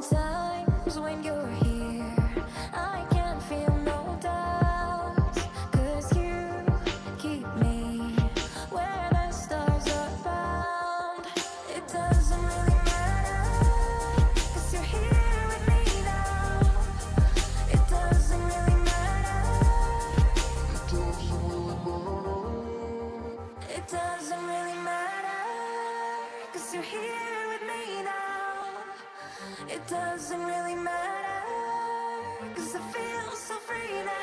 Sometimes when you're here, I can feel no doubts, 'cause you keep me where the stars are bound. It doesn't really matter, 'cause you're here with me now. It doesn't really matter. It doesn't really matter, 'cause you're here with me now. It doesn't really matter, 'cause I feel so free now.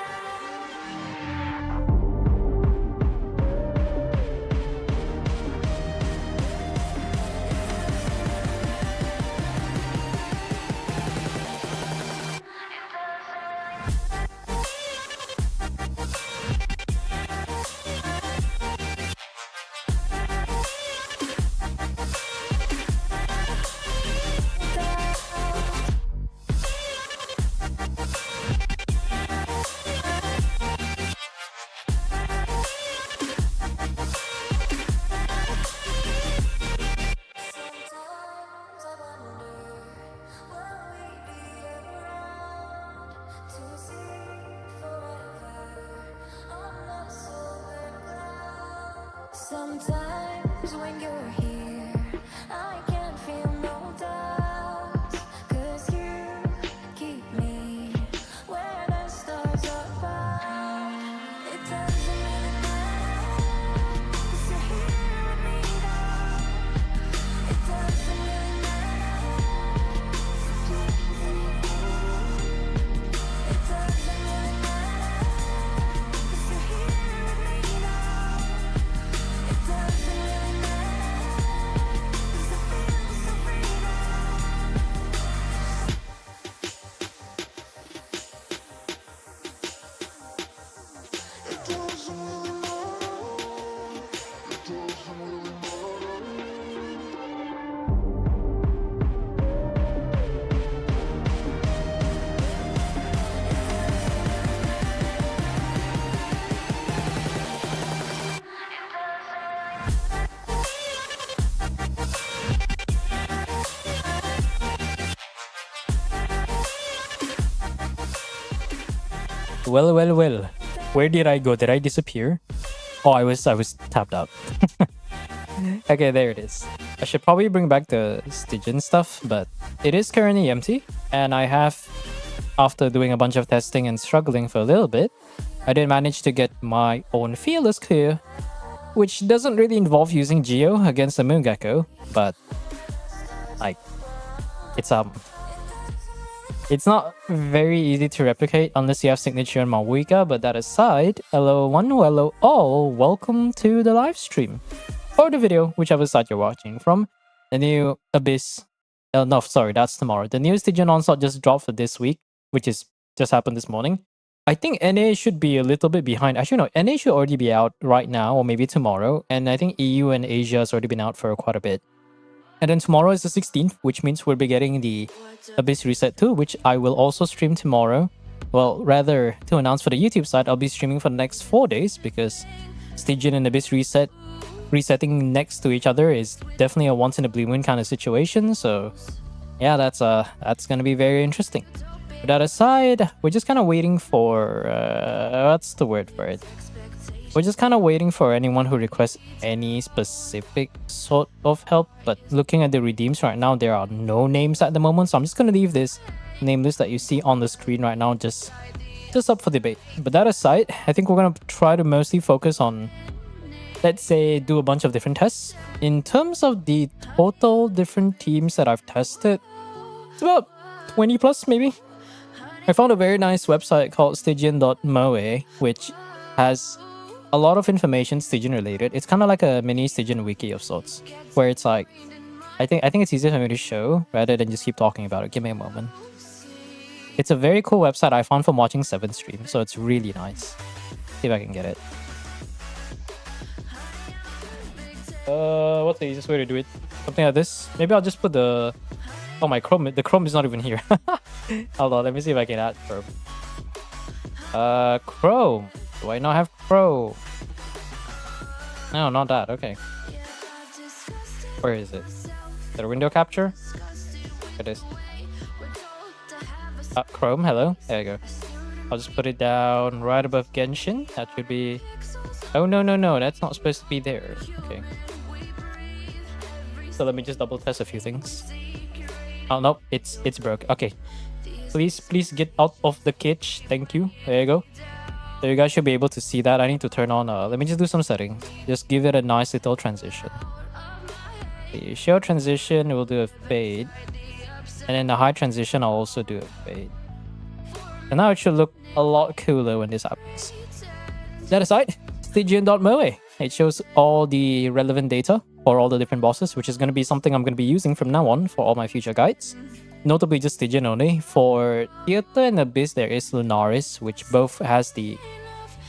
Sometimes I wonder, will we be around to see forever on the silver cloud? Sometimes when you're here, I can feel no doubts, 'cause you keep me where the stars are bound. It doesn't really matter, 'cause you're here with me now. It doesn't really matter. It doesn't really matter, 'cause you're here with me now. It doesn't really matter, 'cause I feel so free now. It doesn't really matter. It doesn't really Well. Where did I go? Did I disappear? Oh, I was tapped out. Okay, there it is. I should probably bring back the Stygian stuff, but it is currently empty. And I have, after doing a bunch of testing and struggling for a little bit, I did manage to get my own Fearless clear, which doesn't really involve using Geo against the Moongecko, but like, it's not very easy to replicate unless you have signature and Mawika, but that aside, hello one, hello all, welcome to the live stream. Or the video, whichever side you're watching from. The new Abyss, no, sorry, that's tomorrow. The new Stygian Onslaught just dropped for this week, which is just happened this morning. I think NA should be a little bit behind. Actually, no, NA should already be out right now, or maybe tomorrow. And I think EU and Asia has already been out for quite a bit. And then tomorrow is the 16th, which means we'll be getting the Abyss Reset 2, which I will also stream tomorrow. Well, rather, to announce for the YouTube side, I'll be streaming for the next 4 days because Stygian and Abyss resetting next to each other is definitely a once in a blue moon kind of situation. So yeah, that's gonna be very interesting. But that aside, we're just kind of waiting for what's the word for it? We're just kind of waiting for anyone who requests any specific sort of help. But looking at the redeems right now, there are no names at the moment. So I'm just going to leave this name list that you see on the screen right now just up for debate. But that aside, I think we're going to try to mostly focus on, let's say, do a bunch of different tests. In terms of the total different teams that I've tested, it's about 20 plus maybe. I found a very nice website called Stygian.moe, which has a lot of information Stygian related. It's kind of like a mini Stygian wiki of sorts, where it's like, I think it's easier for me to show rather than just keep talking about it. Give me a moment. It's a very cool website I found from watching 7 stream, so it's really nice. See if I can get it. What's the easiest way to do it? Something like this. Maybe I'll just put the... Oh, my Chrome. The Chrome is not even here. Hold on, let me see if I can add Chrome. Chrome. Do I not have Chrome? No, not that. Okay. Where is it? Is it a window capture? It is. Chrome, hello. There you go. I'll just put it down right above Genshin. That should be... Oh, no, no, no. That's not supposed to be there. Okay. So let me just double test a few things. Oh, no. It's broke. Okay. Please get out of the cage. Thank you. There you go. So you guys should be able to see that. I need to turn on... let me just do some settings. Just give it a nice little transition. The show transition, we'll do a fade. And then the high transition, I'll also do a fade. And now it should look a lot cooler when this happens. That aside, Stygian.moe. It shows all the relevant data for all the different bosses, which is going to be something I'm going to be using from now on for all my future guides. Notably just Stygian only. For Theater and Abyss, there is Lunaris, which both has the...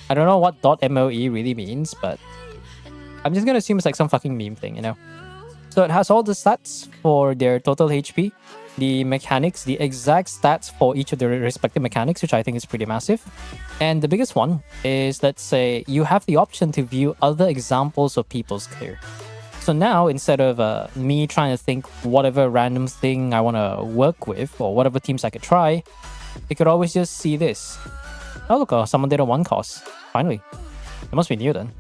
I don't know what .moe really means, but I'm just going to assume it's like some fucking meme thing, you know? So it has all the stats for their total HP, the mechanics, the exact stats for each of their respective mechanics, which I think is pretty massive. And the biggest one is, let's say, you have the option to view other examples of people's clear. So now, instead of me trying to think whatever random thing I want to work with, or whatever teams I could try, you could always just see this. Oh look, someone did a 1 cost. Finally. It must be new then.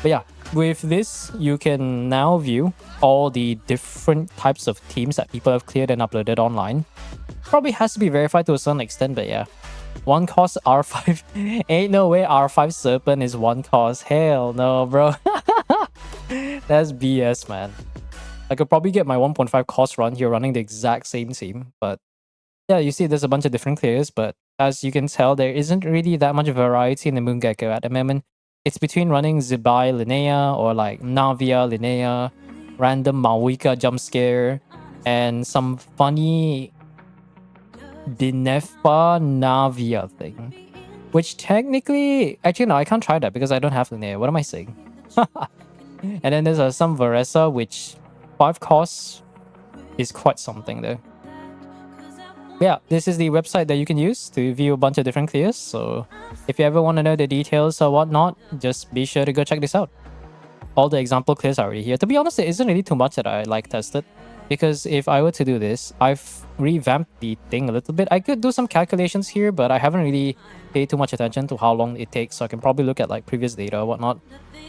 But yeah, with this, you can now view all the different types of teams that people have cleared and uploaded online. Probably has to be verified to a certain extent, but yeah. 1 cost R5. Ain't no way R5 Serpent is 1 cost. Hell no, bro. That's BS, man. I could probably get my 1.5 cost run here running the exact same team, but yeah, you see there's a bunch of different clears, but as you can tell, there isn't really that much variety in the Moongecko at the moment. It's between running Zibai Linnea or like Navia Linnea, random Mawika jump scare, and some funny Dinefa Navia thing. Which technically, actually no, I can't try that because I don't have Linnea. What am I saying? And then there's some Varesa, which 5 costs is quite something though. Yeah, this is the website that you can use to view a bunch of different clears. So if you ever want to know the details or whatnot, just be sure to go check this out. All the example clears are already here. To be honest, there isn't really too much that I like tested. Because if I were to do this, I've revamped the thing a little bit. I could do some calculations here, but I haven't really paid too much attention to how long it takes. So I can probably look at like previous data or whatnot.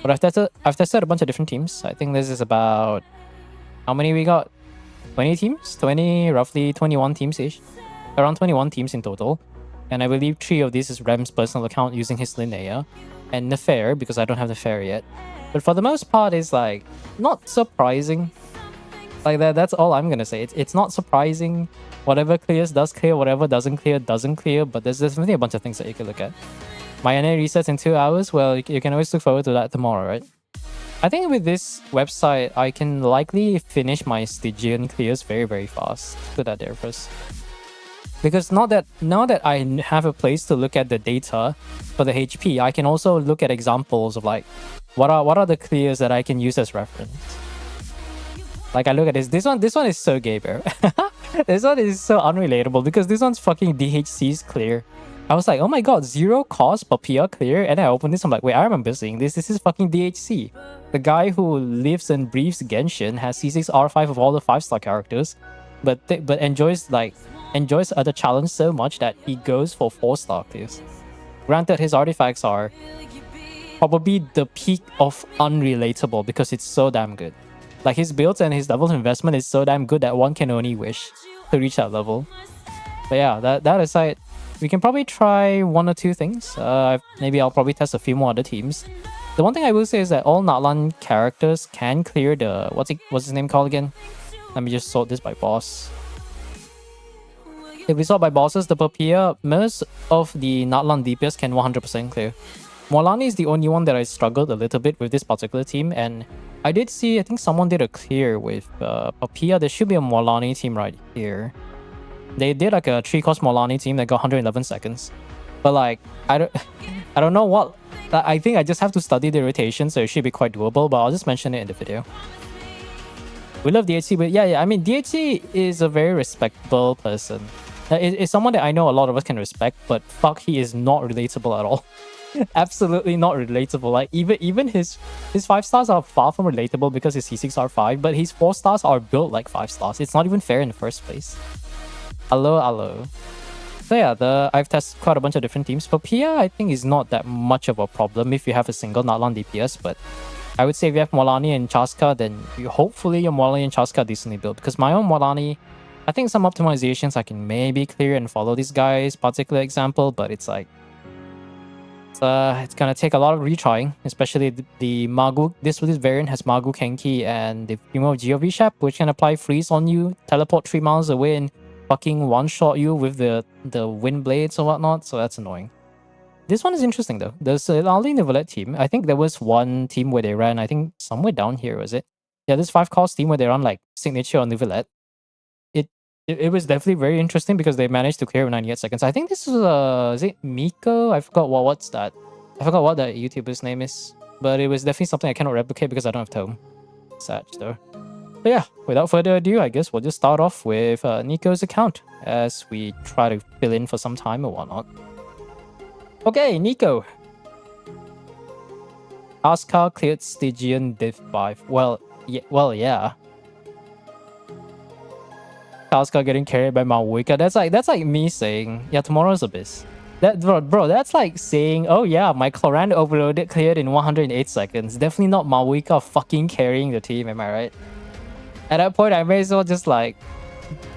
But I've tested a bunch of different teams. I think this is about... How many we got? 20 teams? Roughly 21 teams-ish. Around 21 teams in total. And I believe 3 of these is Rem's personal account using his Linnea. And Nefair, because I don't have Nefair yet. But for the most part, it's like, not surprising. Like that's all I'm gonna say. It's not surprising. Whatever clears does clear, whatever doesn't clear doesn't clear, but there's definitely a bunch of things that you can look at. My NA resets in 2 hours, well, you can always look forward to that tomorrow, right? I think with this website, I can likely finish my Stygian clears very, very fast. Put that there first. Because now that I have a place to look at the data for the HP, I can also look at examples of like, what are the clears that I can use as reference. Like I look at this. This one is so gay, bro. This one is so unrelatable because this one's fucking DHC's clear. I was like, oh my god, 0 cost Papilla clear, and I opened this. I'm like, wait, I remember seeing this. This is fucking DHC. The guy who lives and breathes Genshin has C6 R5 of all the 5-star characters, but enjoys the challenge so much that he goes for 4-star clears. Granted, his artifacts are probably the peak of unrelatable because it's so damn good. Like his builds and his level of investment is so damn good that one can only wish to reach that level. But yeah, that aside, we can probably try 1 or 2 things. Maybe I'll probably test a few more other teams. The one thing I will say is that all Natlan characters can clear the... What's his name called again? Let me just sort this by boss. If we sort by bosses, the Papilla, most of the Natlan DPS can 100% clear. Molani is the only one that I struggled a little bit with this particular team, and I did see, I think someone did a clear with Papilla. There should be a Molani team right here. They did like a 3-cost Molani team that got 111 seconds. But like, I don't know what... I think I just have to study the rotation, so it should be quite doable, but I'll just mention it in the video. We love DHC, but yeah, I mean, DHC is a very respectable person. It's someone that I know a lot of us can respect, but fuck, he is not relatable at all. Absolutely not relatable. Like even his 5 stars are far from relatable because his C6 are 5, but his 4 stars are built like 5 stars. It's not even fair in the first place. Hello. So yeah, I've tested quite a bunch of different teams. Papilla, I think, is not that much of a problem if you have a single Natlan DPS, but I would say if you have Molani and Chaska, then hopefully your Molani and Chaska are decently built. Because my own Molani, I think some optimizations I can maybe clear and follow this guy's particular example, but it's like, it's gonna take a lot of retrying, especially the Magu. This variant has Magu Kenki and the Primo GOV Shap, which can apply freeze on you, teleport 3 miles away, and fucking one-shot you with the wind blades or whatnot, so that's annoying. This one is interesting though. There's an Ali Nivelette team. I think there was one team where they ran, I think somewhere down here, was it? Yeah, this 5-cost team where they run like Signature on Nivelette. It was definitely very interesting because they managed to clear in 98 seconds. I think this is it Miko? I forgot what's that. I forgot what that YouTuber's name is. But it was definitely something I cannot replicate because I don't have Tome. Sad though. But yeah, without further ado, I guess we'll just start off with Nico's account as we try to fill in for some time or whatnot. Okay, Nico. Askar cleared Stygian Div 5. Well, yeah. Askar getting carried by Malwika. That's like me saying, yeah, tomorrow's Abyss. Bro, that's like saying, oh yeah, my Cloran overloaded cleared in 108 seconds. Definitely not Malwika fucking carrying the team, am I right? At that point, I may as well just like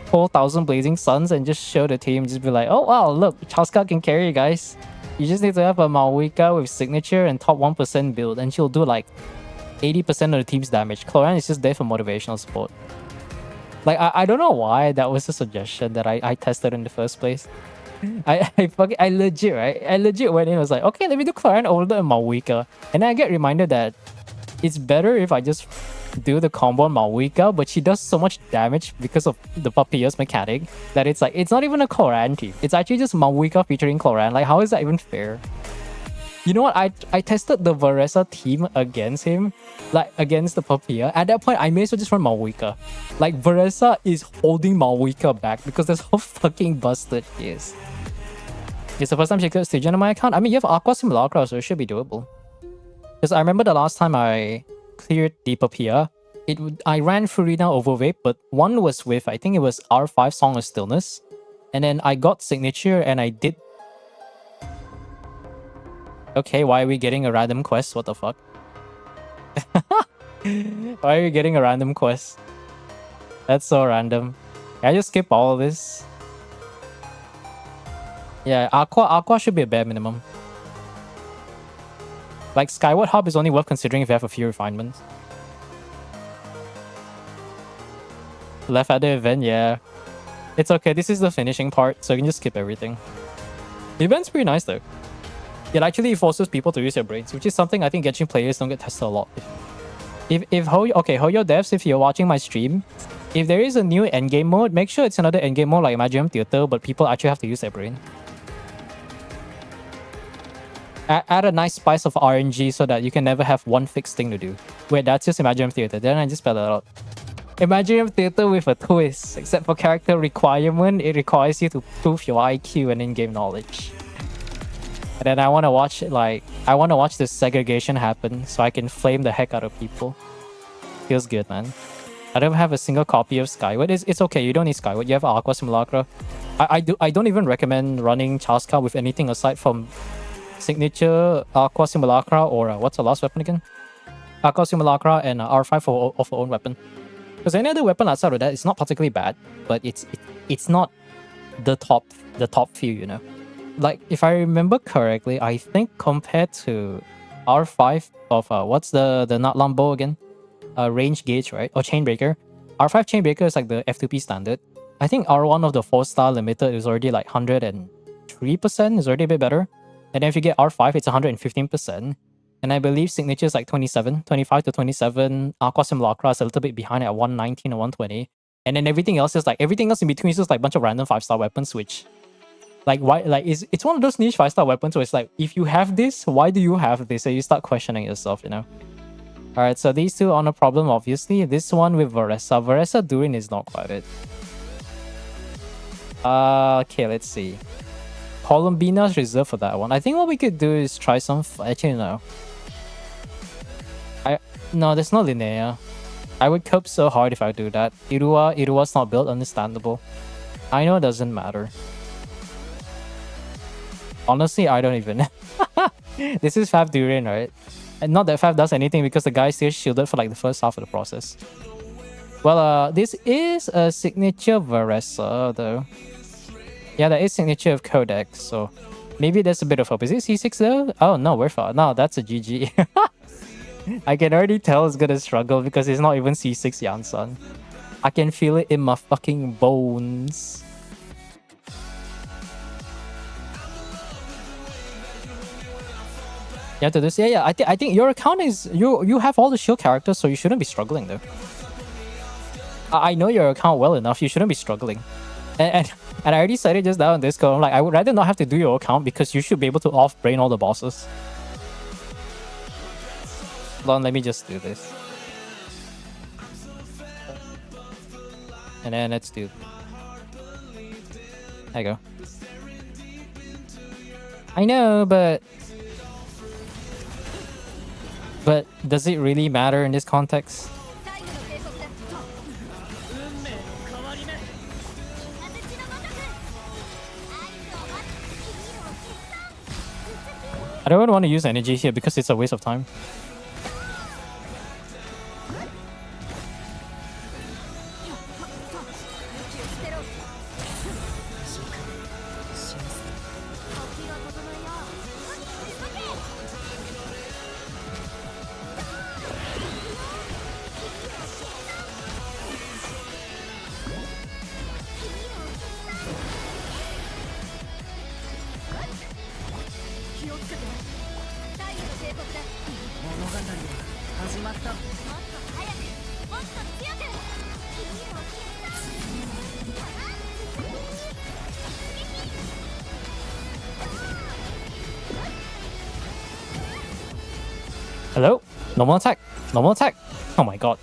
pull 1,000 Blazing Suns and just show the team, just be like, oh wow, look, Chaska can carry you guys. You just need to have a Malwika with signature and top 1% build, and she'll do like 80% of the team's damage. Cloran is just there for motivational support. Like, I don't know why that was a suggestion that I tested in the first place. I legit, right? I legit went in and was like, okay, let me do Cloran older and Malwika. And then I get reminded that it's better if I just do the combo on Malwika, but she does so much damage because of the Papilla's mechanic that it's like, it's not even a Cloran team. It's actually just Malwika featuring Cloran. Like, how is that even fair? You know what? I tested the Varesa team against him, like against the Papilla. At that point, I may as well just run Malwika. Like, Varesa is holding Malwika back because that's how fucking busted she is. It's the first time she cleared Stygian on my account. I mean, you have Aqua Simulacra, so it should be doable. Because I remember the last time I cleared the Papilla, I ran Furina over Vape, but one was with, I think it was R5 Song of Stillness. And then I got Signature and I did... Okay, why are we getting a random quest? What the fuck? Why are you getting a random quest? That's so random. Can I just skip all of this? Yeah, Aqua should be a bare minimum. Like, Skyward Hub is only worth considering if you have a few refinements. Left at the event, yeah. It's okay, this is the finishing part, so you can just skip everything. The event's pretty nice though. It actually forces people to use their brains, which is something I think Genshin players don't get tested a lot. Hoyo devs, if you're watching my stream, if there is a new endgame mode, make sure it's another endgame mode like Imaginum Theater, but people actually have to use their brain. Add a nice spice of RNG so that you can never have one fixed thing to do. Wait, that's just Imaginum Theater. Then I just spelled it out. Imaginum Theater with a twist. Except for character requirement, it requires you to prove your IQ and in-game knowledge. And then I want to watch this segregation happen so I can flame the heck out of people. Feels good, man. I don't have a single copy of Skyward. It's okay, you don't need Skyward. You have Aqua Simulacra. I don't even recommend running Chaska with anything aside from Signature, Aqua Simulacra, or what's the last weapon again? Aqua Simulacra and R5 of her own weapon. Because any other weapon outside of that is not particularly bad, but it's not the top few, you know. Like, if I remember correctly, I think compared to R5 of what's the Natlan bow again? Range gauge, right? Or Chainbreaker. R5 Chainbreaker is like the F2P standard. I think R1 of the 4-star limited is already like 103%, is already a bit better. And then if you get R5, it's 115%. And I believe Signature is like 25 to 27. Aqua Simulacra is a little bit behind at 119 or 120. And then everything else is like, everything else in between is just like a bunch of random 5-star weapons, which... Like, why? Like, it's one of those niche 5-star weapons where it's like, if you have this, why do you have this? So you start questioning yourself, you know? Alright, so these two are no problem, obviously. This one with Varesa. Varesa Durin is not quite it. Okay, let's see. Columbina's reserved for that one. I think what we could do is try some... Actually, no. No, there's no Linnea. I would cope so hard if I do that. Irua's not built, understandable. I know it doesn't matter. Honestly, I don't even. This is Fab Durian, right? And not that Fab does anything because the guy still shielded for like the first half of the process. Well, this is a signature Varesa, though. Yeah, that is signature of Codex, so maybe there's a bit of hope. Is it C6 though? Oh no, we're far. No, that's a GG. I can already tell it's gonna struggle because it's not even C6 Yansan. I can feel it in my fucking bones. You have to do this. Yeah. I think your account is you have all the shield characters, so you shouldn't be struggling though. I know your account well enough. You shouldn't be struggling. And I already said it just now on Discord. I'm like, I would rather not have to do your account because you should be able to off-brain all the bosses. Hold on, let me just do this. And then let's do... There you go. I know, but does it really matter in this context? I don't want to use energy here because it's a waste of time. Hello? Normal attack. Normal attack. Oh my god.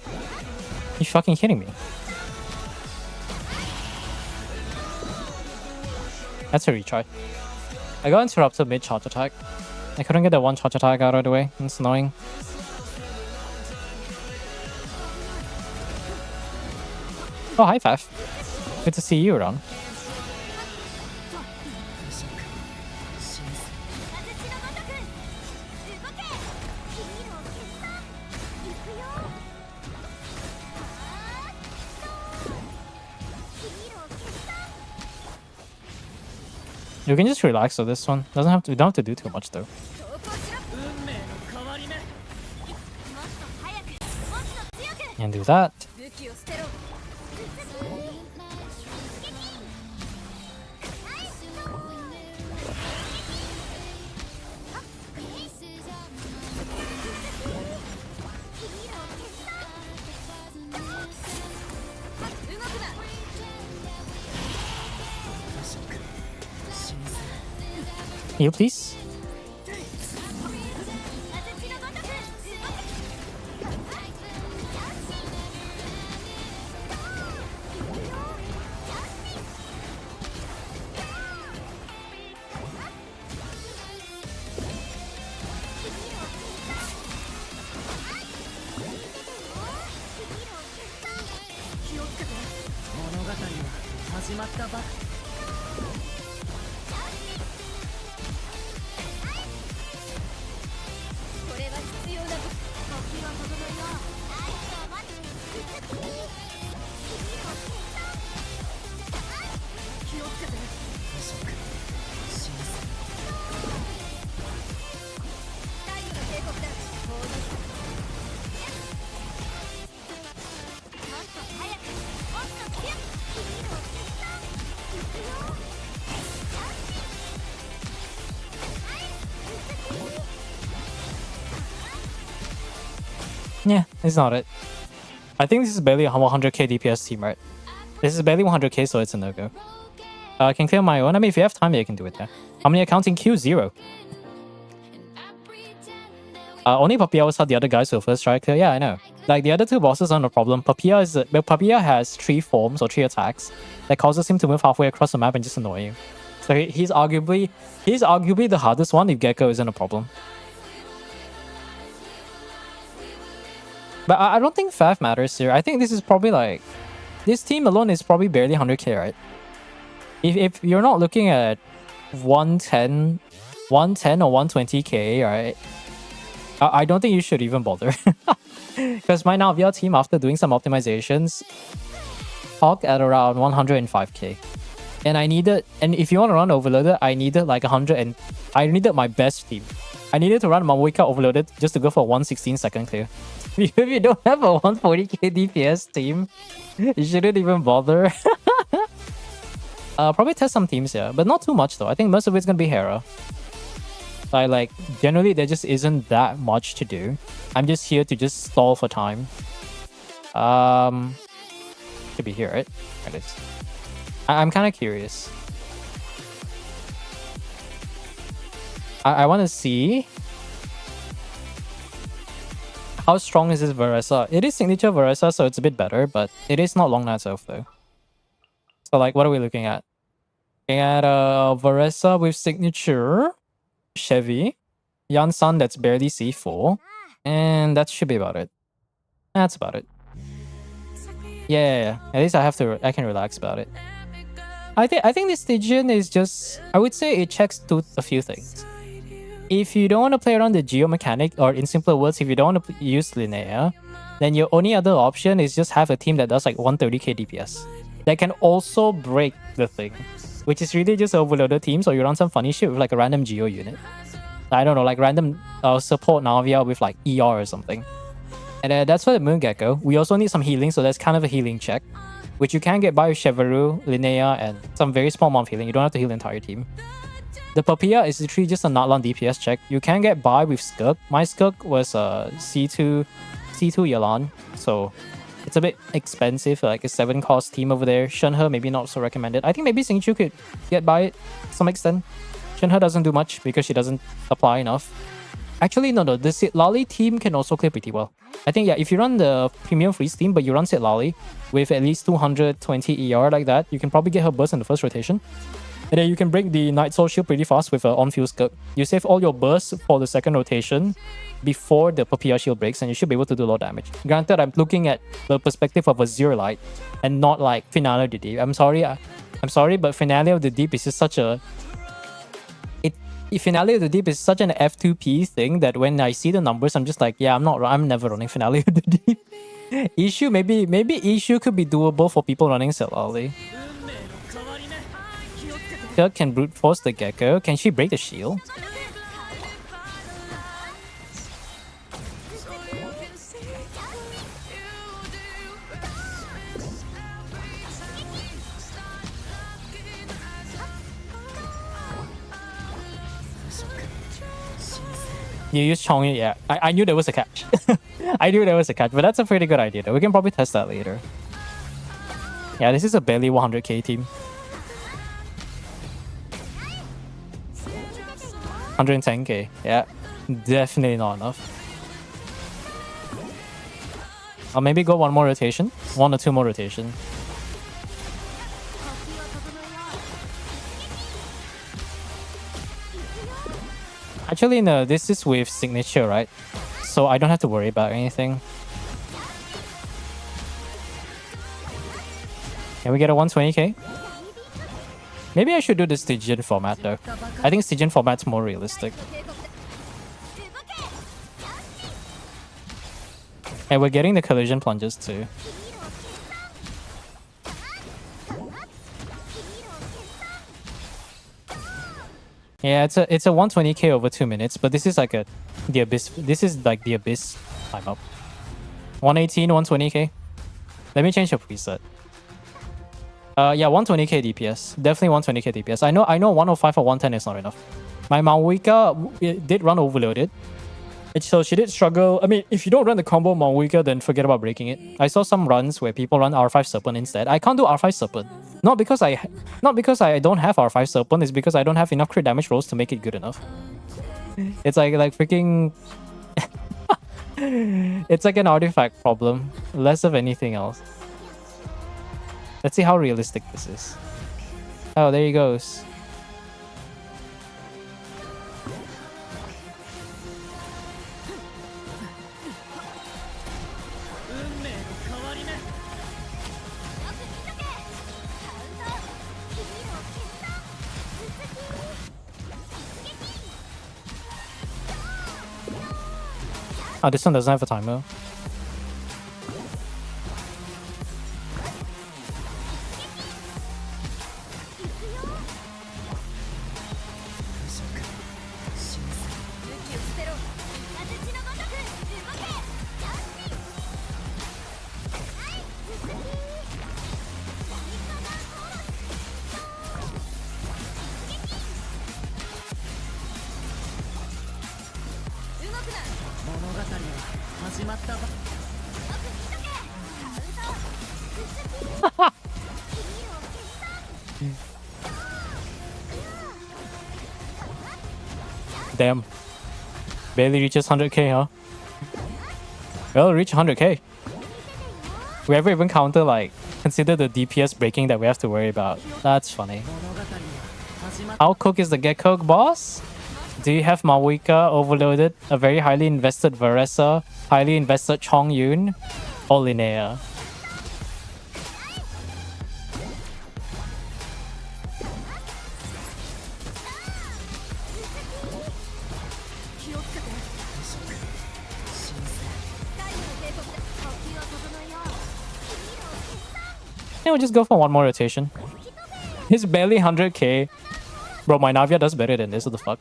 You fucking kidding me? That's a retry. I got interrupted mid-charge attack. I couldn't get that one charge attack out of the way. It's annoying. Oh, hi Faf. Good to see you around. You can just relax with this one. Doesn't have to. We don't have to do too much though. And do that. Heal, please. Yeah, it's not it. I think this is barely a 100k DPS team, right? This is barely 100k, so it's a no-go. I can clear my own. I mean, if you have time, you can do it, yeah. How many accounts in queue? 0. Only Papilla saw the other guys who first try clear. Yeah, I know. Like, the other two bosses aren't a problem. Papilla has 3 forms or 3 attacks that causes him to move halfway across the map and just annoy you. So he's arguably the hardest one if Gecko isn't a problem. But I don't think Faf matters here. I think this is probably like... This team alone is probably barely 100k, right? If you're not looking at 110 or 120k, right? I don't think you should even bother. Because my Navia team, after doing some optimizations, talked at around 105k. And and if you want to run Overloaded, I needed like 100, and I needed my best team. I needed to run Mamuika Overloaded just to go for 116-second clear. If you don't have a 140k DPS team, you shouldn't even bother. Probably test some teams here, but not too much though. I think most of it's gonna be Hera. Like generally there just isn't that much to do. I'm just here to just stall for time. Should be here, right? There it is. I'm kind of curious. I want to see how strong is this Varesa. It is signature Varesa, so it's a bit better, but it is not long night elf though. So like, what are we looking at? Looking at Varesa with signature Chevy, Yansan that's barely C4, and that should be about it. That's about it. Yeah. At least I can relax about it. I think this Stygian is just, I would say it checks a few things. If you don't want to play around the geo mechanic, or in simpler words, if you don't want to use Linnea, then your only other option is just have a team that does like 130k DPS. That can also break the thing, which is really just overloaded teams, or you run some funny shit with like a random geo unit. I don't know, like random support Navia with like ER or something. And that's for the Moon Gecko. We also need some healing, so that's kind of a healing check, which you can get by with Chevaru, Linnea, and some very small amount of healing. You don't have to heal the entire team. The Papilla is literally just a Natlan DPS check. You can get by with Skirk. My Skirk was C2 Yalan, so it's a bit expensive, like a 7-cost team over there. Shenhe maybe not so recommended. I think maybe Xingqiu could get by it to some extent. Shenhe doesn't do much because she doesn't apply enough. Actually, no. The Sitlali team can also clear pretty well. I think, yeah, if you run the premium freeze team, but you run Sitlali with at least 220 ER like that, you can probably get her burst in the first rotation. And then you can break the Night Soul Shield pretty fast with an on-field Skirk. You save all your bursts for the second rotation before the Papilla Shield breaks, and you should be able to do a lot of damage. Granted, I'm looking at the perspective of a Zero Light and not like Finale of the Deep. I'm sorry, but Finale of the Deep is just such a... Finale of the Deep is such an F2P thing that when I see the numbers, I'm just like, yeah, I'm never running Finale of the Deep. Issue, maybe Issue could be doable for people running Sitlali. Skirk can brute force the Gecko. Can she break the shield? You use Chongyu, yeah. I knew there was a catch. I knew there was a catch, but that's a pretty good idea though. We can probably test that later. Yeah, this is a barely 100k team. 110k, yeah. Definitely not enough. I'll maybe go one more rotation. 1 or 2 more rotation. Actually, no, this is with signature, right? So I don't have to worry about anything. Can we get a 120k? Maybe I should do the Stygian format though. I think Stygian format's more realistic. And we're getting the collision plunges too. Yeah, it's a 120k over 2 minutes, but this is like the abyss. This is like the abyss time up. 118, 120k. Let me change the preset. Yeah, 120k DPS. Definitely 120k DPS. I know 105 or 110 is not enough. My Maoika did run overloaded. So she did struggle. I mean, if you don't run the combo Maoika, then forget about breaking it. I saw some runs where people run R5 Serpent instead. I can't do R5 Serpent. Not because I don't have R5 Serpent, it's because I don't have enough crit damage rolls to make it good enough. It's like freaking... It's like an artifact problem. Less of anything else. Let's see how realistic this is. Oh, there he goes. Oh, this one doesn't have a timer. Damn. Barely reaches 100k, huh? Well, reach 100k. We ever even counter, like, consider the DPS breaking that we have to worry about. That's funny. How cook is the Get Cook boss? Do you have Mawika overloaded, a very highly invested Varesa, highly invested Chong Yun, or Linnea? Yeah, we'll just go for one more rotation. It's barely 100k. Bro, my Navia does better than this, what the fuck?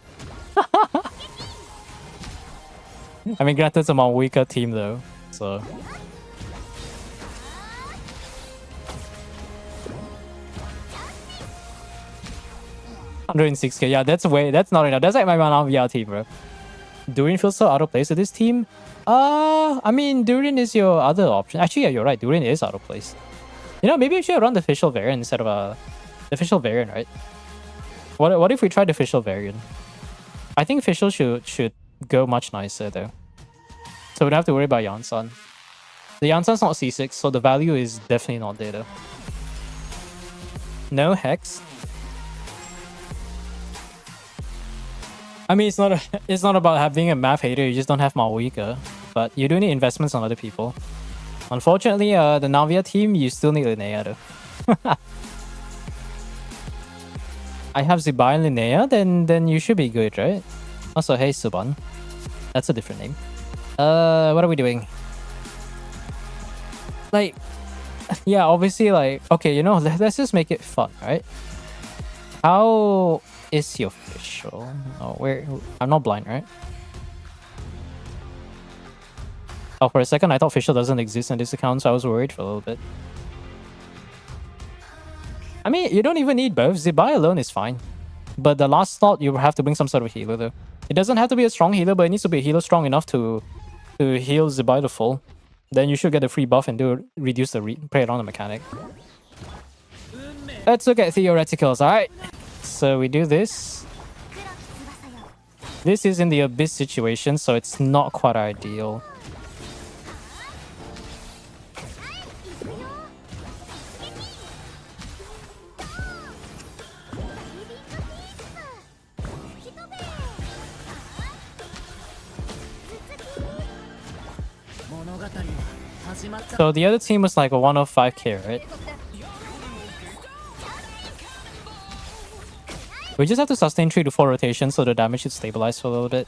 I mean, granted, it's a Mawika team though, so... $106k, yeah, that's not enough. That's like my Navia team, bro. Durian feels so out of place with this team. I mean, Durian is your other option. Actually, yeah, you're right. Durian is out of place. You know, maybe we should run the official variant instead of the official variant, right? What if we try the official variant? I think official should go much nicer though. So we don't have to worry about Yansan. The Yansan's not C6, so the value is definitely not there though. No Hex. I mean, it's not about having a math hater, you just don't have Mawika. But you do need investments on other people. Unfortunately, the Navia team, you still need Linnea though. I have Zibai and Linnea, then you should be good, right? Also, hey Suban. That's a different name. What are we doing? Like, yeah, obviously, like, okay, you know, let's just make it fun, right? How is he official? Oh, where? I'm not blind, right? Oh, for a second, I thought official doesn't exist in this account, so I was worried for a little bit. I mean, you don't even need both. Zibai alone is fine. But the last slot, you have to bring some sort of healer, though. It doesn't have to be a strong healer, but it needs to be a healer strong enough to heal Zibai to full. Then you should get a free buff and reduce the play around the mechanic. Let's look at theoreticals, alright? So we do this. This is in the Abyss situation, so it's not quite ideal. So the other team was like a 105k, right? We just have to sustain 3 to 4 rotations so the damage should stabilize for a little bit.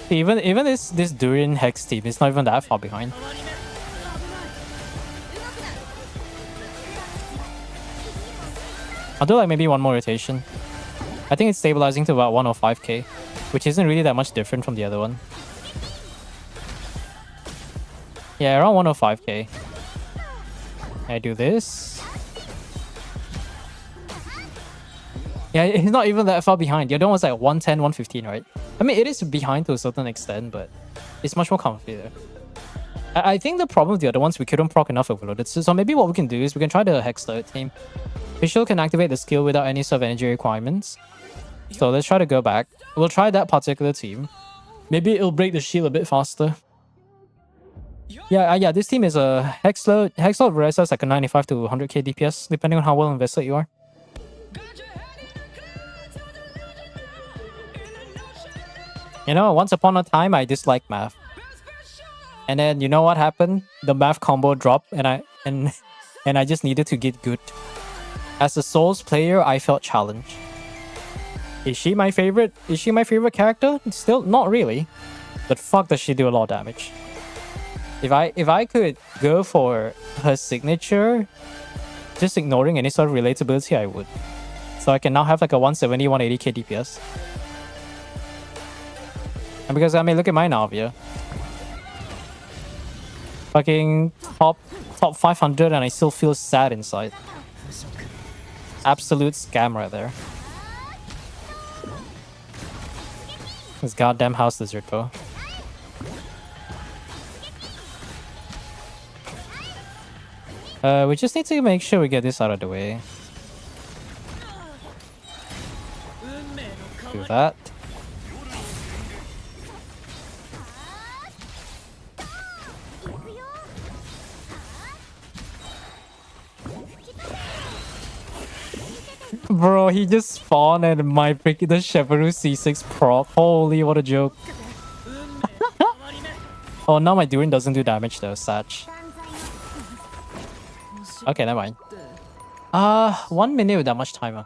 Even this Durian Hex team is not even that far behind. I'll do like maybe one more rotation. I think it's stabilizing to about 105k, which isn't really that much different from the other one. Yeah, around 105k. I do this. Yeah, it's not even that far behind. The other one was like 110, 115, right? I mean, it is behind to a certain extent, but it's much more comfy there. I think the problem with the other ones, we couldn't proc enough overloaded. So maybe what we can do is we can try the Hex third team. Official can activate the skill without any sort of energy requirements. So let's try to go back. We'll try that particular team. Maybe it'll break the shield a bit faster. Yeah, this team is a Hexload. Hexload versus like a 95 to 100k DPS, depending on how well invested you are. You know, once upon a time, I disliked math. And then you know what happened? The math combo dropped, and I just needed to get good. As a Souls player, I felt challenged. Is she my favorite? Is she my favorite character? Still, not really. But fuck, does she do a lot of damage. If I could go for her signature, just ignoring any sort of relatability, I would. So I can now have like a 170, 180k DPS. And because I mean, look at my Navia. Fucking top 500, and I still feel sad inside. Absolute scam right there. This goddamn house lizard though. We just need to make sure we get this out of the way. Do that. Bro, he just spawned and my freaking the Chevrolet C6 proc. Holy, what a joke. Oh, now my Durin doesn't do damage though, Satch. Okay, never mind. 1 minute with that much timer.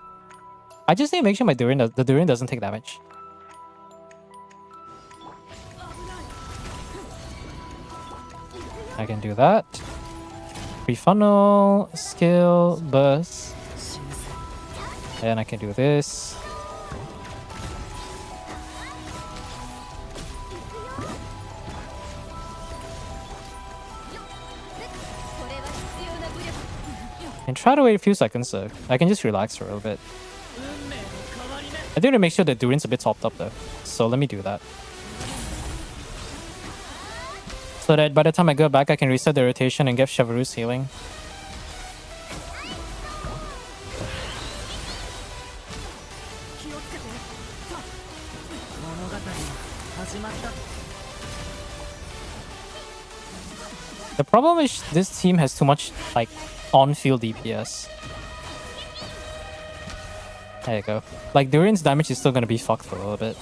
I just need to make sure my the Durin doesn't take damage. I can do that. Pre-funnel, skill, burst. And I can do this. And try to wait a few seconds so I can just relax for a little bit. I do need to make sure that Durin's a bit topped up though. So let me do that. So that by the time I go back, I can reset the rotation and get Chevrolet's healing. The problem is this team has too much like on-field DPS. There you go. Like Durin's damage is still gonna be fucked for a little bit.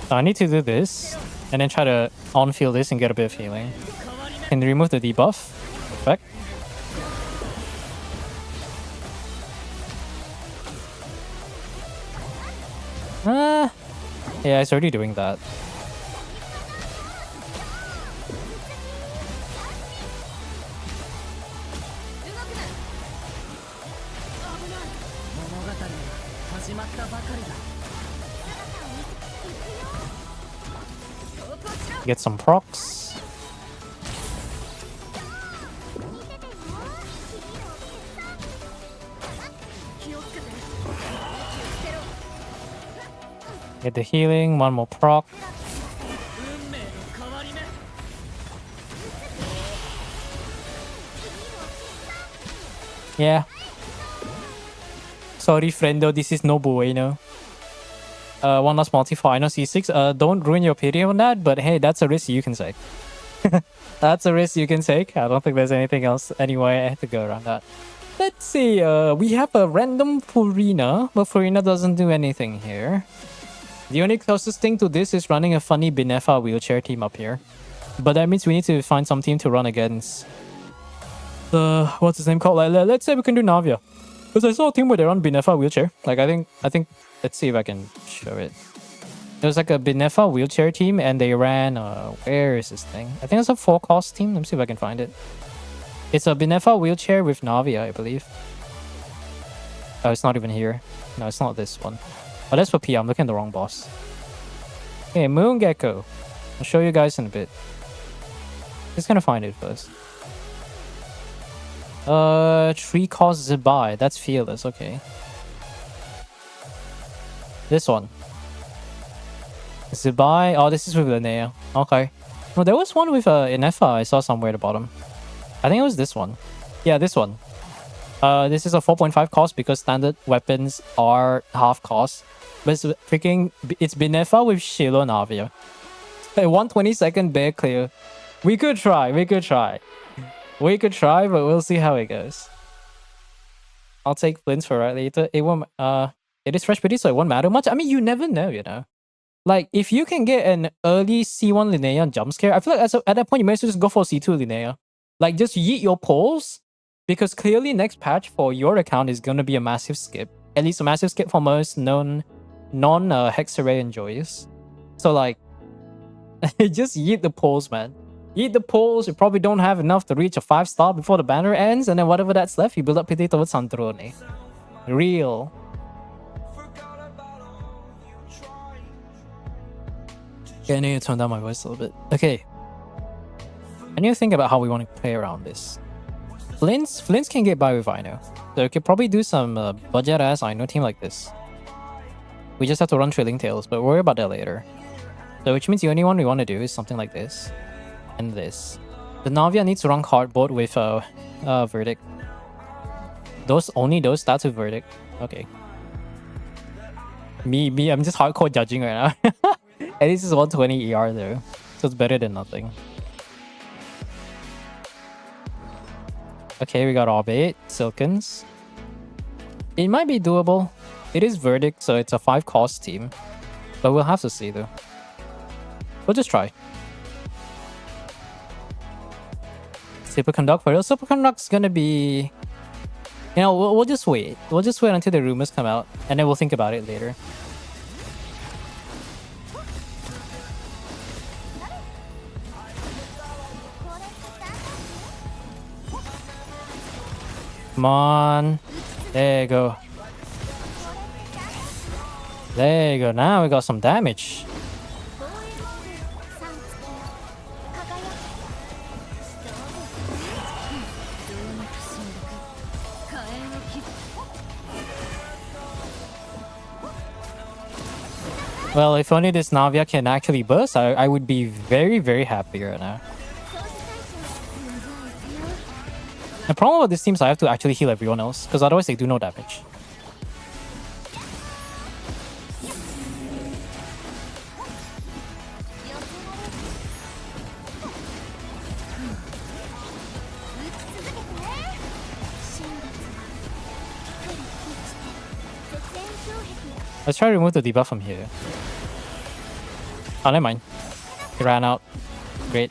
So I need to do this and then try to on-field this and get a bit of healing. Can remove the debuff. Perfect. Yeah, it's already doing that. Get some procs. Get the healing, one more proc. Yeah. Sorry, friendo, this is no bueno. One last multi for I know C6. Don't ruin your pity on that, but hey, that's a risk you can take. That's a risk you can take. I don't think there's anything else anyway I have to go around that. Let's see, we have a random Furina, but Furina doesn't do anything here. The only closest thing to this is running a funny Binefa wheelchair team up here. But that means we need to find some team to run against. What's his name called? Let's say we can do Navia. Because I saw a team where they run Binefa wheelchair. Like I think let's see if I can show it. There was like a Binefa wheelchair team and they ran where is this thing? I think it's a 4-cost team. Let me see if I can find it. It's a Binefa wheelchair with Navia, I believe. Oh, it's not even here. No, it's not this one. Oh, that's for P. I'm looking at the wrong boss. Okay, Moon Gecko. I'll show you guys in a bit. Just gonna find it first. 3-cost Zibai. That's Fearless, okay. This one. Zibai. Oh, this is with Linnea. Okay. No, there was one with Inefa I saw somewhere at the bottom. I think it was this one. Yeah, this one. This is a 4.5 cost because standard weapons are half cost. But it's freaking... It's Binefa with Shiloh Navia. A 122nd bear clear. We could try, but we'll see how it goes. I'll take Flints for right later. It won't... It is fresh pretty, so it won't matter much. I mean, you never know, you know? Like, if you can get an early C1 Linnea jump scare, I feel like at that point, you may as well just go for C2 Linnea. Like, just yeet your poles, because clearly next patch for your account is going to be a massive skip. At least a massive skip for most non-Hexarray enjoyers. So, like, just yeet the poles, man. Yeet the poles, you probably don't have enough to reach a 5-star before the banner ends, and then whatever that's left, you build up pity towards Santrone. Real. Okay, I need to tone down my voice a little bit. Okay. I need to think about how we want to play around this. Flints can get by with Ino. So we could probably do some budget-ass Ino team like this. We just have to run Trailing Tails, but we'll worry about that later. So which means the only one we want to do is something like this. And this. The Navia needs to run Cardboard with Verdict. Only those stats with Verdict. Okay. Me, I'm just hardcore judging right now. At least it's 120 ER though. So it's better than nothing. Okay, we got Orbit, Silkins. It might be doable. It is Verdict, so it's a 5 cost team. But we'll have to see though. We'll just try. Superconduct for real. Superconduct's gonna be... You know, we'll just wait. We'll just wait until the rumors come out. And then we'll think about it later. Come on. There you go. There you go. Now we got some damage. Well, if only this Navia can actually burst, I would be very, very happy right now. The problem with this team is I have to actually heal everyone else, because otherwise they do no damage. Let's try to remove the debuff from here. Oh, never mind. He ran out. Great.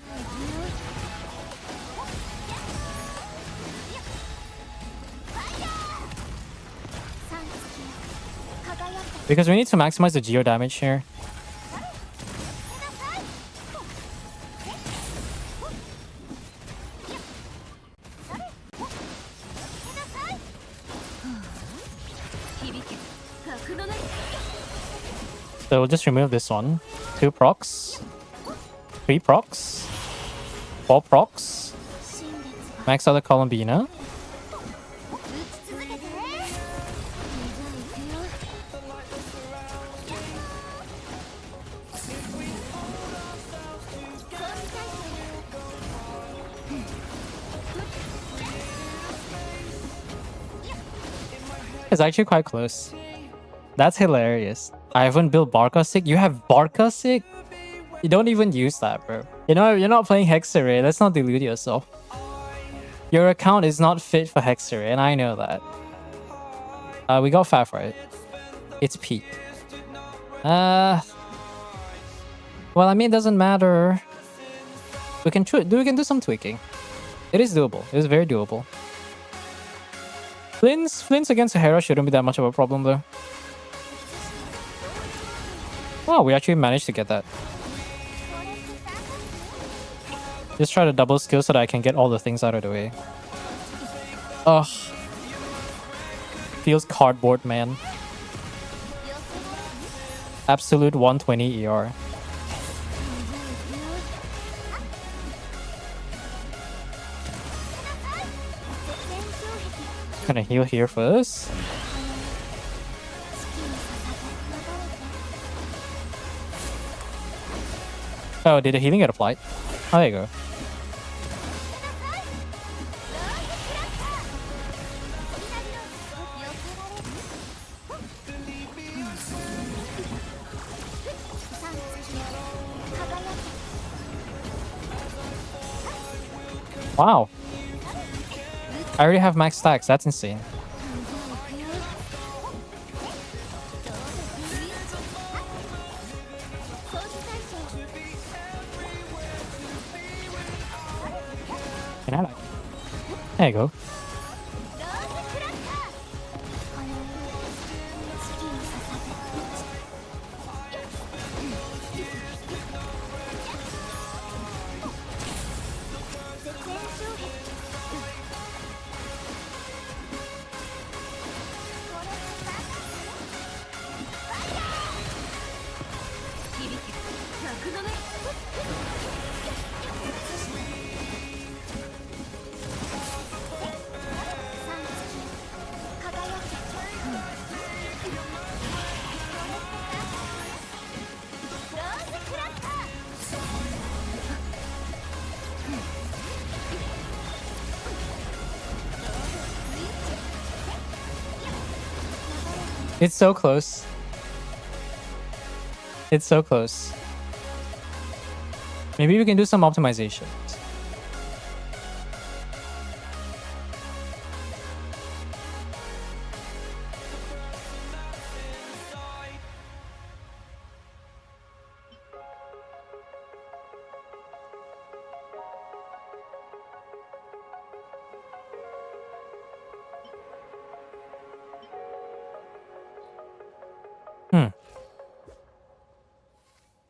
Because we need to maximize the geo damage here. So we'll just remove this one. 2 procs. 3 procs. 4 procs. Max out the Columbina. It's actually quite close. That's hilarious. I haven't built Barca-Sig. You have Barca-Sig? You don't even use that, bro. You know, you're not playing Hexarray. Let's not delude yourself. Your account is not fit for Hexarray, and I know that. We got Faf right. It's peak. Well, I mean, it doesn't matter. We can do some tweaking. It is doable. It is very doable. Flints against Sahara shouldn't be that much of a problem though. Wow, we actually managed to get that. Just try to double skill so that I can get all the things out of the way. Ugh. Feels cardboard, man. Absolute 120 ER. Gonna heal here first. Oh, did the healing get applied? Oh, there you go. Wow. I already have max stacks. That's insane. Can I like? There you go. It's so close. It's so close. Maybe we can do some optimization.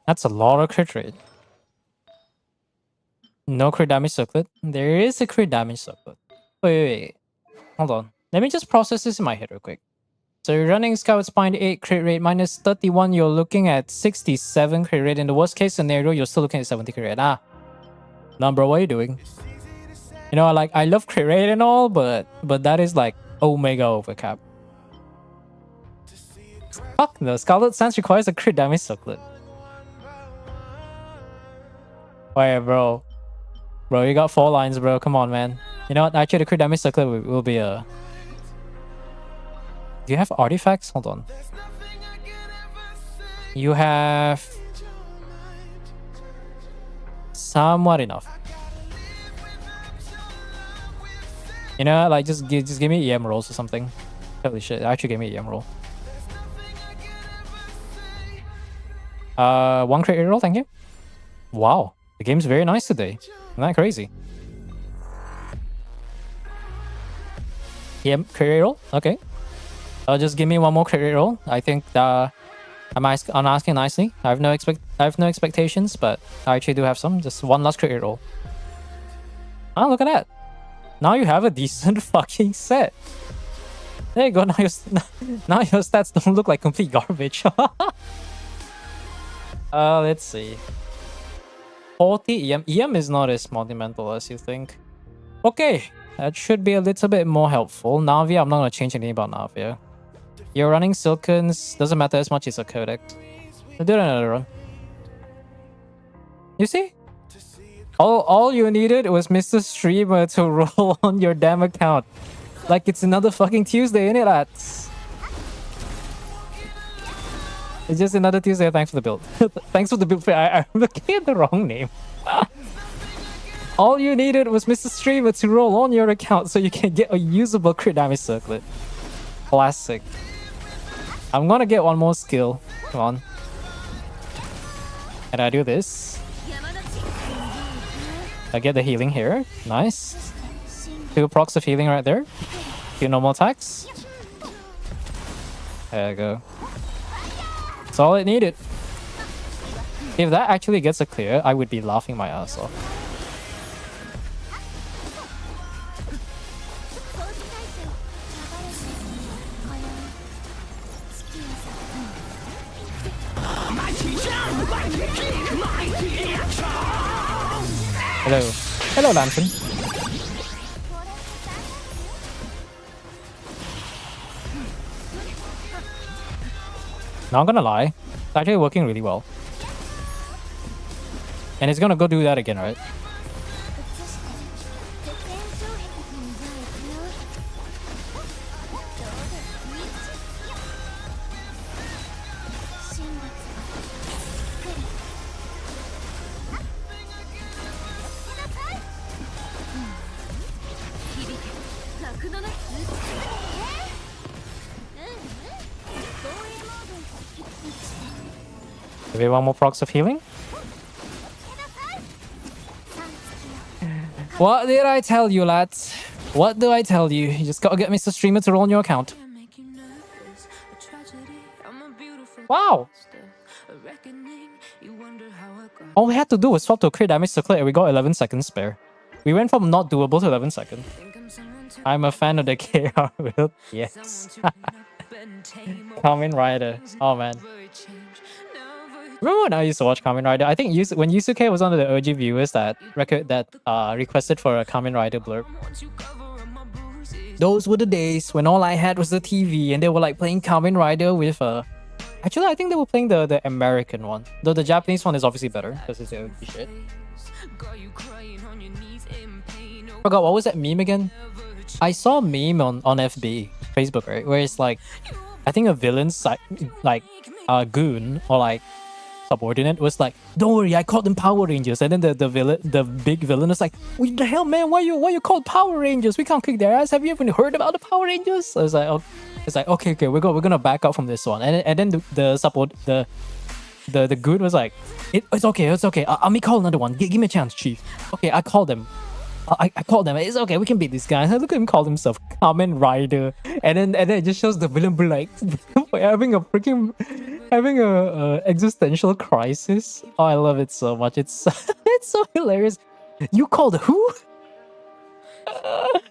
That's a lot of crit rate. No crit damage circlet. There is a crit damage circlet. Wait. Hold on. Let me just process this in my head real quick. So you're running Scout Spine 8 crit rate minus 31. You're looking at 67 crit rate. In the worst case scenario, you're still looking at 70 crit rate. Nah, bro, what are you doing? You know, like, I love crit rate and all, but that is like Omega overcap. Fuck no. Scarlet Sands requires a crit damage circlet. Wait, bro. Bro, you got 4 lines, bro. Come on, man. You know what? Actually, the crit damage circlet will be a... Do you have artifacts? Hold on. You have... somewhat enough. You know, like, just give me EM rolls or something. Holy shit, actually give me EM roll. 1 crit roll, thank you. Wow. The game's very nice today. Isn't that crazy? Yep, crit roll. Okay. Just give me 1 more crit roll. I think I'm asking nicely. I have no expectations, but I actually do have some. Just 1 last crit roll. Oh, look at that. Now you have a decent fucking set. There you go. Now your stats don't look like complete garbage. Let's see. 40 EM. EM is not as monumental as you think. Okay, that should be a little bit more helpful. Navia, I'm not going to change anything about Navia. You're running Silkens, doesn't matter as much as a Codex. We'll do another run. You see? All you needed was Mr. Streamer to roll on your damn account. Like it's another fucking Tuesday, innit, lads? It's just another Tuesday. Thanks for the build. Thanks for the build. I'm looking at the wrong name. All you needed was Mr. Streamer to roll on your account so you can get a usable crit damage circlet. Classic. I'm gonna get 1 more skill. Come on. And I do this. I get the healing here. Nice. 2 procs of healing right there. 2 normal attacks. There you go. That's all it needed. If that actually gets a clear, I would be laughing my ass off. Hello. Hello, Lantern. Not gonna lie, it's actually working really well. And it's gonna go do that again, right? Maybe one more procs of healing. What did I tell you, lads? What do I tell you? You just gotta get Mr. Streamer to roll on your account. Wow! All we had to do was swap to a crit damage circlet and we got 11 seconds spare. We went from not doable to 11 seconds. I'm a fan of the KR build. Yes. Kamen Rider. Oh man. Remember when I used to watch Kamen Rider? I think when Yusuke was one of the OG viewers that requested for a Kamen Rider blurb. Those were the days when all I had was the TV and they were like playing Kamen Rider with Actually, I think they were playing the American one. Though the Japanese one is obviously better because it's the OG shit. Forgot what was that meme again? I saw a meme on FB, Facebook, right? Where it's like, I think a villain's like goon or like subordinate was like, "Don't worry, I called them Power Rangers." And then the big villain was like, "What the hell, man? Why you called Power Rangers? We can't kick their ass. Have you even heard about the Power Rangers?" So it's like, okay, we're gonna back up from this one. And then the goon was like, it's okay. I'll me call another one. Give me a chance, Chief. Okay, I called them. I called them. It's okay. We can beat this guy. Look at him call himself Kamen Rider, and then it just shows the villain be like having a existential crisis. Oh, I love it so much. It's it's so hilarious. You called who? I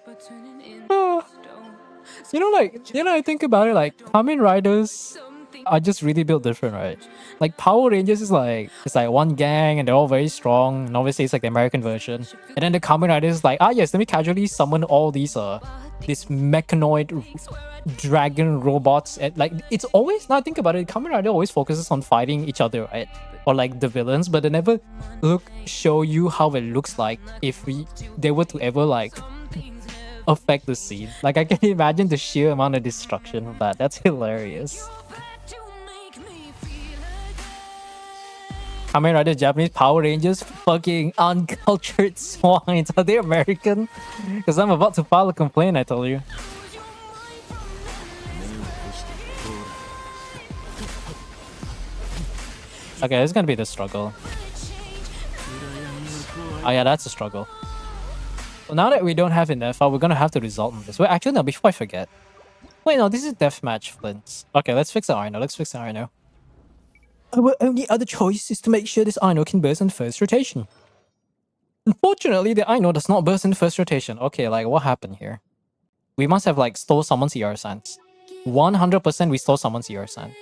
think about it, like Kamen Riders are just really built different, right? Like Power Rangers is like one gang and they're all very strong, and obviously it's like the American version. And then the Kamen Riders is like, yes, let me casually summon all these this mechanoid dragon robots. And like it's always, now I think about it, Kamen Rider always focuses on fighting each other, right? Or like the villains, but they never show you how it looks like if they were to ever like affect the scene. Like I can imagine the sheer amount of destruction of that. That's hilarious. Kamen Rider, Japanese, Power Rangers, fucking uncultured swines. Are they American? Because I'm about to file a complaint, I told you. Okay, it's gonna be the struggle. Oh yeah, that's a struggle. Well, now that we don't have enough, we're gonna have to result in this. Wait, actually no, before I forget. Wait, no, this is deathmatch Flints. Okay, let's fix the Arno. Our only other choice is to make sure this Arno can burst in first rotation. Unfortunately, the Arno does not burst in first rotation. Okay, like what happened here? We must have like stole someone's ER Sans. 100% we stole someone's ER Sans.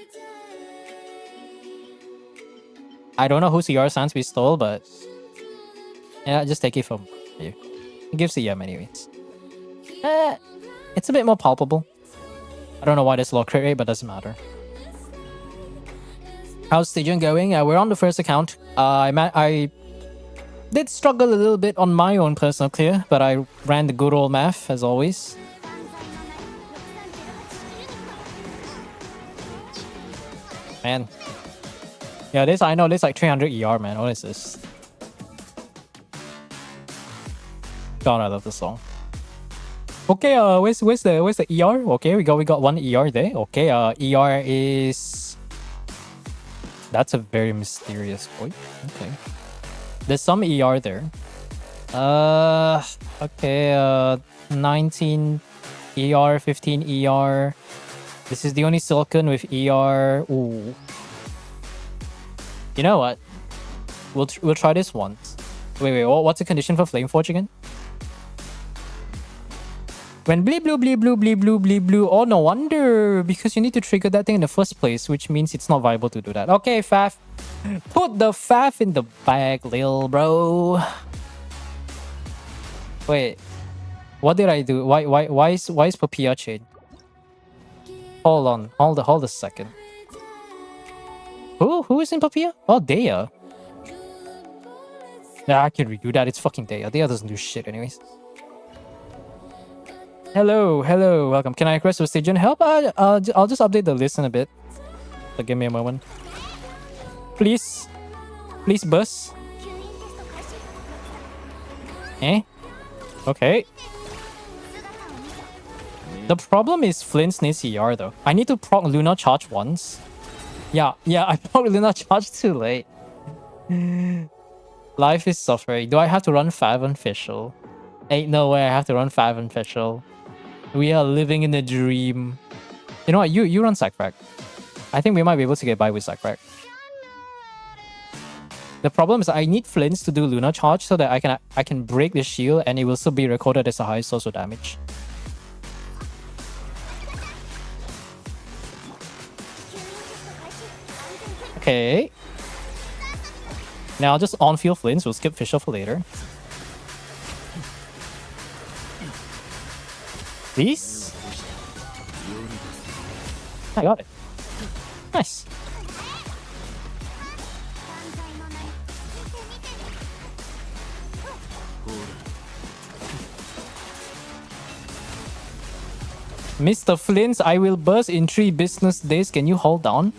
I don't know whose ER Sans we stole, but yeah, just take it from you. It gives the EM anyways. It's a bit more palpable. I don't know why there's low crit rate, but doesn't matter. How's Stygian going? We're on the first account. I did struggle a little bit on my own personal clear, but I ran the good old math as always. Man. Yeah, I know this like 300 ER, man. What is this? God, I love this song. Okay, where's the ER? Okay, we got one ER there. Okay, ER is... That's a very mysterious point. Okay. There's some ER there. Okay, 19 ER, 15 ER. This is the only Silken with ER. Ooh. You know what? We'll try this once. Wait, what's the condition for Flameforge again? When bleep blue bleep blue bleep blue bleep blue. Oh, no wonder, because you need to trigger that thing in the first place, which means it's not viable to do that. Okay, Faf, put the Faf in the bag, lil bro. Wait, what did I do? Why is Papilla chain? Hold on, hold a second. Who is in Papilla? Oh, Dea. Yeah, I can redo that. It's fucking Dea. Dea doesn't do shit anyways. Hello, welcome. Can I request for Stygian help? I'll just update the list in a bit. So give me a moment. Please bus. Okay. The problem is Flint's needs ER though. I need to proc Luna charge once. Yeah, I probably not charged too late. Life is suffering. Do I have to run 5 official? Ain't no way I have to run 5 official. We are living in a dream. You know what? You run Sackback. I think we might be able to get by with Sackback. The problem is I need Flints to do Lunar Charge so that I can break the shield and it will still be recorded as a high source of damage. Okay. Now just on-field Flints. We'll skip Fisher for later. Please? I got it. Nice. Mr. Flints, I will burst in 3 business days. Can you hold down?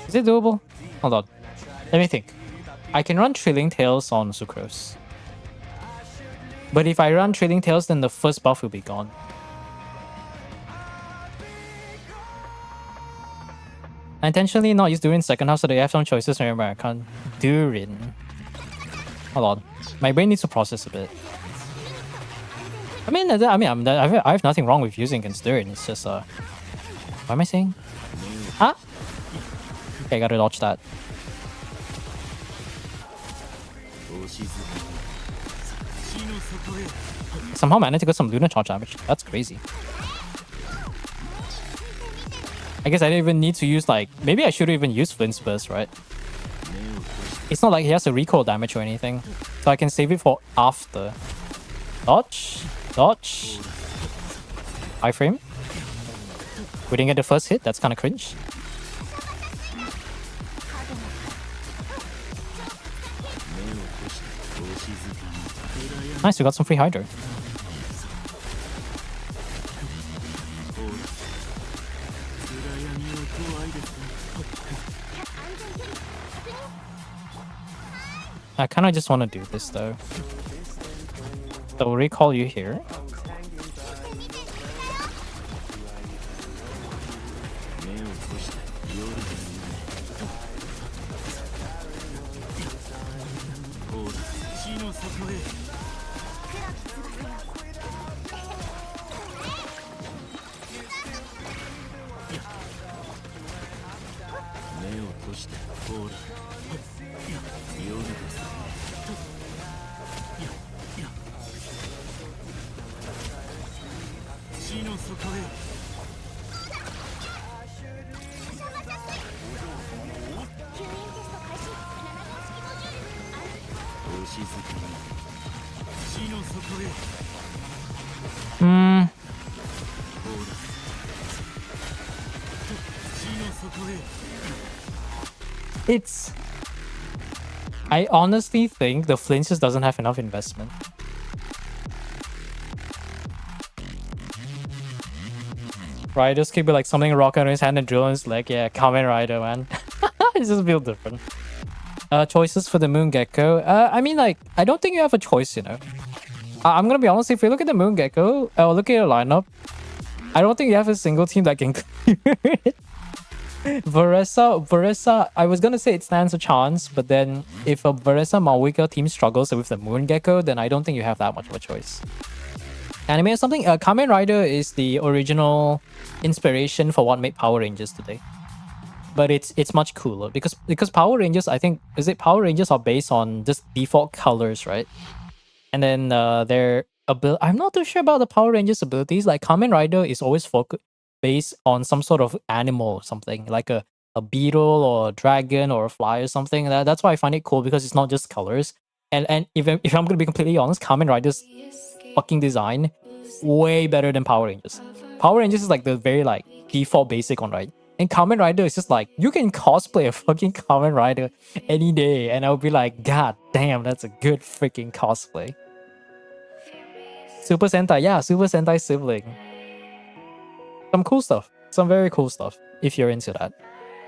Is it doable? Hold on. Let me think. I can run Trailing Tails on Sucrose. But if I run Trailing Tails, then the first buff will be gone. I intentionally not use Durin second half so they have some choices. Remember, I can't. Durin. Hold on. My brain needs to process a bit. I have nothing wrong with using against Durin. It's just, what am I saying? Huh? Okay, gotta dodge that. Somehow managed to get some Lunar Charge damage. That's crazy. I guess I didn't even need to use like... Maybe I should even use Flint's Burst, right? It's not like he has a recoil damage or anything. So I can save it for after. Dodge. Dodge. Iframe. We didn't get the first hit. That's kind of cringe. Nice, we got some free Hydro. I kind of just want to do this though. So we'll recall you here. It's... I honestly think the Flint just doesn't have enough investment. Right, just keep it like something rock on his hand and drill in his leg. Yeah, Kamen Rider, man. It just feels different. Choices for the Moon Gecko. I mean, like, I don't think you have a choice, you know. I'm gonna be honest, if you look at the Moon Gecko, or look at your lineup, I don't think you have a single team that can clear it. Veresa, I was gonna say it stands a chance, but then if a Veresa Malwika team struggles with the Moon Gecko, then I don't think you have that much of a choice. Anime or something? Kamen Rider is the original inspiration for what made Power Rangers today. but it's much cooler because Power Rangers, I think, Power Rangers are based on just default colors, right? And then I'm not too sure about the Power Rangers abilities. Like Kamen Rider is always based on some sort of animal or something, like a beetle or a dragon or a fly or something. That's why I find it cool, because it's not just colors. And if I'm gonna be completely honest, Kamen Rider's fucking design way better than Power Rangers. Power Rangers is like the very like default basic one, right? And Kamen Rider is just like, you can cosplay a fucking Kamen Rider any day, and I'll be like, God damn, that's a good freaking cosplay. Super Sentai, yeah, Super Sentai sibling. Some cool stuff. Some very cool stuff, if you're into that.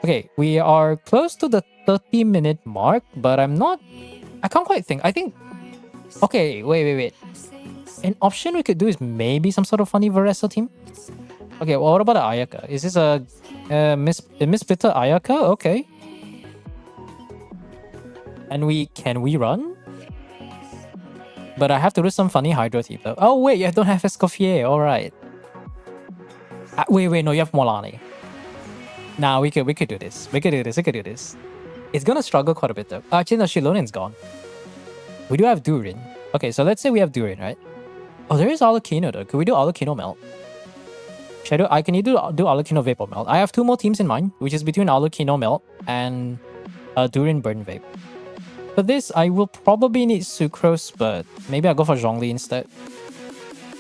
Okay, we are close to the 30-minute mark, but I can't quite think. I think, okay, wait. An option we could do is maybe some sort of funny Varesa team. Okay, well, what about Ayaka? Is this a Miss Bitter Ayaka? Okay. And can we run? But I have to do some funny Hydro team though. Oh wait, I don't have Escoffier. All right. Wait, no, you have Molani. Nah, we could do this. We could do this. It's gonna struggle quite a bit though. Actually, no, Shilonin's gone. We do have Durin. Okay, so let's say we have Durin, right? Oh, there is Alucino though. Could we do Alucino Melt? I can either do Alucino Vapor Melt. I have two more teams in mind, which is between Alucino Melt and Durin Burn Vape. For this, I will probably need Sucrose, but maybe I'll go for Zhongli instead.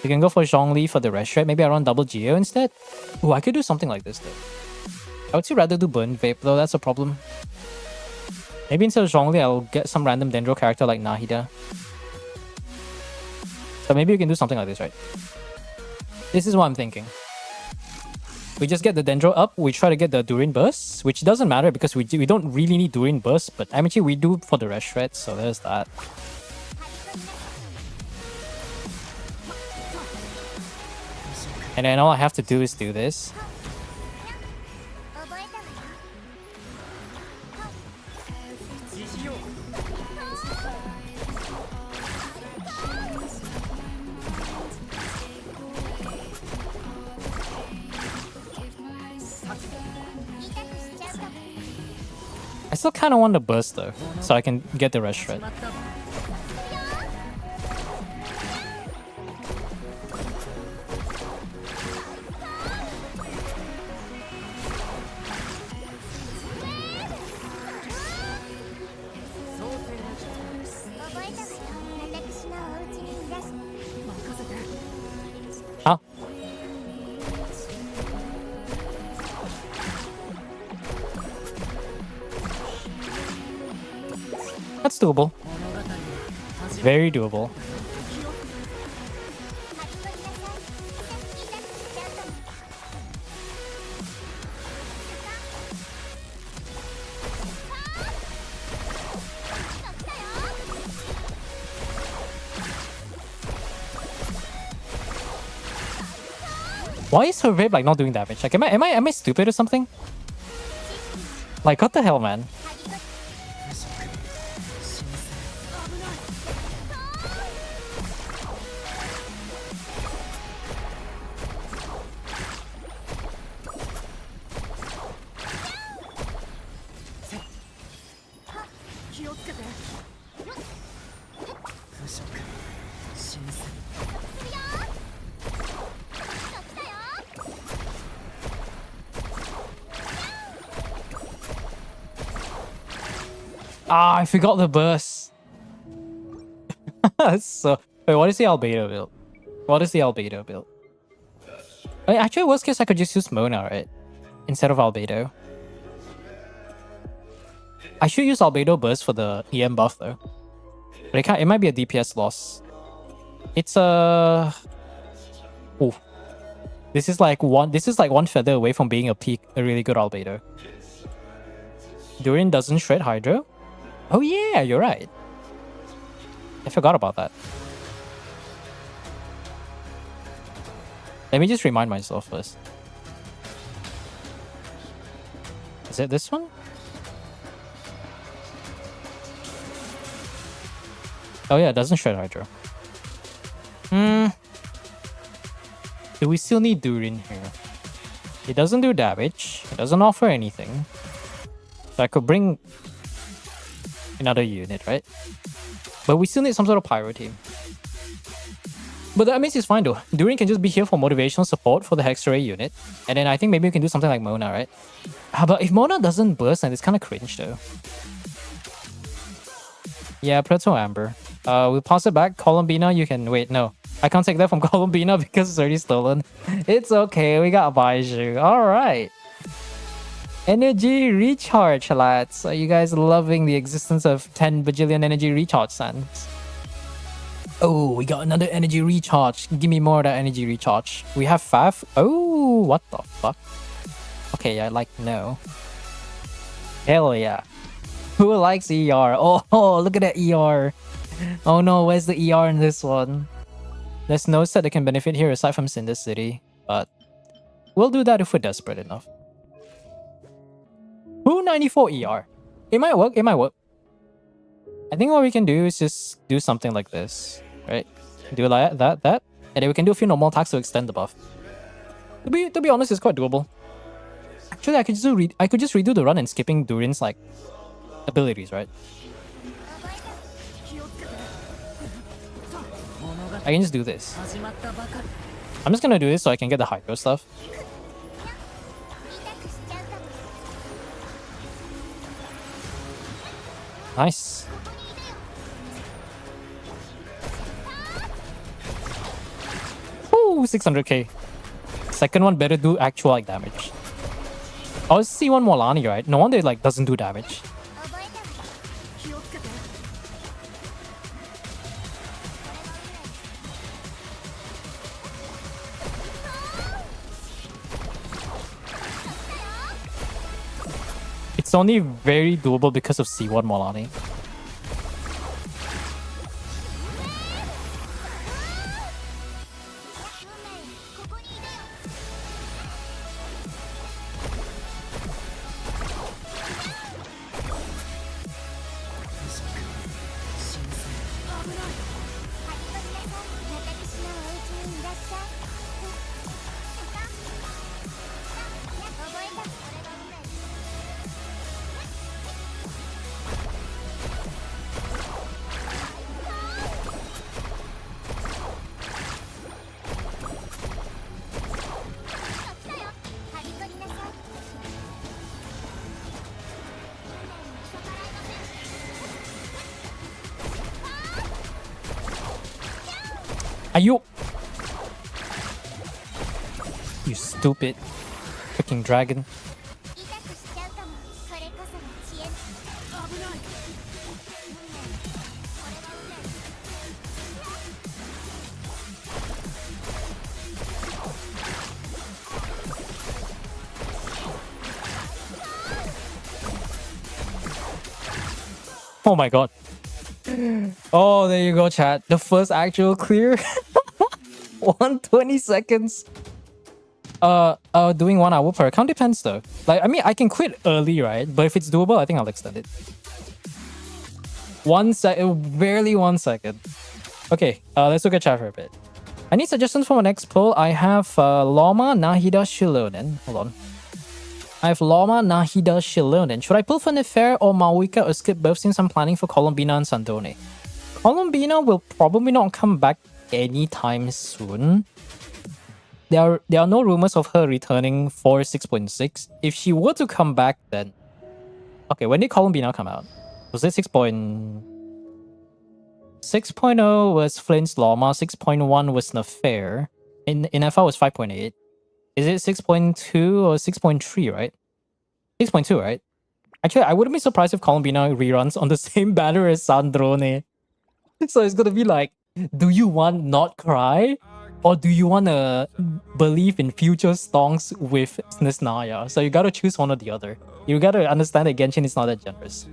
You can go for Zhongli for the rest, right? Maybe I run double Geo instead. Oh, I could do something like this though. I would still rather do Burn Vape though, that's a problem. Maybe instead of Zhongli, I'll get some random Dendro character like Nahida. So maybe we can do something like this, right? This is what I'm thinking. We just get the Dendro up, we try to get the Durin Burst, which doesn't matter because we don't really need Durin Burst, but actually we do for the rest shred, so there's that. And then all I have to do is do this. I still kind of want the burst though, so I can get the rest shred. Huh? That's doable. Very doable. Why is her vape like not doing damage? Like, am I stupid or something? Like, what the hell, man? Ah, I forgot the burst. So, wait, what is the Albedo build? What is the Albedo build? Wait, actually, worst case, I could just use Mona, right? Instead of Albedo. I should use Albedo burst for the EM buff though. But it might be a DPS loss. It's a... Ooh. This is like one feather away from being a really good Albedo. Durin doesn't shred Hydro. Oh yeah, you're right. I forgot about that. Let me just remind myself first. Is it this one? Oh yeah, it doesn't shred Hydro. Do we still need Durin here? It doesn't do damage. It doesn't offer anything. So I could bring another unit, right? But we still need some sort of pyro team. But the Amaze is fine though. Durin can just be here for motivational support for the Hexray unit. And then I think maybe we can do something like Mona, right? But if Mona doesn't burst, then it's kind of cringe though. Yeah, Proto Amber. We'll pass it back. Columbina, you can... Wait, no. I can't take that from Columbina because it's already stolen. It's okay, we got Baiju. Alright. Energy recharge, lads. Are you guys loving the existence of 10 bajillion energy recharge sands? Oh, we got another energy recharge. Give me more of that energy recharge. We have Faf. Oh, what the fuck? Okay, yeah, like, no. Hell yeah. Who likes ER? Oh, look at that ER. Oh no, where's the ER in this one? There's no set that can benefit here aside from Cinder City, but we'll do that if we're desperate enough. 294 ER. It might work, it might work. I think what we can do is just do something like this, right? Do like that, and then we can do a few normal attacks to extend the buff. To be honest, it's quite doable. Actually, I could just redo the run and skipping Durin's like abilities, right? I can just do this. I'm just gonna do this so I can get the Hydro stuff. Nice. Ooh, 600k. Second one better do actual like damage. Oh, it's C1 Molani, right? No wonder it like doesn't do damage. It's only very doable because of C1 Molani. Are you stupid freaking dragon? Oh my god. Oh, there you go, chat. The first actual clear. 120 seconds. Doing 1 hour per account depends though. Like, I mean, I can quit early, right? But if it's doable, I think I'll extend it. 1 second, barely 1 second. Okay, let's look at chat for a bit. I need suggestions for my next pull. I have Loma, Nahida, Shilonen. Hold on. I have Loma, Nahida, Shilonen. Should I pull for Nefer or Mawika or skip both since I'm planning for Columbina and Sandone? Columbina will probably not come back anytime soon. There are no rumors of her returning for 6.6. If she were to come back, then... Okay, when did Columbina come out? Was it 6.0 was Flint's Loma, 6.1 was Nefer. In FL was 5.8. Is it 6.2 or 6.3, right? 6.2, right? Actually, I wouldn't be surprised if Columbina reruns on the same banner as Sandrone. So it's gonna be like, do you want not cry? Or do you want to believe in future stonks with Snezhnaya? So you gotta choose one or the other. You gotta understand that Genshin is not that generous.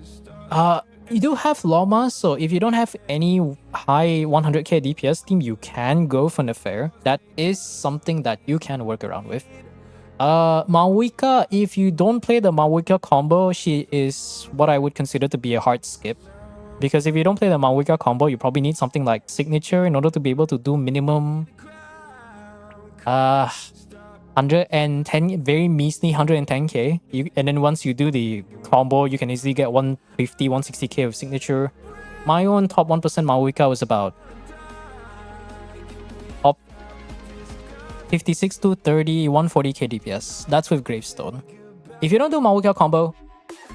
You do have Loma, so if you don't have any high 100k DPS team, you can go for Nefer. That is something that you can work around with. Mawika, if you don't play the Mawika combo, she is what I would consider to be a hard skip. Because if you don't play the Mawika combo, you probably need something like Signature in order to be able to do minimum... 110, very measly 110k. And then once you do the combo, you can easily get 150, 160k of signature. My own top 1% Maoika was about top 56 to 30, 140k DPS. That's with Gravestone. If you don't do Maoika combo,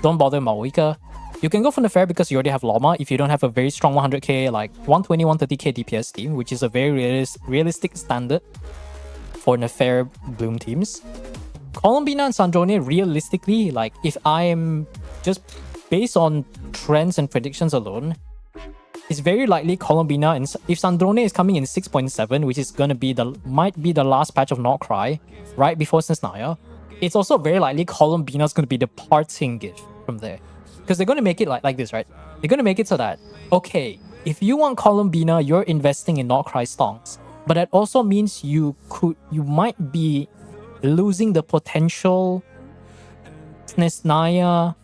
don't bother Maoika. You can go for Nefair because you already have Llama if you don't have a very strong 100k, like 120, 130k DPS team, which is a very realistic standard for Nefair Bloom teams. Columbina and Sandrone, realistically, like if I am just based on trends and predictions alone, it's very likely Columbina, and if Sandrone is coming in 6.7, which is gonna be might be the last patch of Not Cry, right before Snesnaya, it's also very likely Columbina's gonna be the parting gift from there. Because they're gonna make it like this, right? They're gonna make it so that, okay, if you want Columbina, you're investing in Not Cry stonks. But that also means you might be losing the potential Snesnaya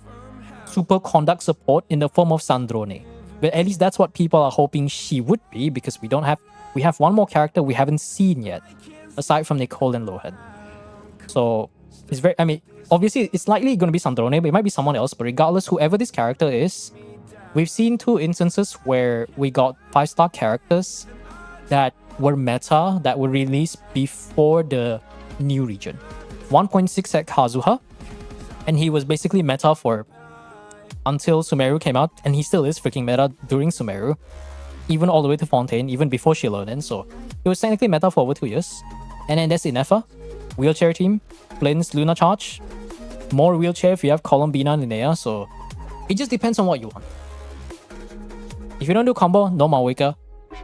super conduct support in the form of Sandrone. But at least that's what people are hoping she would be, because we have one more character we haven't seen yet, aside from Nicole and Lohan. So it's very, I mean, obviously it's likely going to be Sandrone, but it might be someone else. But regardless, whoever this character is, we've seen 2 instances where we got 5-star characters that were meta, that were released before the new region. 1.6 at Kazuha, and he was basically meta for until Sumeru came out, and he still is freaking meta during Sumeru, even all the way to Fontaine, even before Shilonen. So it was technically meta for over 2 years. And then there's Inefa, wheelchair team, Blins, Luna Charge, more wheelchair if you have Columbina and Linnea. So it just depends on what you want. If you don't do combo, no Maoika.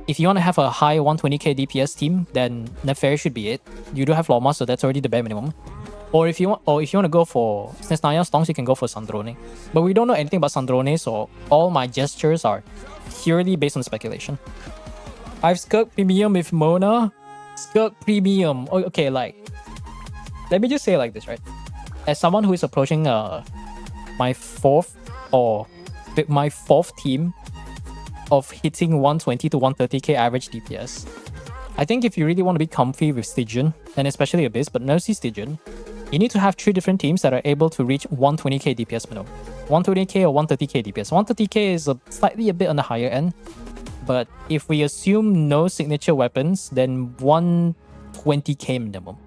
If you want to have a high 120k DPS team, then Nefair should be it. You do have Loma, so that's already the bare minimum. Or if you want to go for Snesnaya stonks, you can go for Sandrone. But we don't know anything about Sandrone, so all my gestures are purely based on speculation. I've Skirk Premium with Mona. Skirk Premium. Okay, like, let me just say it like this, right? As someone who is approaching my fourth team of hitting 120 to 130k average DPS, I think if you really want to be comfy with Stygian, and especially Abyss, but mostly Stygian, you need to have 3 different teams that are able to reach 120k DPS minimum. 120k or 130k DPS. 130k is slightly a bit on the higher end, but if we assume no signature weapons, then 120k minimum.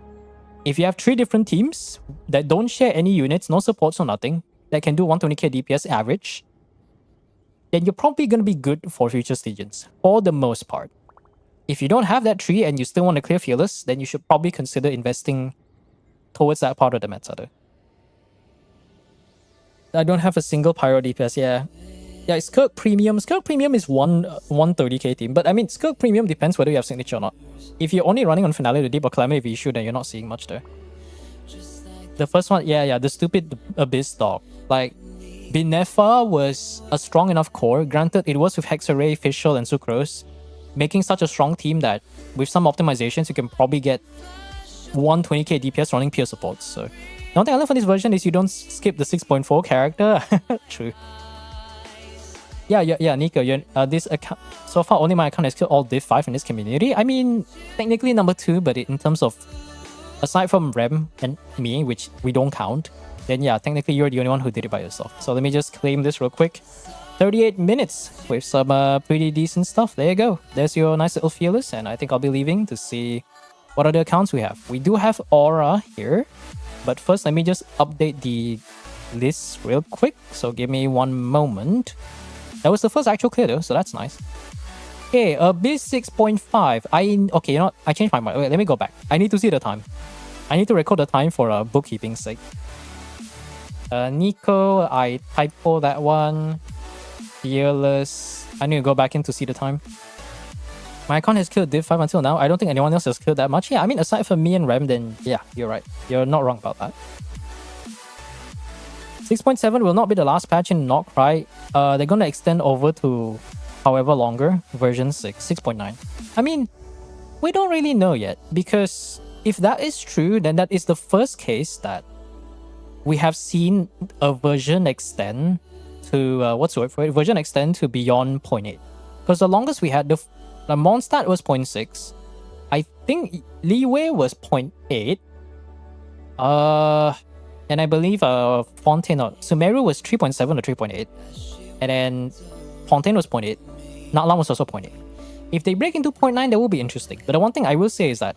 If you have 3 different teams that don't share any units, no supports or nothing, that can do 120k DPS average, then you're probably going to be good for future Stygians, for the most part. If you don't have that 3 and you still want to clear Fearless, then you should probably consider investing towards that part of the meta though. I don't have a single Pyro DPS, yeah. Yeah, Skirk Premium. Skirk Premium is 130k team, but I mean, Skirk Premium depends whether you have signature or not. If you're only running on Finale, the Deep or Calamity issue, then you're not seeing much there. The first one, yeah, the stupid Abyss dog. Like, Binefa was a strong enough core. Granted, it was with Hexarray, Fischl, and Sucrose, making such a strong team that with some optimizations, you can probably get 120k DPS running peer supports. So the one thing I love on this version is you don't skip the 6.4 character. True. Yeah, Nico, this account, so far only my account has killed all Div 5 in this community. I mean, technically number 2, but in terms of, aside from Rem and me, which we don't count, then yeah, technically you're the only one who did it by yourself. So let me just claim this real quick. 38 minutes with some pretty decent stuff. There you go. There's your nice little Fearless, and I think I'll be leaving to see what other accounts we have. We do have Aura here, but first let me just update the list real quick. So give me one moment. That was the first actual clear though, so that's nice. Okay, Abyss 6.5. Okay, you know what? I changed my mind. Wait, let me go back. I need to see the time. I need to record the time for bookkeeping's sake. Nico, I typo that one. Fearless. I need to go back in to see the time. My account has killed Div 5 until now. I don't think anyone else has killed that much. Yeah, I mean, aside from me and Rem, then yeah, you're right. You're not wrong about that. 6.7 will not be the last patch in Not Cry. They're going to extend over to however longer, version 6.9. I mean, we don't really know yet, because if that is true, then that is the first case that we have seen a version extend to, what's the word for it? Version extend to beyond 0.8. Because the longest we had, the Mondstadt was 0.6. I think Leeway was 0.8. And I believe Fontaine or Sumeru was 3.7 or 3.8. And then Fontaine was 0.8. Natlan was also 0.8. If they break into 0.9, that will be interesting. But the one thing I will say is that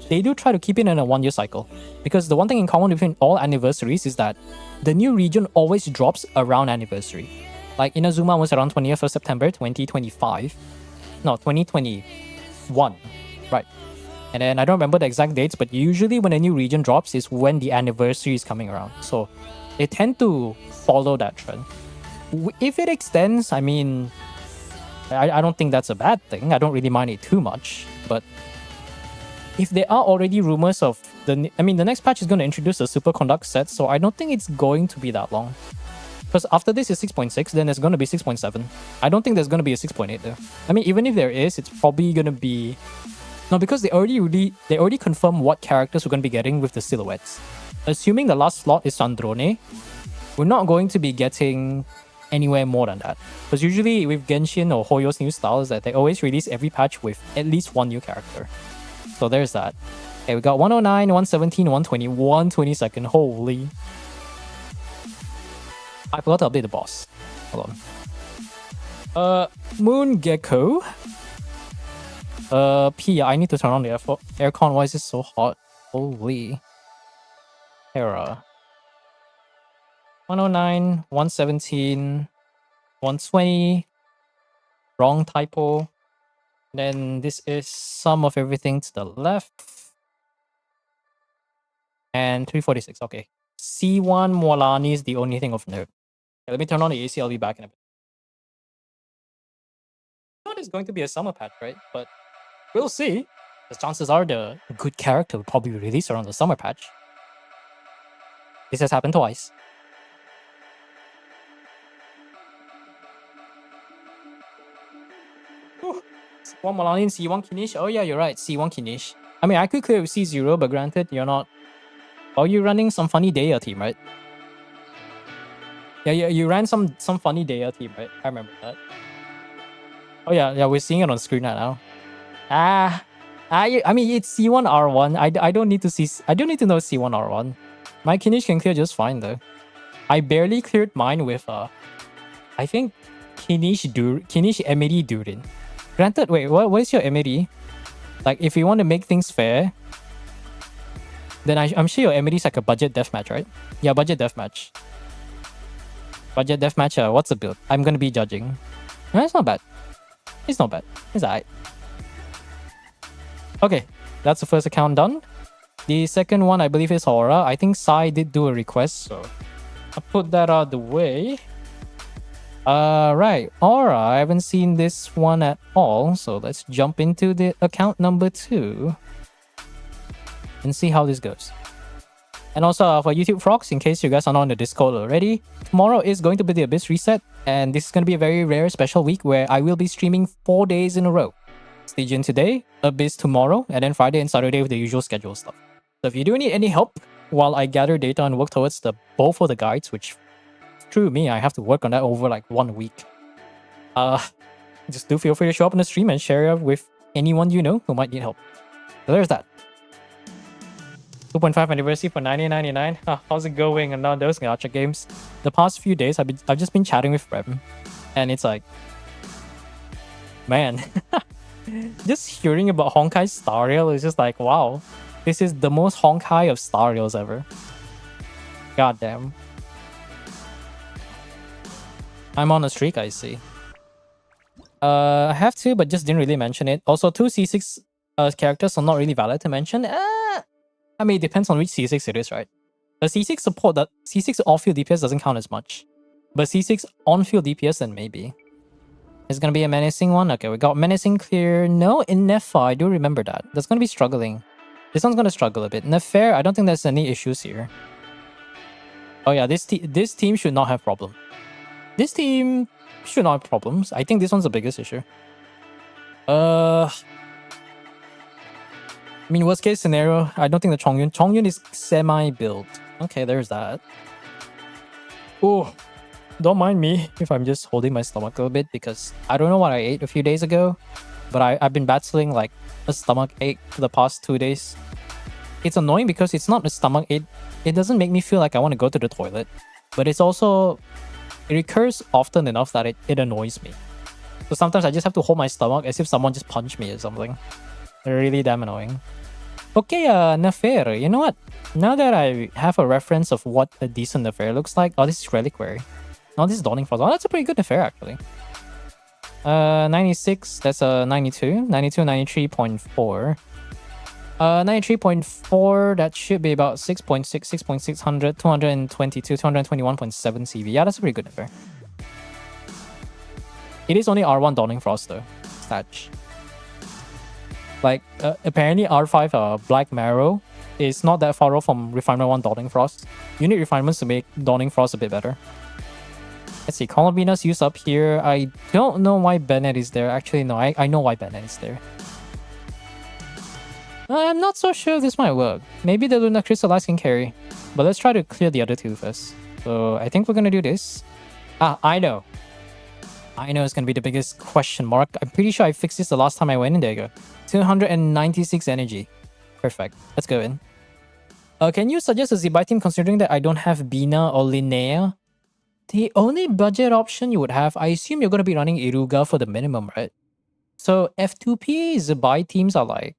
they do try to keep it in a 1-year cycle. Because the one thing in common between all anniversaries is that the new region always drops around anniversary. Like Inazuma was around 20th of September 2025. No, 2021. Right. And then I don't remember the exact dates, but usually when a new region drops is when the anniversary is coming around. So they tend to follow that trend. If it extends, I mean, I don't think that's a bad thing. I don't really mind it too much. But if there are already rumors of the next patch is going to introduce a superconduct set, so I don't think it's going to be that long. Because after this is 6.6, then there's going to be 6.7. I don't think there's going to be a 6.8 there. I mean, even if there is, it's probably going to be... No, because they already confirmed what characters we're going to be getting with the silhouettes. Assuming the last slot is Sandrone, we're not going to be getting anywhere more than that. Because usually with Genshin or Hoyo's new styles, that they always release every patch with at least one new character. So there's that. Okay, we got 109, 117, 120, 122nd. Holy. I forgot to update the boss. Hold on. Moon Gecko. Pia, I need to turn on the aircon. Why is it so hot? Holy. Hera. 109, 117, 120. Wrong typo. Then this is sum of everything to the left. And 346, okay. C1 Molani is the only thing of note. Okay, let me turn on the AC, I'll be back in a bit. Not is going to be a summer patch, right? But we'll see. The chances are the good character will probably be released around the summer patch. This has happened twice. Whew. C1 Molani, C1 Kinish. Oh yeah, you're right. C1 Kinish. I mean, I could clear with C0, but granted, you're not... Oh, you're running some funny Daya team, right? Yeah, you ran some funny Daya team, right? I remember that. Oh yeah, we're seeing it on screen right now. I mean, it's C1 R1. I don't need to see. I don't need to know C1 R1. My Kinish can clear just fine though. I barely cleared mine with I think Kinish Emery Durin. Granted, wait, what is your Emery? Like, if you want to make things fair, then I'm sure your Emery is like a budget deathmatch, right? Yeah, budget deathmatch. Budget deathmatch. What's the build? I'm gonna be judging. No, it's not bad. It's not bad. It's alright. Okay, that's the first account done. The second one, I believe, is Aura. I think Sai did do a request, so I'll put that out of the way. Right, Aura. I haven't seen this one at all, so let's jump into the account number 2 and see how this goes. And also for YouTube Frogs, in case you guys are not on the Discord already, tomorrow is going to be the Abyss reset, and this is going to be a very rare special week where I will be streaming 4 days in a row. Stygian today, Abyss tomorrow, and then Friday and Saturday with the usual schedule stuff. So if you do need any help while I gather data and work towards both of the guides, which through me, I have to work on that over like 1 week. Just do feel free to show up on the stream and share it with anyone you know who might need help. So there's that. 2.5 anniversary for 1999. How's it going? And now those gacha games. The past few days, I've just been chatting with Rem, and it's like, man, just hearing about Honkai Star Rail is just like, wow, this is the most Honkai of Star Rails ever. Goddamn. I'm on a streak, I see. I have to, but just didn't really mention it. Also, 2 C6 characters are not really valid to mention. I mean, it depends on which C6 it is, right? The C6 support that C6 off-field DPS doesn't count as much. But C6 on-field DPS, then maybe. It's gonna be a menacing one. Okay, we got menacing clear. No, in Nefa, I do remember that. That's gonna be struggling. This one's gonna struggle a bit. Nefair, I don't think there's any issues here. Oh yeah, this team should not have problem. This team should not have problems. I think this one's the biggest issue. I mean, worst case scenario, I don't think the Chongyun is semi-built. Okay, there's that. Oh, don't mind me if I'm just holding my stomach a little bit because I don't know what I ate a few days ago, but I've been battling like a stomach ache for the past 2 days. it's annoying because it's not a stomach. It doesn't make me feel like I want to go to the toilet, but it's also it recurs often enough that it annoys me. So sometimes I just have to hold my stomach as if someone just punched me or something. Really damn annoying. Okay, Nafair. You know what? Now that I have a reference of what a decent Nafair looks like. Oh, this is Reliquary. No, this is Dawning Frost. Oh, that's a pretty good Nafair actually. 96, that's a 92. 92, 93.4. 93.4, that should be about 6.6, 6.600, 222, 221.7 CV. Yeah, that's a pretty good Nafair. It is only R1 Dawning Frost though. Statch. Like, apparently R5 Black Marrow is not that far off from Refinement 1 Dawning Frost. You need refinements to make Dawning Frost a bit better. Let's see, Columbinas used up here. I don't know why Bennett is there. Actually, no, I know why Bennett is there. I'm not so sure if this might work. Maybe the Luna Crystallize can carry. But let's try to clear the other two first. So I think we're gonna do this. I know. I know it's gonna be the biggest question mark. I'm pretty sure I fixed this the last time I went in. There you go. 296 energy. Perfect. Let's go in. Can you suggest a Zibai team considering that I don't have Bina or Linnea? The only budget option you would have, I assume you're going to be running Iruga for the minimum, right? So F2P Zibai teams are like,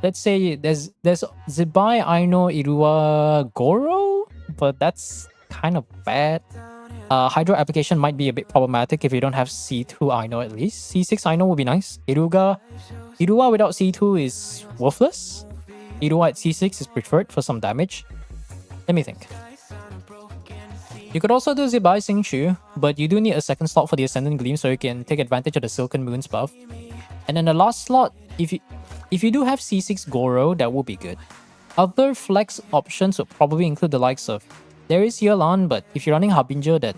let's say there's Zibai, Aino, Irua, Goro, but that's kind of bad. Hydro application might be a bit problematic if you don't have C2 Aino at least. C6 Aino would be nice. Irua without C2 is worthless. Irua at C6 is preferred for some damage. Let me think. You could also do Zibai Xingqiu, but you do need a second slot for the Ascendant Gleam so you can take advantage of the Silken Moon's buff. And then the last slot, if you do have C6 Goro, that would be good. Other flex options would probably include the likes of, there is Yelan, but if you're running Harbinger, then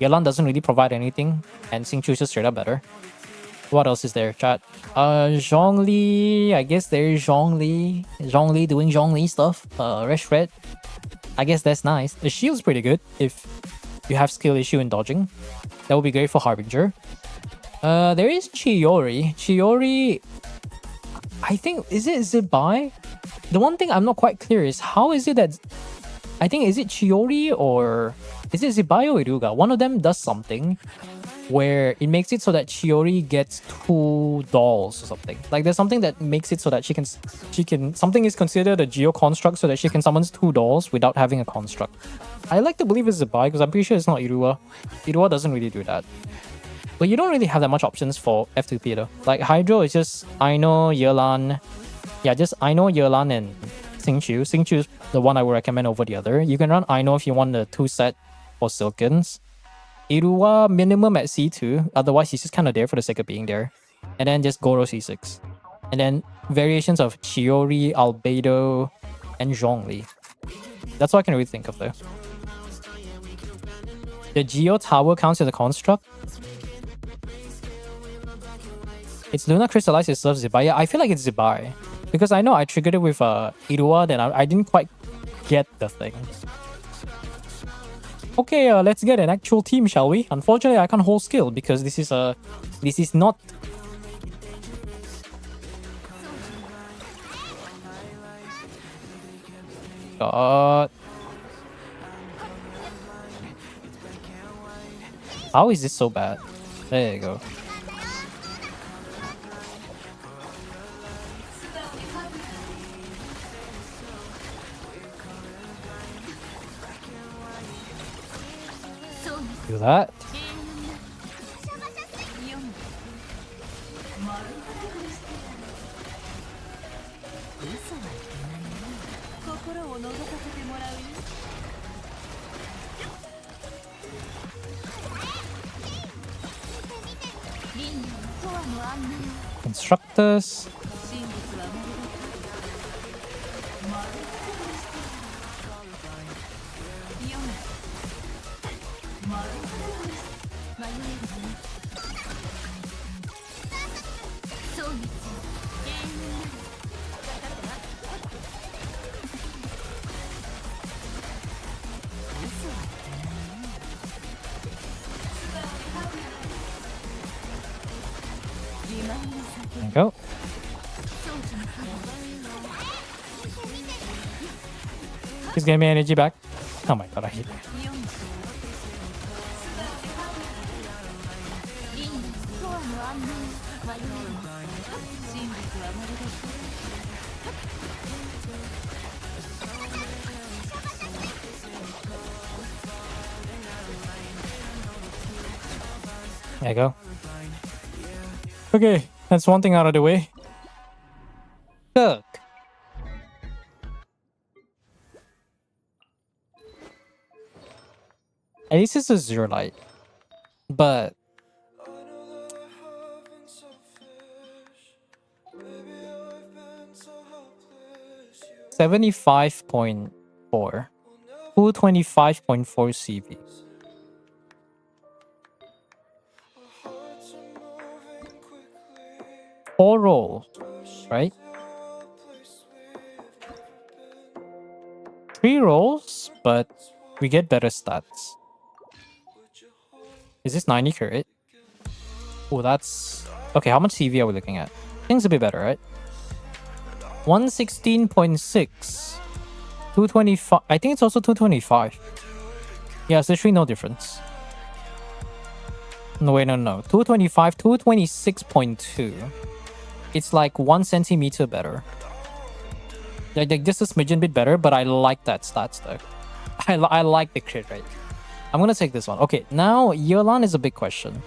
Yelan doesn't really provide anything, and Xingqiu is just straight up better. What else is there, chat? Zhongli, I guess there is Zhongli. Zhongli doing Zhongli stuff. Resh Red, I guess that's nice. The shield's pretty good if you have skill issue in dodging. That would be great for Harbinger. There is Chiori. Chiori, I think, is it Zibai? The one thing I'm not quite clear is how is it that, I think, is it Chiori or is it Zibai or Iruga? One of them does something where it makes it so that Chiori gets 2 dolls or something. Like there's something that makes it so that she can something is considered a geo construct so that she can summon 2 dolls without having a construct. I like to believe it's Zibai because I'm pretty sure it's not Irua. Irua doesn't really do that. But you don't really have that much options for F2P though. Like Hydro is just Aino, Yelan. Yeah, just Aino, Yelan and Xingqiu. Xingqiu is the one I would recommend over the other. You can run Aino if you want the 2 set for Silkens. Irua minimum at C2, otherwise he's just kind of there for the sake of being there. And then just Goro C6. And then variations of Chiori, Albedo, and Zhongli. That's all I can really think of though. The Geo Tower counts as a construct. It's Luna Crystallize itself, Zibai. Yeah, I feel like it's Zibai. Because I know I triggered it with Irua, then I didn't quite get the thing. Okay, let's get an actual team, shall we? Unfortunately, I can't hold skill because this is not. God. How is this so bad? There you go. Do that. Constructors. There you go. Please get me energy back. Oh my god, I hate it. There you go. Okay, that's one thing out of the way. Cook. At least it's a zero light. But 75.4. 225.4 CV. 4 rolls, right? 3 rolls, but we get better stats. Is this 90 crit? Oh, that's... Okay, how much CV are we looking at? Things a bit better, right? 116.6. 225. I think it's also 225. Yeah, it's literally no difference. No, wait, no. 225, 226.2. It's like 1 centimeter better. Like just a smidgen bit better, but I like that stats though. I like the crit rate. I'm gonna take this one. Okay, now Yelan is a big question.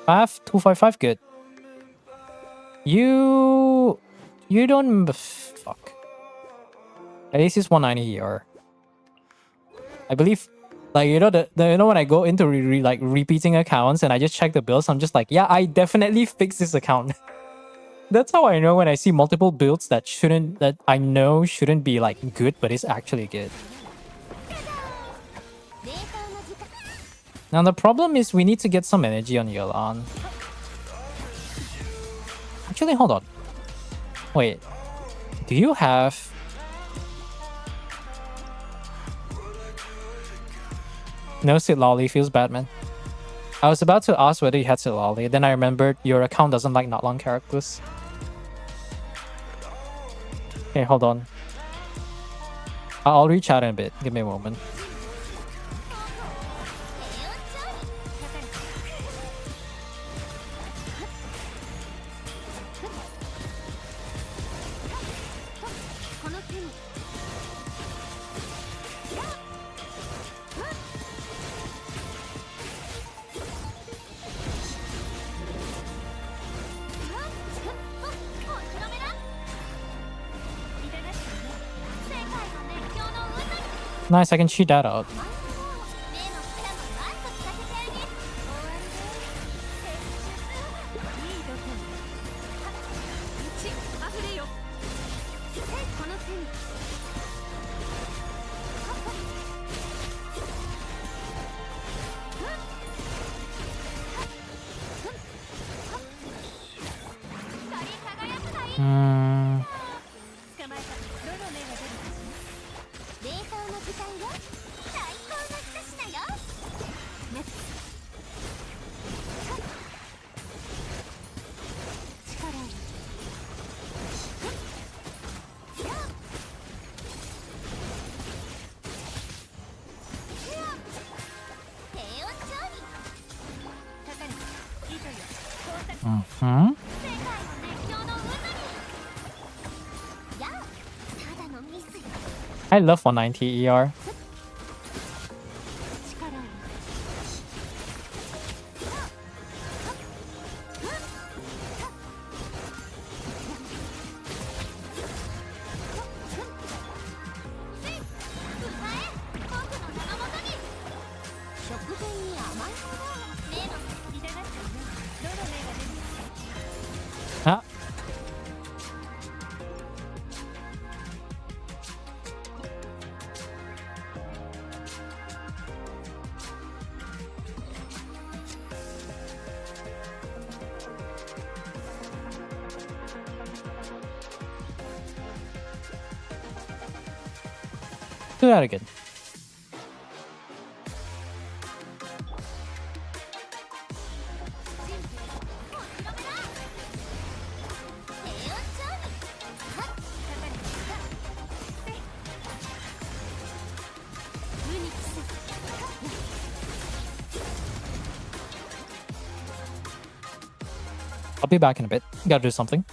255, good. You don't... Fuck. At least it's 190 ER. I believe, like, you know, when I go into repeating accounts and I just check the builds, I'm just like, yeah, I definitely fixed this account. That's how I know when I see multiple builds that I know shouldn't be like good, but it's actually good. Now the problem is we need to get some energy on Yelan. Actually, hold on. Wait. Do you have... No Sid Lolly, feels bad, man. I was about to ask whether you had Sid Lolly, then I remembered your account doesn't like not long characters. Okay, hold on. I'll reach out in a bit. Give me a moment. Nice, I can cheat that out. I love 190 ER. Ah. Do that again. I'll be back in a bit. Gotta do something.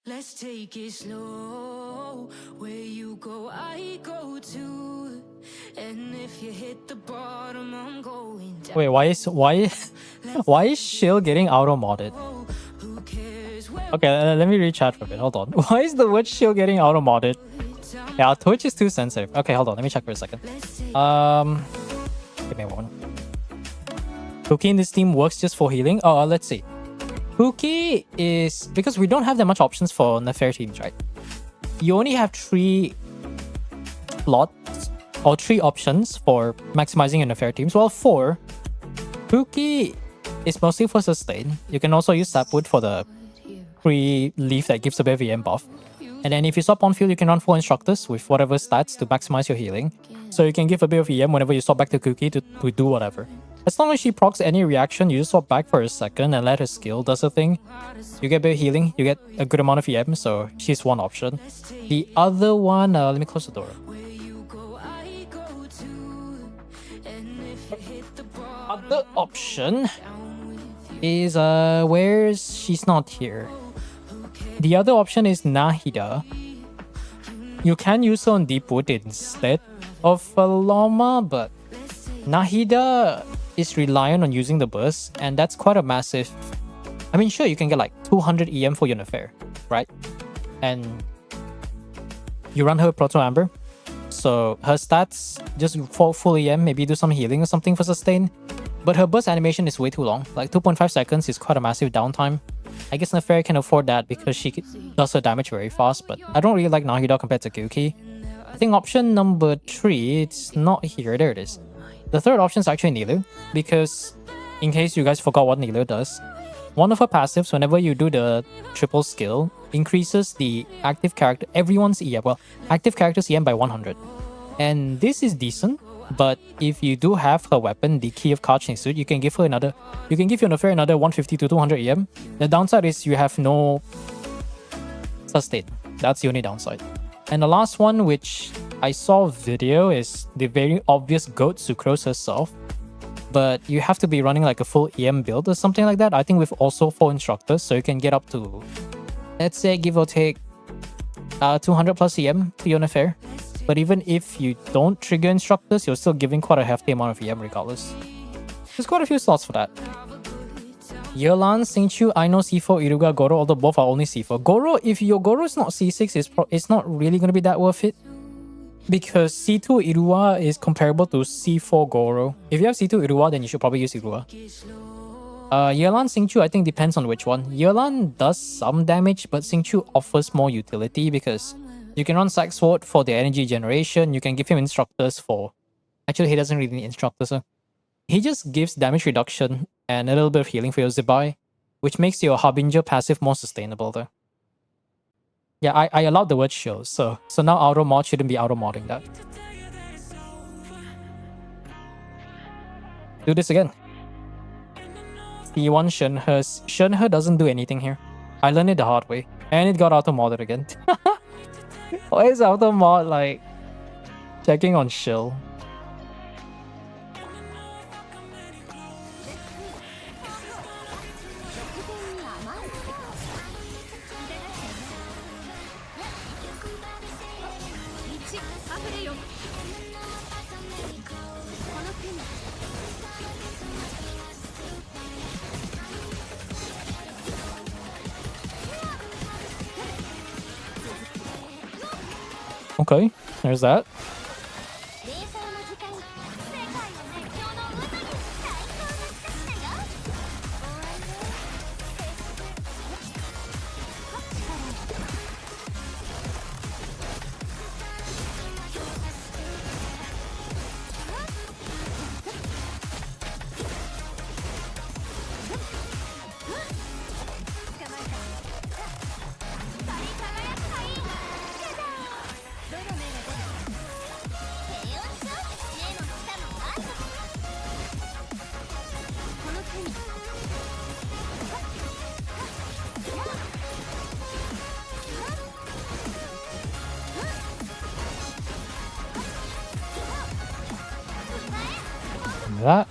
Let's take it slow. Where you go, I go too. And if you hit the bottom, I'm going down. Wait, why is Shill getting auto modded? Who cares where Okay, let me read chat for a bit. Hold on. Why is the word Shill getting auto modded? Yeah, Twitch is too sensitive. Okay, hold on. Let me check for a second. Give me one. Cookie in this team works just for healing. Oh, let's see. Cookie is because we don't have that much options for Nefair teams, right? You only have 3 slots or 3 options for maximizing your Nefair teams. Well, 4. Cookie is mostly for sustain. You can also use Sapwood for the free leaf that gives a bit of EM buff. And then if you swap on field, you can run full instructors with whatever stats to maximize your healing. So you can give a bit of EM whenever you swap back to Cookie to do whatever. As long as she procs any reaction, you just swap back for a second and let her skill does her thing. You get a bit of healing, you get a good amount of EM, so she's one option. The other one, let me close the door. Other option is where's she's not here. The other option is Nahida. You can use her on Deepwood instead of Llama, but Nahida is reliant on using the burst, and that's quite a massive. I mean, sure, you can get like 200 EM for your Nefair, right? And you run her Proto Amber, so her stats just for full EM, maybe do some healing or something for sustain. But her burst animation is way too long. Like 2.5 seconds is quite a massive downtime. I guess Nefair can afford that because she does her damage very fast, but I don't really like Nahida compared to Kuki. I think option number 3, it's not here, there it is. The third option is actually Nilu, because in case you guys forgot what Nilu does, one of her passives, whenever you do the triple skill, increases the active character, everyone's EM, well, active character's EM by 100. And this is decent, but if you do have her weapon, the Key of Karching Suit, you can give your Nefair another 150 to 200 EM. The downside is you have no sustain. That's the only downside. And the last one, which I saw video, is the very obvious GOAT Sucrose herself. But you have to be running like a full EM build or something like that. I think with also 4 instructors, so you can get up to, let's say, give or take 200 plus EM to your Nefair. But even if you don't trigger instructors, you're still giving quite a hefty amount of EM regardless. There's quite a few slots for that. Yelan, Xingqiu, Aino, C4, Iruga, Goro, although both are only C4. Goro, if your Goro is not C6, it's not really going to be that worth it. Because C2 Irua is comparable to C4 Goro. If you have C2 Irua, then you should probably use Irua. Yelan Xingqiu, I think depends on which one. Yelan does some damage, but Xingqiu offers more utility because you can run Sack Sword for the energy generation. You can give him instructors for. Actually, he doesn't really need instructors. So he just gives damage reduction and a little bit of healing for your Zibai, which makes your Harbinger passive more sustainable though. Yeah, I allowed the word show, so now auto mod shouldn't be auto modding that. Do this again. C1 Shenhe. Shenhe doesn't do anything here. I learned it the hard way. And it got auto modded again. Why is auto mod like checking on Shill? Okay, there's that. That.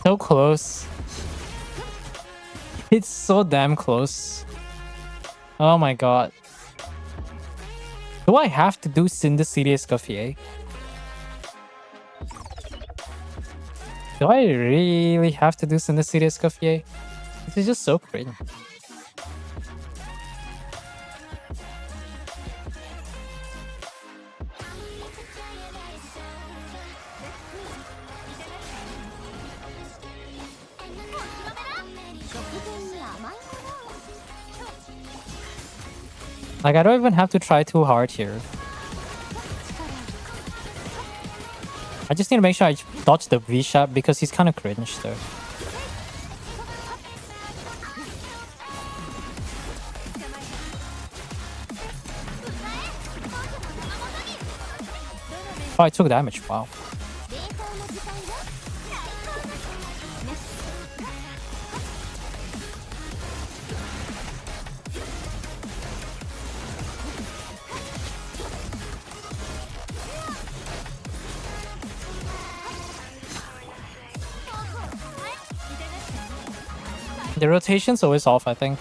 So close. It's so damn close. Oh my god. Do I have to do Cinder City Escoffier? Do I really have to do Cinder City Escoffier? This is just so cringe. Like, I don't even have to try too hard here. I just need to make sure I dodge the V-Shot because he's kind of cringe there. Oh, I took damage. Wow. The rotation's always off, I think.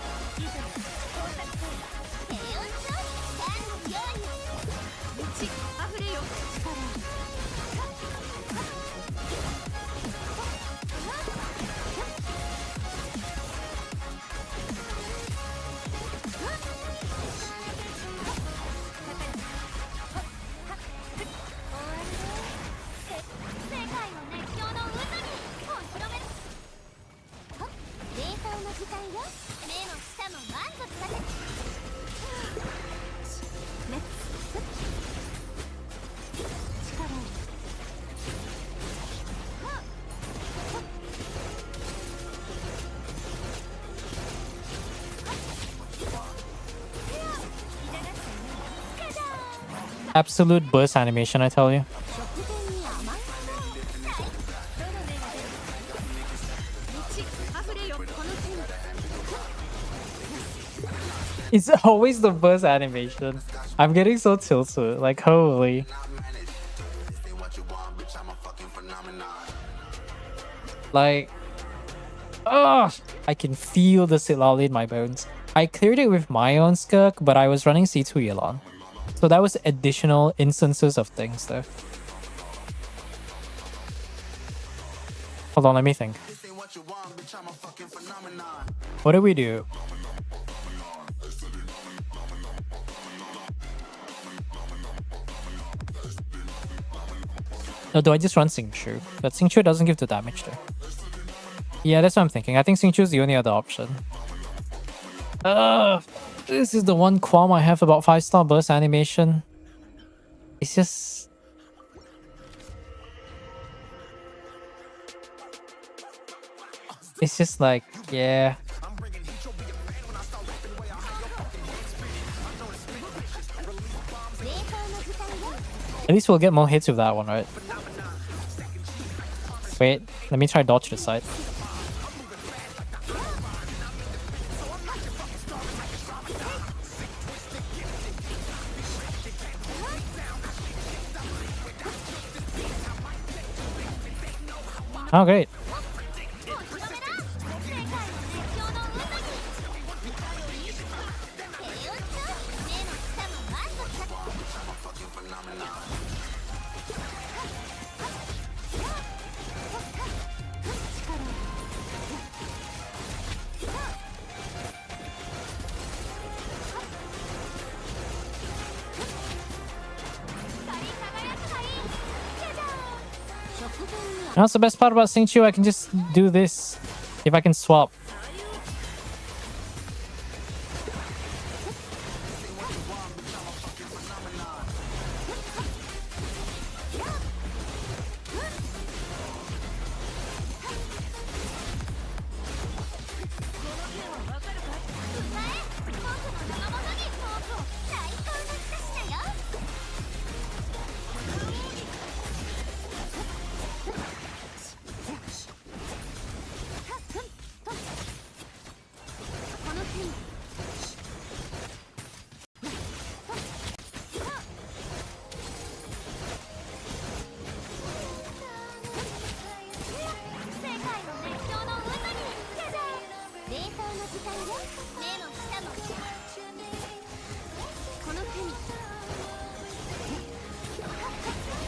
Absolute burst animation, I tell you. It's always the burst animation. I'm getting so tilted. Like, holy. Like, ugh, I can feel the Silali in my bones. I cleared it with my own Skirk, but I was running C2 Yelan. So that was additional instances of things though. Hold on, let me think. What do we do? No, do I just run Xingqiu? But Xingqiu doesn't give the damage though. Yeah, that's what I'm thinking. I think Xingqiu is the only other option. This is the one qualm I have about 5-star burst animation. It's just... It's just like, yeah. At least we'll get more hits with that one, right? Wait, let me try dodge this side. Oh, great. That's the best part about Xingqiu. I can just do this if I can swap.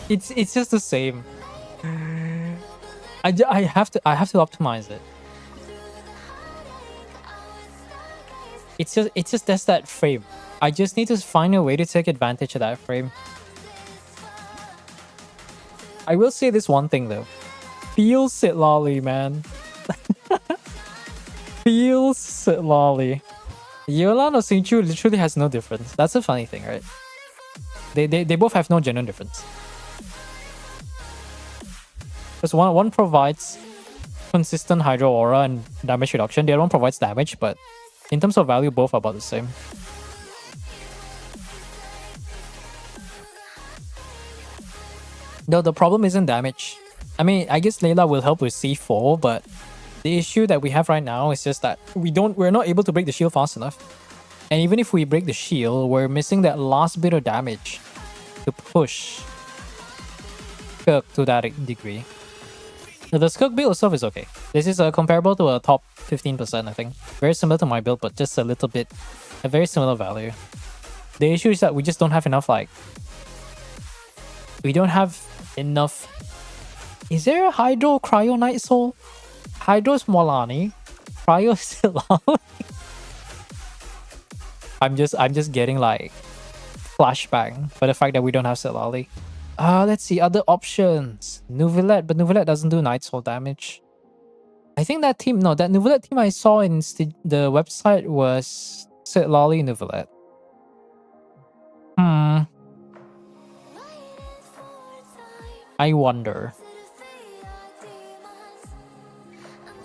It's just the same. I have to optimize it. It's just that's that frame. I just need to find a way to take advantage of that frame. I will say this one thing though. Feels Sitlolly, man. Feels Sitlolly. Yolan or Xingqiu literally has no difference. That's a funny thing, right? They both have no genuine difference. Because one provides consistent Hydro Aura and damage reduction. The other one provides damage, but in terms of value, both are about the same. No, the problem isn't damage. I mean, I guess Layla will help with C4, but the issue that we have right now is just that we're not able to break the shield fast enough. And even if we break the shield, we're missing that last bit of damage to push Skirk to that degree. The Skirk build itself is okay. This is comparable to a top 15%, I think. Very similar to my build, but just a little bit, a very similar value. The issue is that we just don't have enough, like... We don't have enough... Is there a Hydro Cryo Night Soul? Hydro's Molani. Cryo Silali. I'm just getting like flashbang for the fact that we don't have Silali. Let's see other options. Nuvilette, but Nuvilette doesn't do Night Soul damage. I think that team, no, that Nuvilette team I saw in the website was Silali Nuvilette. I wonder.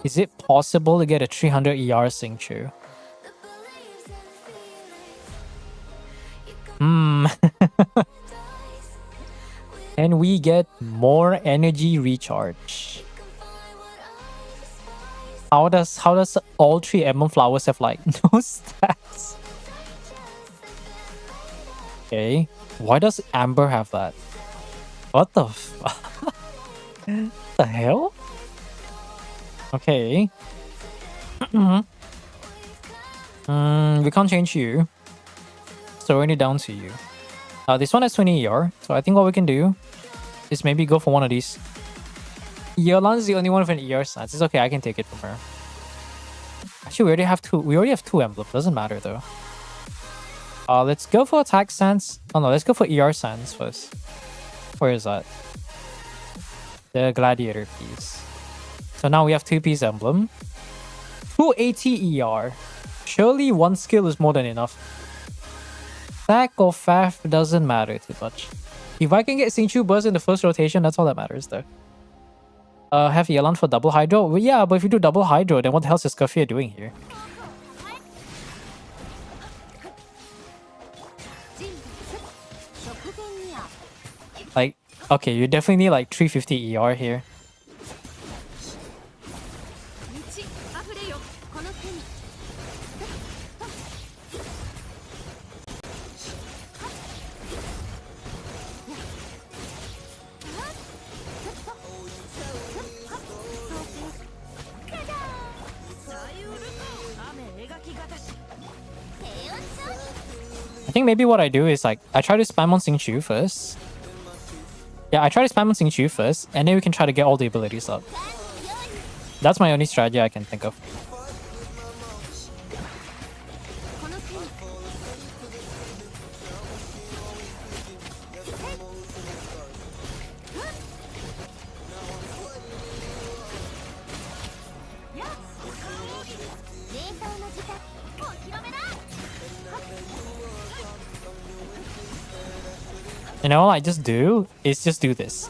Is it possible to get a 300 ER Xingqiu? Can we get more energy recharge? How does all three Emblem Flowers have like no stats? Okay, why does Amber have that? What the fuck? The hell? Okay. We can't change you. So we're only down to you. This one has 20 ER. So I think what we can do is maybe go for one of these. Yolan's the only one with an ER stance. It's okay, I can take it from her. Actually, we already have two. We already have two emblems. Doesn't matter though. Let's go for attack stance. Oh no, let's go for ER stance first. Where is that? The gladiator piece. So now we have 2-piece emblem. 280 ER. Surely one skill is more than enough. Attack or faff doesn't matter too much. If I can get Xingqiu burst in the first rotation, that's all that matters though. Have Yelan for double hydro? Well, yeah, but if you do double hydro, then what the hell is Scuffia doing here? Like, okay, you definitely need like 350 ER here. I think maybe what I do is like, I try to spam on Xingqiu first. Yeah, I try to spam on Xingqiu first, and then we can try to get all the abilities up. That's my only strategy I can think of. You know, all I just do is just do this.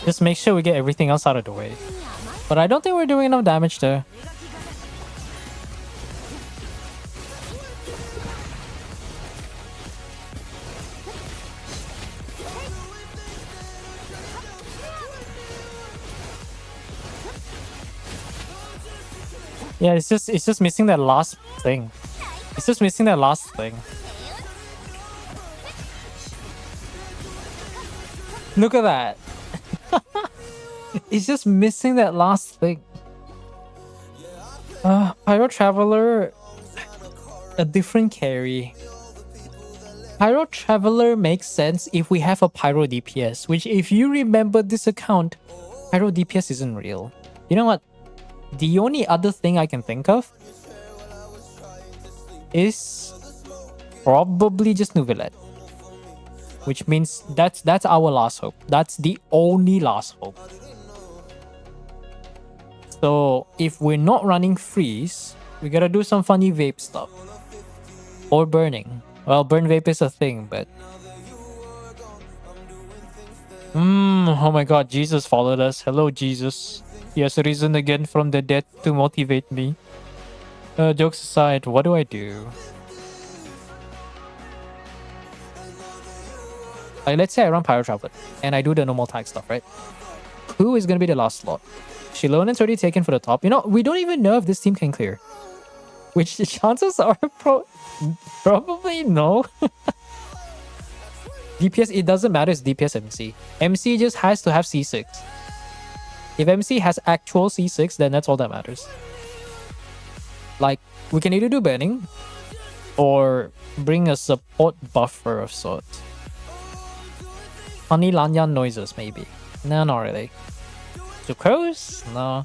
Just make sure we get everything else out of the way. But I don't think we're doing enough damage there. Yeah, it's just missing that last thing. It's just missing that last thing. Look at that. It's just missing that last thing. Pyro Traveler, a different carry. Pyro Traveler makes sense if we have a Pyro DPS, which if you remember this account, Pyro DPS isn't real. You know what? The only other thing I can think of is probably just Nuvillet. Which means that's our last hope. That's the only last hope. So if we're not running freeze, we gotta do some funny vape stuff. Or burning. Well, burn vape is a thing, but... oh my god, Jesus followed us. Hello, Jesus. He has risen again from the dead to motivate me. Jokes aside, what do I do? Like, let's say I run Pyro Traveler, and I do the normal tag stuff, right? Who is gonna be the last slot? Shilonen's already taken for the top. You know, we don't even know if this team can clear. Which the chances are probably no. DPS, it doesn't matter, it's DPS MC. MC just has to have C6. If MC has actual C6, then that's all that matters. Like, we can either do burning or bring a support buffer of sorts. Honey Lanyan noises, maybe. No, not really. Sucrose? No.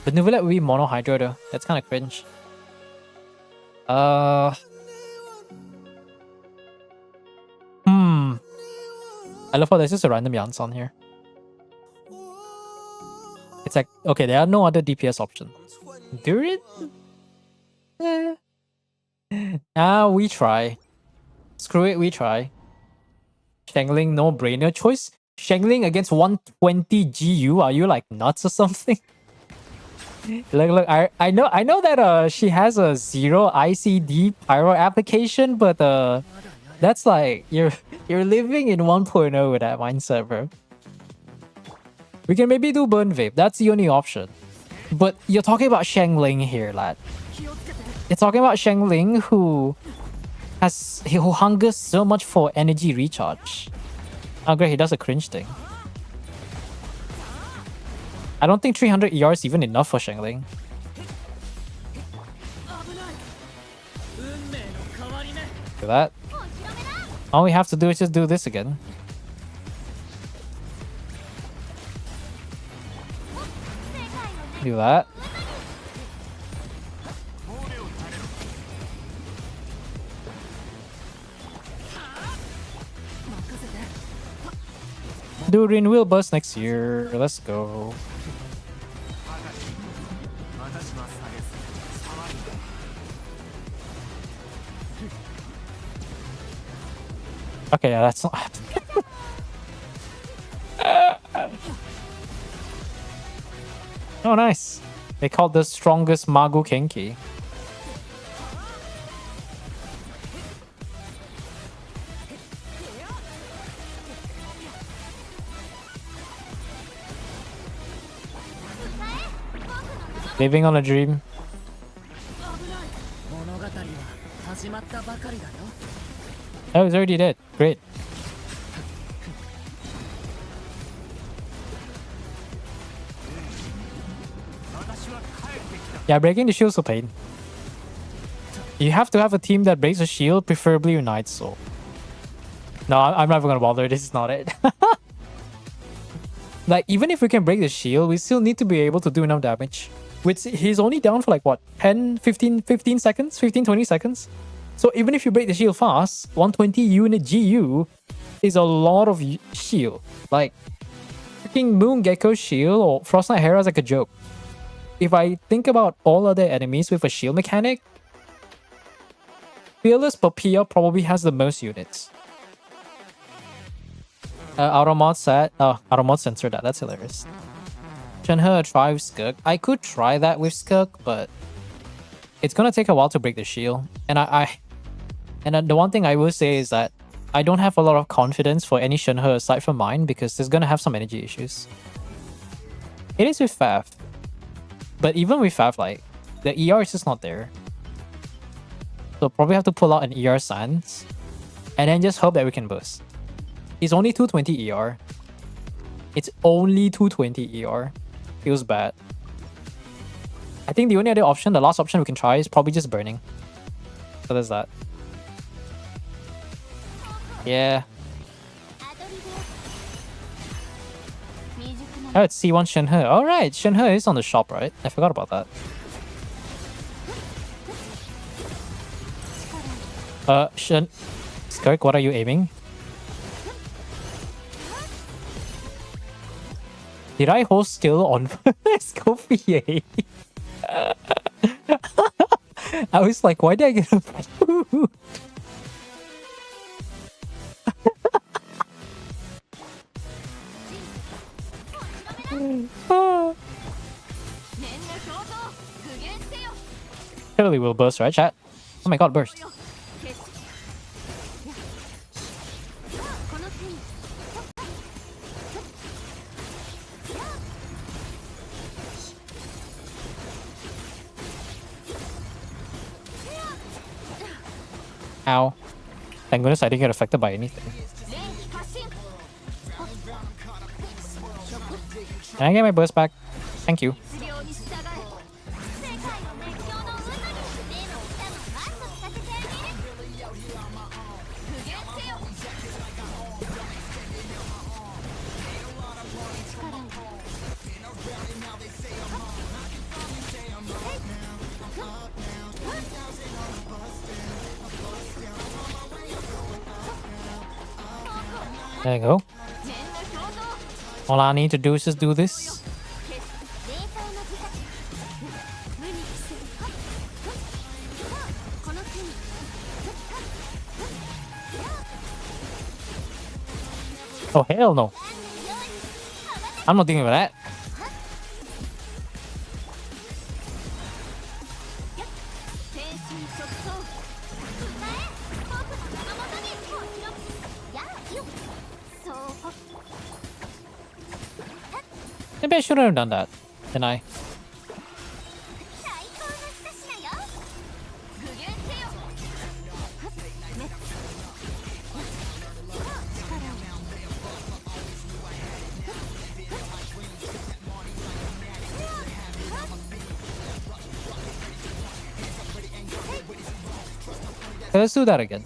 But Nuvillet will be mono hydro though. That's kind of cringe. I love how there's just a random Yansan here. It's like, okay, there are no other DPS options. Do it? We try. Screw it, we try. Shangling, no brainer choice. Shangling against 120 GU. Are you like nuts or something? look, I know that she has a 0 ICD pyro application, but that's like you're living in 1.0 with that mindset, bro. We can maybe do Burn Vape. That's the only option. But you're talking about Shang Ling here, lad. You're talking about Shang Ling who hungers so much for energy recharge. Oh great, he does a cringe thing. I don't think 300 ER is even enough for Shang Ling. Do that. All we have to do is just do this again. Do that. Durin will bust next year. Let's go. Okay, yeah, that's not. Oh, nice. They called the strongest Magu Kenki. Living on a dream. Oh, it's already dead. Great. Yeah, breaking the shield's a pain. You have to have a team that breaks a shield, preferably Unite Soul. No, I'm never gonna bother. This is not it. Like, even if we can break the shield, we still need to be able to do enough damage. Which he's only down for like what? 10, 15 seconds? 15, 20 seconds? So even if you break the shield fast, 120 unit GU is a lot of shield. Like, freaking Moon Gecko shield or Frost Knight Hera is like a joke. If I think about all other enemies with a shield mechanic, Fearless Papilla probably has the most units. Automod said, oh, Automod censored that. That's hilarious. Shenhe try with Skirk. I could try that with Skirk, but it's gonna take a while to break the shield. And the one thing I will say is that I don't have a lot of confidence for any Shenhe aside from mine because there's gonna have some energy issues. It is with Faf. But even with Faf, like, the ER is just not there. So probably have to pull out an ER Sans. And then just hope that we can boost. It's only 220 ER. It's only 220 ER. Feels bad. I think the only other option, the last option we can try is probably just burning. So there's that. Yeah. Oh, it's C1 Shenhe. Alright, Shenhe is on the shop, right? I forgot about that. Skirk, what are you aiming? Did I hold skill on Scofier? I was like, why did I get a food? Totally will burst, right, chat? Oh my god, burst. Ow. Thank goodness I didn't get affected by anything. Can I get my burst back? Thank you. There you go. All I need to do is just do this. Oh, hell no. I'm not dealing with that. Maybe I shouldn't have done that. Didn't I? Okay, let's do that again.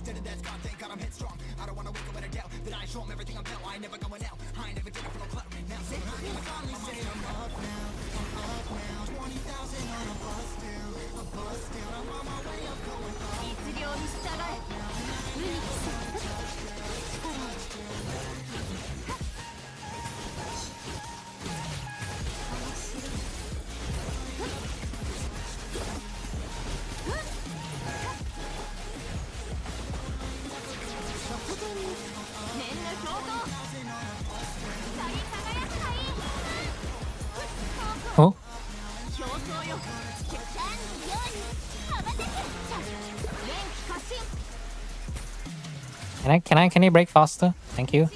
Oh, can I break faster? Thank you.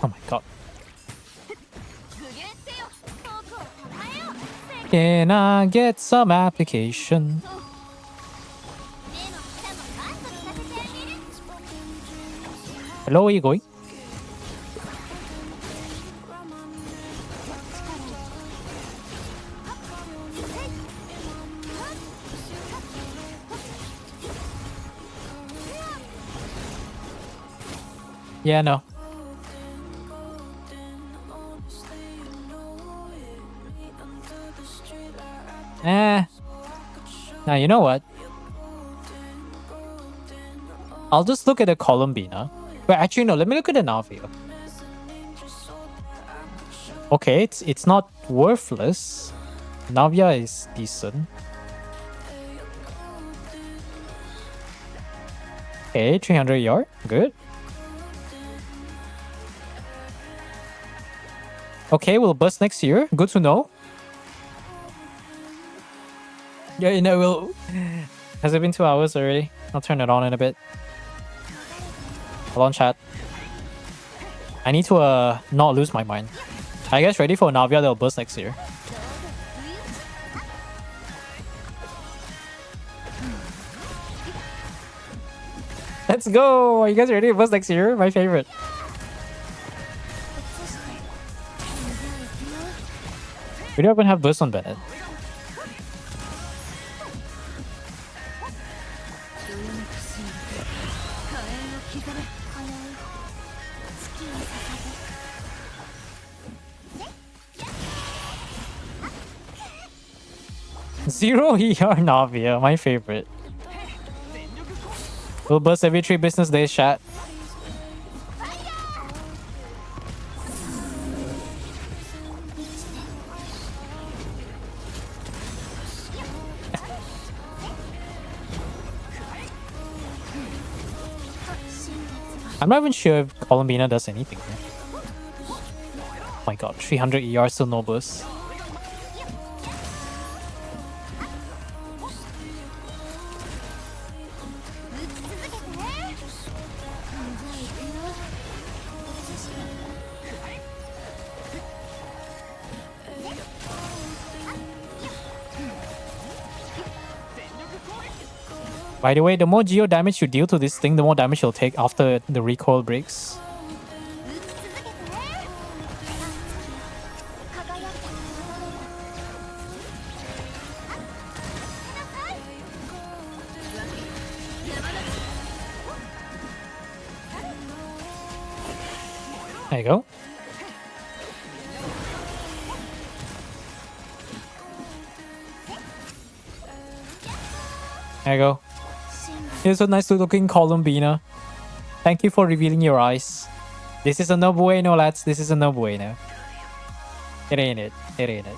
Oh my god. Can I get some application? Hello, where you going? Yeah, no. Now, you know what? I'll just look at the Columbina. Wait, actually, no. Let me look at the Navia. Okay, it's not worthless. Navia is decent. Okay, 300 yard. Good. Okay, we'll bust next year. Good to know. Yeah, you know, we'll... Has it been 2 hours already? I'll turn it on in a bit. Hold on, chat. I need to not lose my mind. I guess ready for Navia, they'll burst next year. Let's go! Are you guys ready to burst next year? My favorite. We don't even have burst on Bennett. Zero ER Navia, my favorite. We'll burst every 3 business days, chat. I'm not even sure if Columbina does anything here. Oh my god, 300 ER, still no burst. By the way, the more geo damage you deal to this thing, the more damage you'll take after the recoil breaks. There you go. There you go. Here's a nice looking Columbina. Thank you for revealing your eyes. This is a no bueno, lads. This is a no bueno. It ain't it. It ain't it.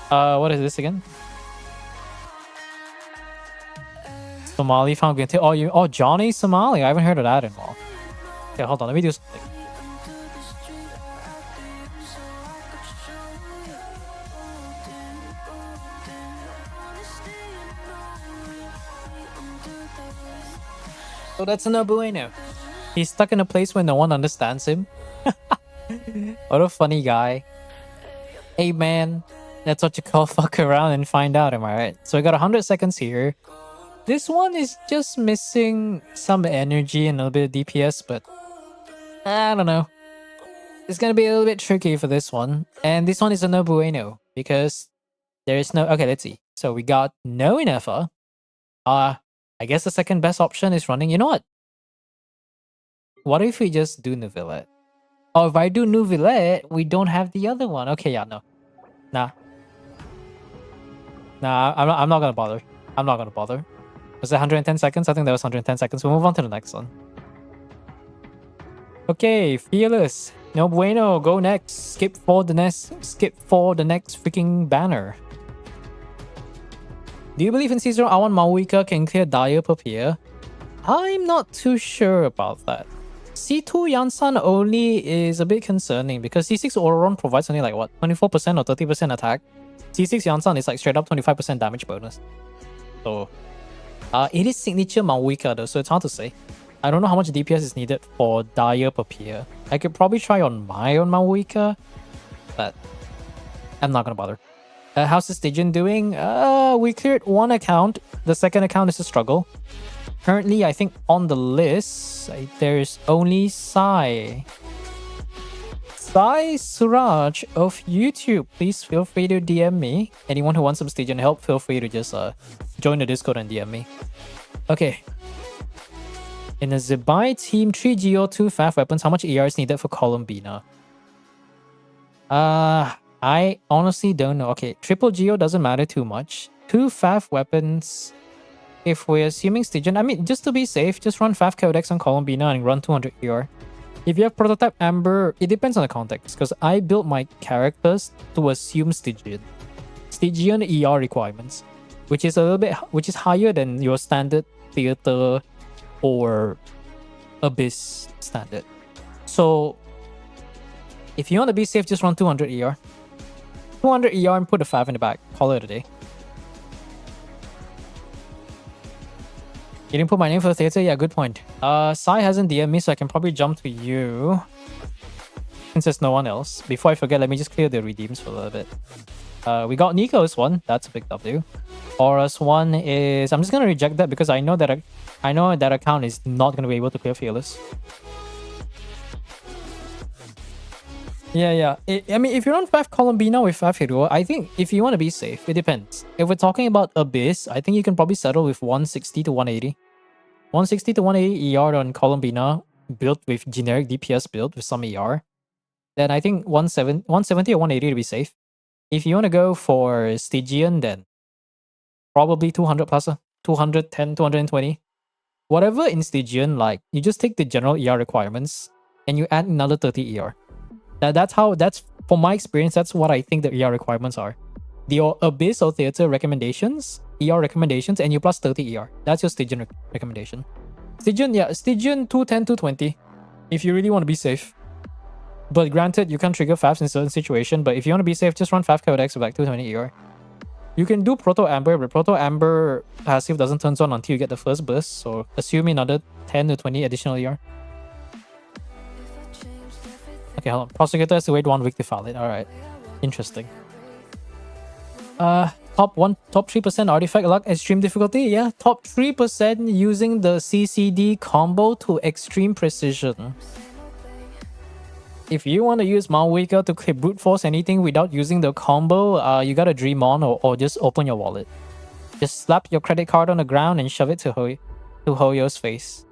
What is this again? Somali found Gwynty. Oh, Johnny Somali. I haven't heard of that in a while. Okay, hold on. Let me do something. So that's a no bueno. He's stuck in a place where no one understands him. What a funny guy. Hey man, that's what you call fuck around and find out, am I right? So I got 100 seconds here. This one is just missing some energy and a little bit of DPS, but I don't know. It's gonna be a little bit tricky for this one. And this one is a no bueno because there is no... Okay, let's see. So we got no Inefa. I guess the second best option is running... You know what? What if we just do Neuvillette? Oh, if I do Neuvillette, we don't have the other one. Okay, yeah, no. Nah, I'm not gonna bother. I'm not gonna bother. Was it 110 seconds? I think that was 110 seconds. We'll move on to the next one. Okay, Fearless. No bueno. Go next. Skip for the next freaking banner. Do you believe in Caesar Awan Mawika can clear Dire per peer? I'm not too sure about that. C2 Yansan only is a bit concerning because C6 Auron provides only like what, 24% or 30% attack. C6 Yansan is like straight up 25% damage bonus. So it is signature Mawika though, so it's hard to say. I don't know how much DPS is needed for Dire per peer. I could probably try on my own Mawika, but I'm not gonna bother. How's the Stygian doing? We cleared one account. The second account is a struggle. Currently, I think on the list, there's only Sai Suraj of YouTube. Please feel free to DM me. Anyone who wants some Stygian help, feel free to just join the Discord and DM me. Okay. In a Zibai team, 3 Geo, 2 FAF weapons, how much ER is needed for Columbina? I honestly don't know. Okay, triple Geo doesn't matter too much. 2 FAF weapons... If we're assuming Stygian, I mean, just to be safe, just run FAF Codex on Columbina and run 200 ER. If you have Prototype Amber, it depends on the context, because I built my characters to assume Stygian. Stygian ER requirements, which is higher than your standard Theater or Abyss standard. So, if you want to be safe, just run 200 ER. 200 ER and put a FAF in the back. Call it a day. You didn't put my name for the theater? Yeah, good point. Sai hasn't DM'd me, so I can probably jump to you. Since there's no one else. Before I forget, let me just clear the redeems for a little bit. We got Nico's one. That's a big W. Aura's one is... I'm just going to reject that because I know that account is not going to be able to clear Fearless. Yeah. I mean, if you're on 5 Columbina with 5 Hero, I think if you want to be safe, it depends. If we're talking about Abyss, I think you can probably settle with 160 to 180. 160 to 180 ER on Columbina, built with generic DPS build with some ER. Then I think 170 or 180 to be safe. If you want to go for Stygian, then probably 200 plus, 210, 220. Whatever in Stygian, like, you just take the general ER requirements and you add another 30 ER. That's from my experience, that's what I think the ER requirements are. The Abyss or Theater recommendations, ER recommendations, and you plus 30 ER. That's your Stygian recommendation. Stygian 210, 220, if you really want to be safe. But granted, you can trigger FAFs in certain situations, but if you want to be safe, just run FAF Codex with like 220 ER. You can do Proto Amber, but Proto Amber passive doesn't turn on until you get the first burst, so assume another 10 to 20 additional ER. Okay, hold on. Prosecutor has to wait 1 week to file it. Alright. Interesting. Top 3% artifact luck, extreme difficulty. Yeah, top 3% using the CCD combo to extreme precision. If you want to use Malwika to clip brute force anything without using the combo, you gotta dream on or just open your wallet. Just slap your credit card on the ground and shove it to Hoyo's face.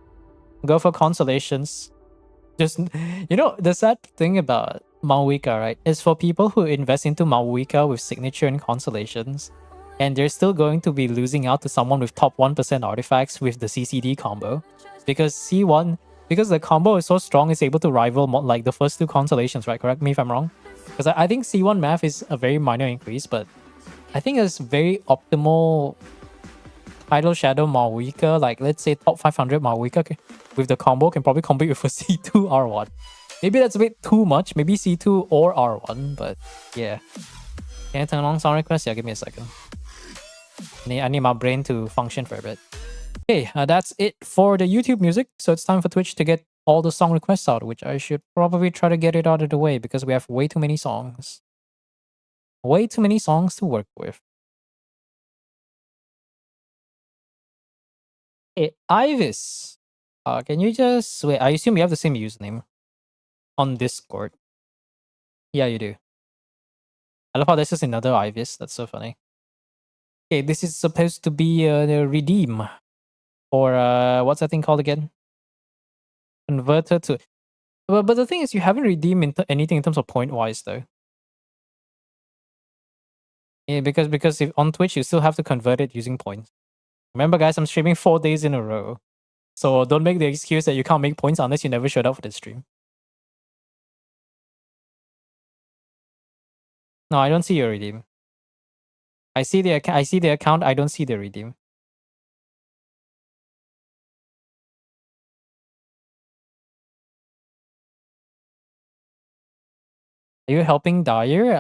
Go for consolations. Just, you know, the sad thing about Malwika, right, is for people who invest into Malwika with signature and consolations, and they're still going to be losing out to someone with top 1% artifacts with the CCD combo. because C1, because the combo is so strong, it's able to rival like the first two constellations, right? Correct me if I'm wrong. Because I think C1 math is a very minor increase, but I think it's very optimal Tidal Shadow Malwika, like let's say top 500 Malwika with the combo can probably compete with a C2 R1. Maybe that's a bit too much, maybe C2 or R1, but yeah. Can I turn on song request? Yeah, give me a second. I need my brain to function for a bit. Okay, that's it for the YouTube music. So it's time for Twitch to get all the song requests out, which I should probably try to get it out of the way because we have way too many songs. Way too many songs to work with. Hey, Ivis, can you just wait? I assume you have the same username on Discord. Yeah, you do. I love how this is another Ivis. That's so funny. Okay, this is supposed to be the redeem or what's that thing called again? Converter to. But the thing is, you haven't redeemed anything in terms of point wise though. Yeah, because if on Twitch you still have to convert it using points. Remember, guys, I'm streaming 4 days in a row, so don't make the excuse that you can't make points unless you never showed up for the stream. No, I don't see your redeem. I see the account. I don't see the redeem. Are you helping Dyer?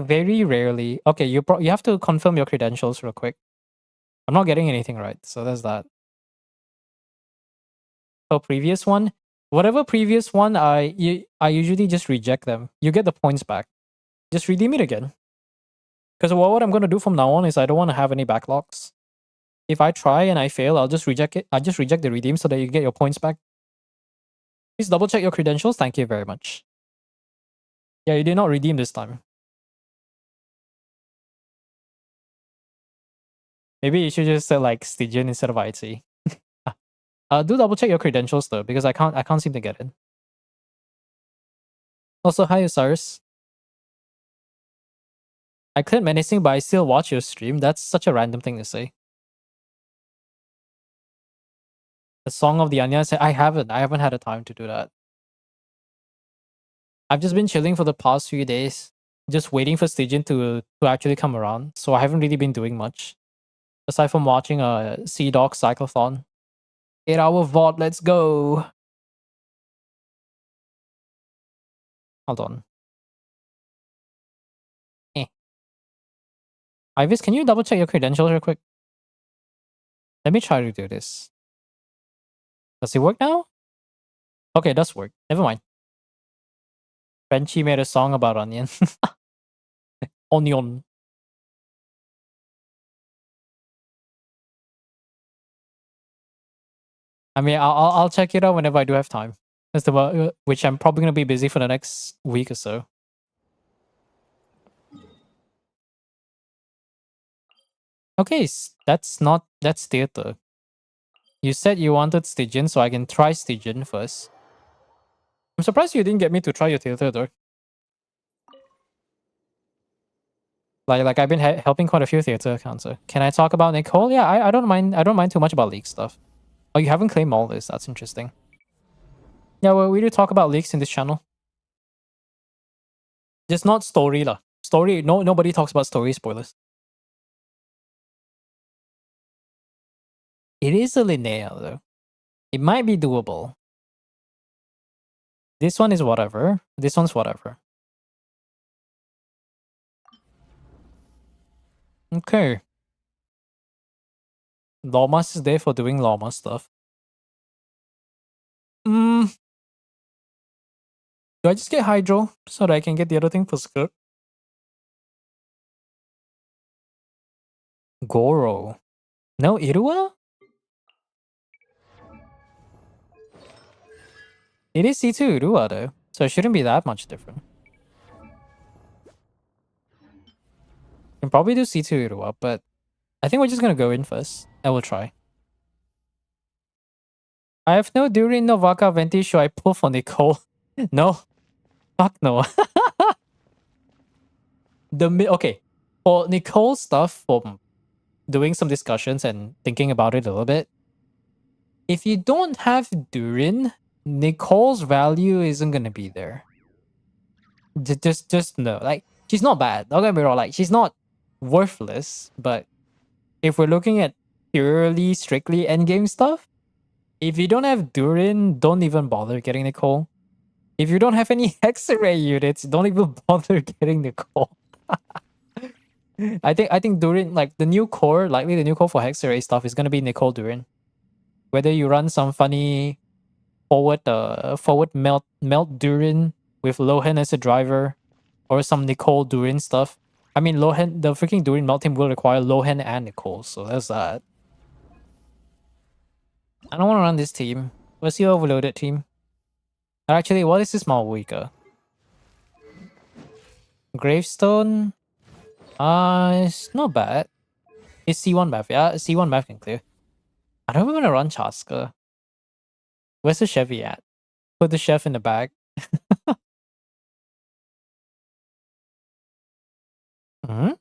Very rarely. Okay, you have to confirm your credentials real quick. I'm not getting anything right, so there's that. So previous one, whatever previous one, I usually just reject them. You get the points back. Just redeem it again. Because what I'm gonna do from now on is I don't want to have any backlogs. If I try and I fail, I'll just reject it. I just reject the redeem so that you get your points back. Please double check your credentials. Thank you very much. Yeah, you did not redeem this time. Maybe you should just say like Stygian instead of IT. Do double check your credentials though, because I can't seem to get it. Also, hi Osiris. I cleared menacing, but I still watch your stream. That's such a random thing to say. The Song of the Anya. I haven't had a time to do that. I've just been chilling for the past few days, just waiting for Stygian to actually come around. So I haven't really been doing much aside from watching a Sea Dog Cyclothon. 8-hour VOD. Let's go. Hold on. Ivis, can you double check your credentials real quick? Let me try to do this. Does it work now? Okay, it does work. Never mind. Frenchy made a song about onion. Onion. I mean, I'll check it out whenever I do have time. Which I'm probably gonna be busy for the next week or so. Okay, that's theater. You said you wanted Stygian, so I can try Stygian first. I'm surprised you didn't get me to try your theater though. Like I've been helping quite a few theater accounts. So. Can I talk about Nicole? Yeah, I don't mind. I don't mind too much about league stuff. Oh, you haven't claimed all this. That's interesting. Yeah, well, we do talk about leaks in this channel. Just not story lah. Story, nobody talks about story spoilers. It is a linear though. It might be doable. This one is whatever. This one's whatever. Okay. Lomas is there for doing Loma stuff. Do I just get Hydro so that I can get the other thing for skirt? Goro. No Irua? It is C2 Irua though, so it shouldn't be that much different. Can probably do C2 Irua, but I think we're just gonna go in first. I will try. I have no Durin, no Vaka, Venti. Should I pull for Nicole? No. Fuck no. Okay. For Nicole's stuff, for doing some discussions and thinking about it a little bit, if you don't have Durin, Nicole's value isn't gonna be there. Just know, like, she's not bad. Don't get me wrong, like, she's not worthless. But if we're looking at purely, strictly endgame stuff, if you don't have Durin, don't even bother getting Nicole. If you don't have any Hexarray units, don't even bother getting Nicole. I think Durin, like the new core, likely the new core for Hexarray stuff is gonna be Nicole Durin. Whether you run some funny forward melt Durin with Lohan as a driver, or some Nicole Durin stuff. I mean, Lohan, the freaking Durin melt team will require Lohan and Nicole, so that's that. I don't want to run this team. What's the overloaded team? Actually, what is this Malwika? Gravestone? It's not bad. It's C1 map. Yeah, C1 map can clear. I don't even want to run Chaska. Where's the Chevy at? Put the chef in the bag. Hmm?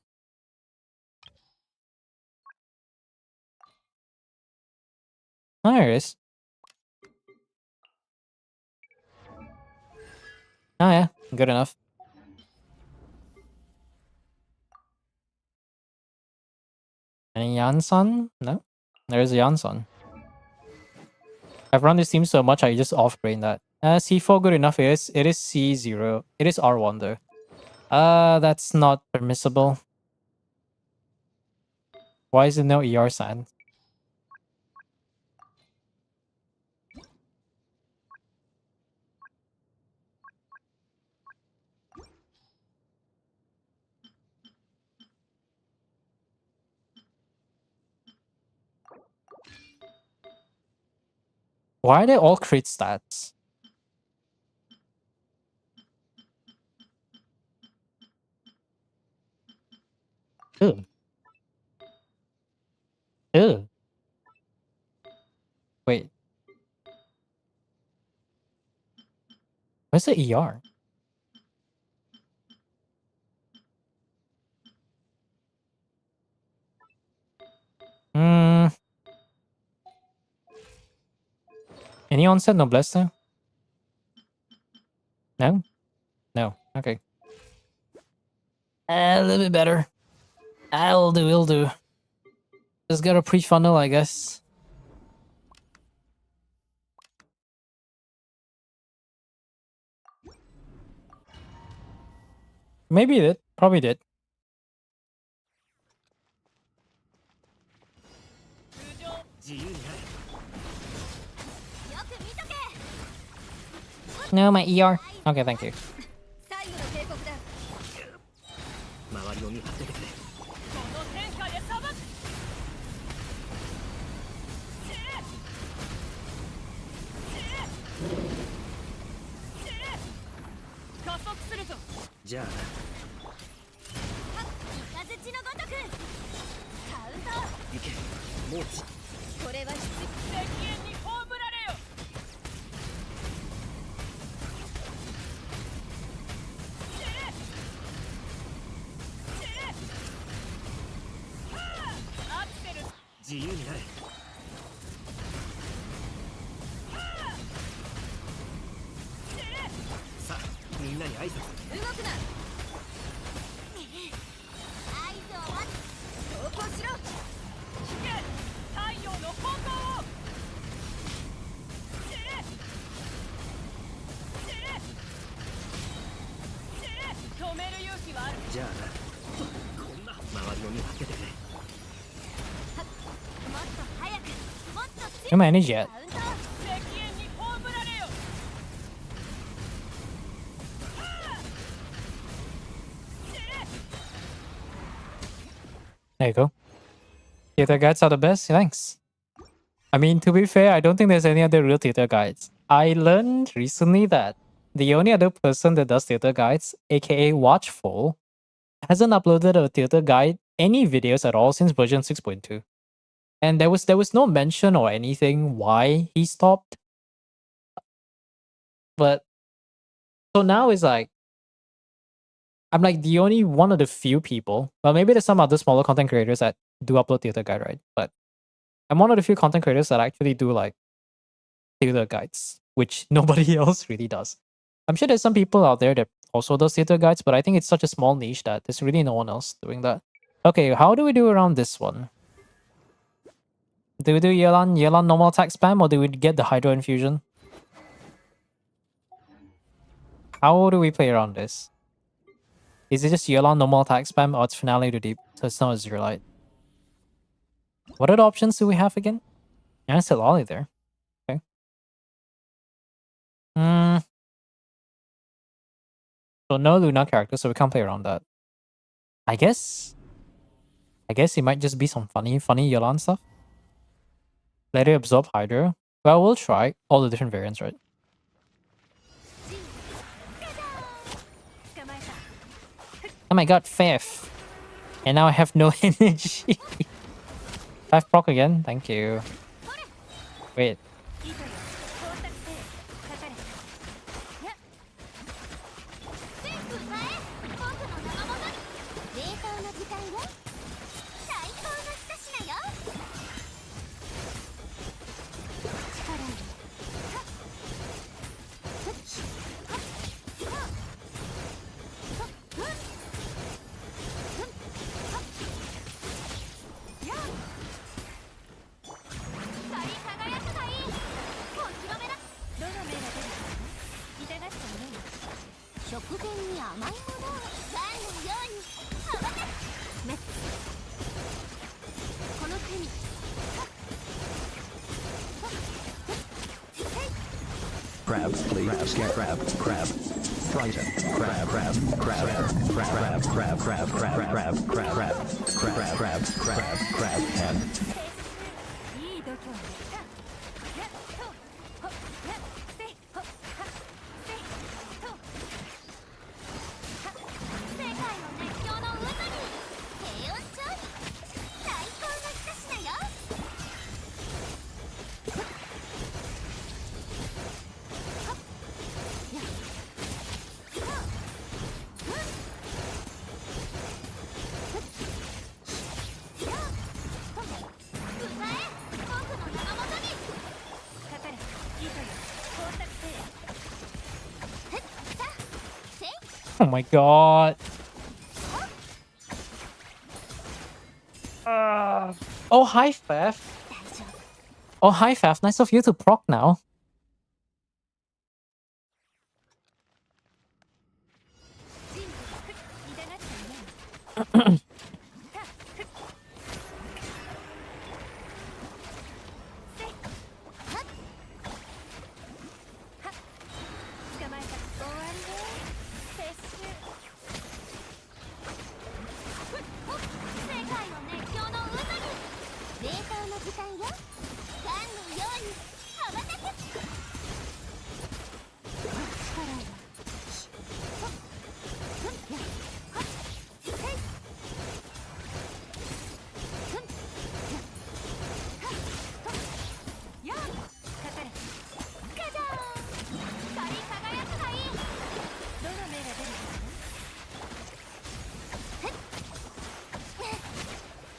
Oh, there it is. Oh yeah, good enough. Any Yansan? No? There's a Yansan. I've run this team so much I just off-brain that. C4 good enough. It is C0. It is R1 though. That's not permissible. Why is there no ER sand? Why are they all crit stats? Ew. Ew. Wait. Where's the ER? Hmm. Any onset noblesse there? No? No. Okay. A little bit better. I'll do, will do. Just got a pre-funnel, I guess. Maybe it did. Probably did. No, my ER. Okay, thank you. 最後の警告だ。周りを見張っててくれ。この天下で裁く。加速するぞ。じゃあな。雷のごとく。カウント。行け。もうち。これは敵縁に葬られよ。自由になれ。さあ、みんなに挨拶。動くな。合図を待つ。投降しろ。聞け。太陽の方向を。止める勇気はある。じゃあな。こんな周りを見張っててくれ。No manage yet. There you go. Theater guides are the best. Thanks. I mean, to be fair, I don't think there's any other real theater guides. I learned recently that the only other person that does theater guides, aka Watchful, hasn't uploaded a theater guide any videos at all since version 6.2. And there was no mention or anything why he stopped. But so now it's like I'm like the only one of the few people. Well, maybe there's some other smaller content creators that do upload theater guide, right? But I'm one of the few content creators that actually do like theater guides, which nobody else really does. I'm sure there's some people out there that also does theater guides, but I think it's such a small niche that there's really no one else doing that. Okay, how do we do around this one? Do we do Yelan normal attack spam, or do we get the Hydro Infusion? How do we play around this? Is it just Yelan normal attack spam, or it's Finale to Deep, so it's not a Zero Light? What other options do we have again? Yeah, it's a Lolly there. Okay. So no Luna character, so we can't play around that. I guess it might just be some funny Yelan stuff. Let it absorb Hydra. Well, we'll try all the different variants, right? Oh my god, 5th. And now I have no energy. 5 proc again, thank you. Wait. Crab, please. Crab. Triton. Crab. And Oh my god. Oh, hi, Faf. Oh, hi, Faf. Nice of you to proc now.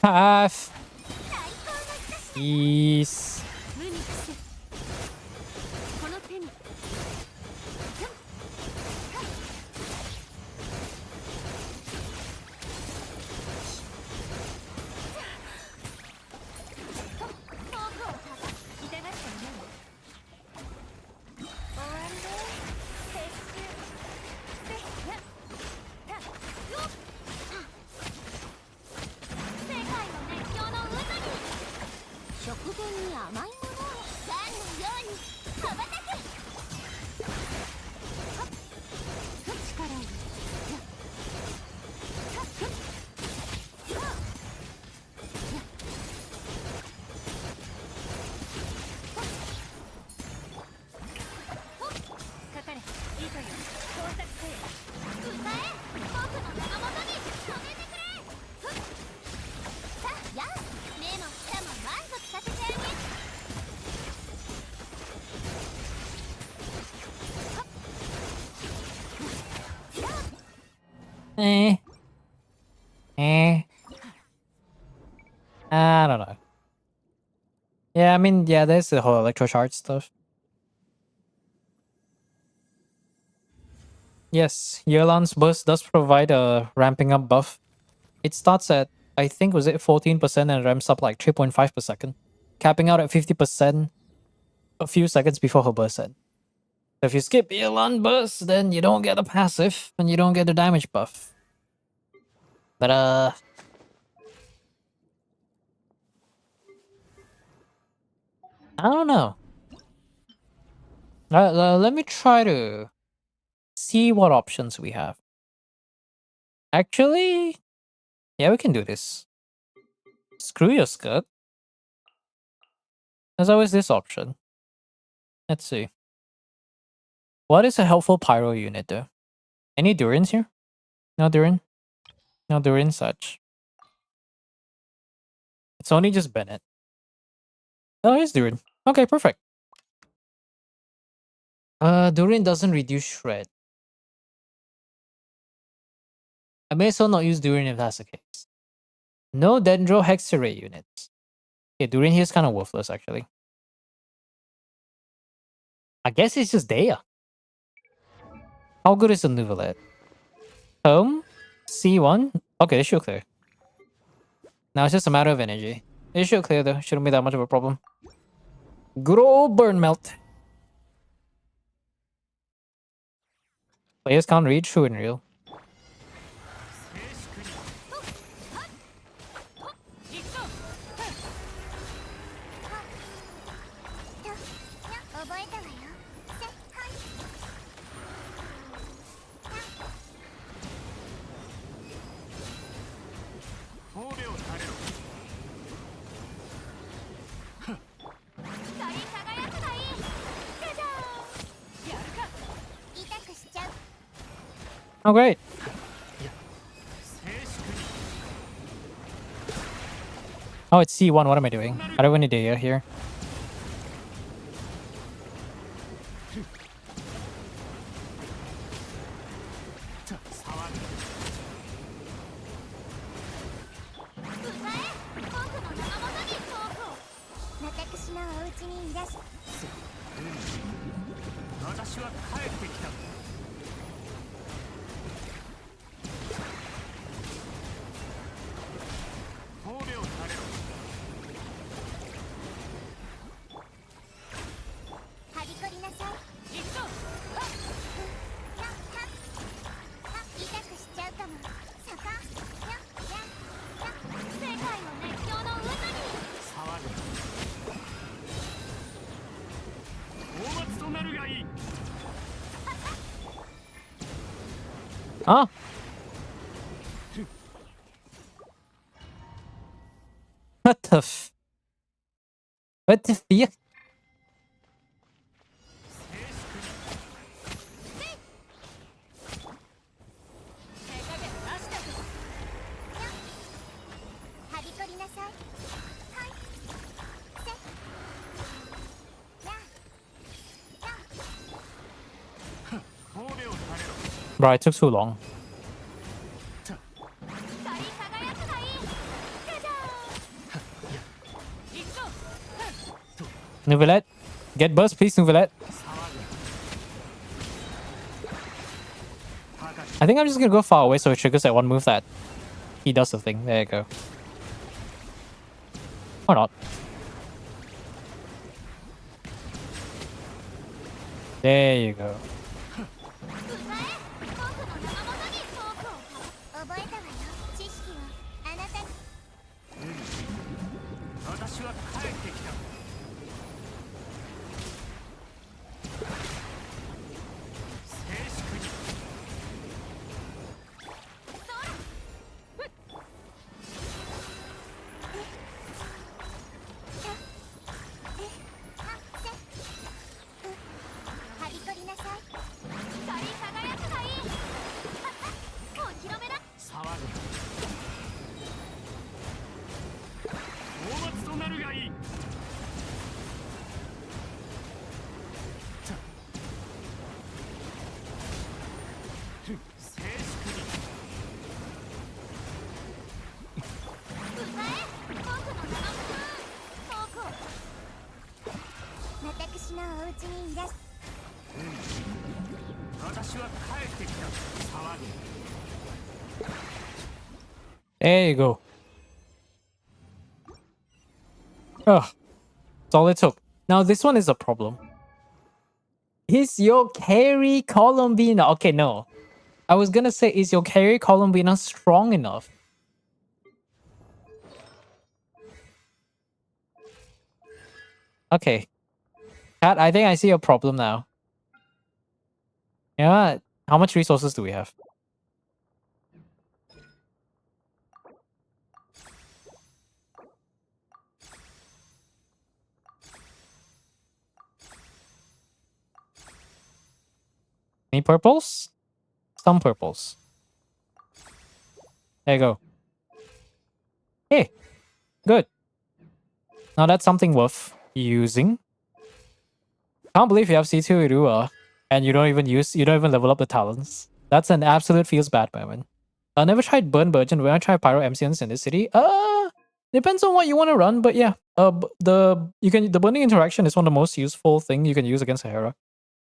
Faf. Peace. I don't know. Yeah, I mean, yeah, there's the whole electro shard stuff. Yes, Yelan's burst does provide a ramping up buff. It starts at, I think, was it 14% and ramps up like 3.5 per second, capping out at 50% a few seconds before her burst end. So if you skip Yelan burst, then you don't get a passive and you don't get the damage buff. But I don't know. Let me try to see what options we have. Actually, yeah, we can do this. Screw your skirt. There's always this option. Let's see. What is a helpful pyro unit though? Any Durins here? No Durin? No Durin such. It's only just Bennett. Oh, here's Durin. Okay, perfect. Durin doesn't reduce shred. I may as well not use Durin if that's the case. No Dendro Hexerate units. Okay, Durin here's kind of worthless actually. I guess it's just Dea. How good is the Nuvalet? Home? C1? Okay, this should clear. Now it's just a matter of energy. It should clear though. Shouldn't be that much of a problem. Good old burn melt. Players can't read true and real. 行くぞ。覚えたわよ。せはい。光を垂れろ。光り輝くがいい。じゃじゃーん。やるか。痛くしちゃう。 Oh great. 静粛に。 Oh, it's C1. What am I doing? I don't have any Dea here. Ah. What the f... What the f... Bro, it took too long. Nouvellette. Get burst, please, Nouvellette. I think I'm just gonna go far away so it triggers that one move that he does the thing. There you go. Or not. There you go. There you go. Ugh. That's all it took. Now this one is a problem. Is your carry Columbina... Okay, no. I was gonna say, is your carry Columbina strong enough? Okay. Kat, I think I see a problem now. You know what? How much resources do we have? Any purples? Some purples. There you go. Hey, good. Now that's something worth using. Can't believe you have C2 Irua and you don't even level up the talents. That's an absolute feels bad moment. I never tried Burn Burgeon. When I try Pyro MCNs in this city, depends on what you want to run, but yeah, the burning interaction is one of the most useful thing you can use against Sahara.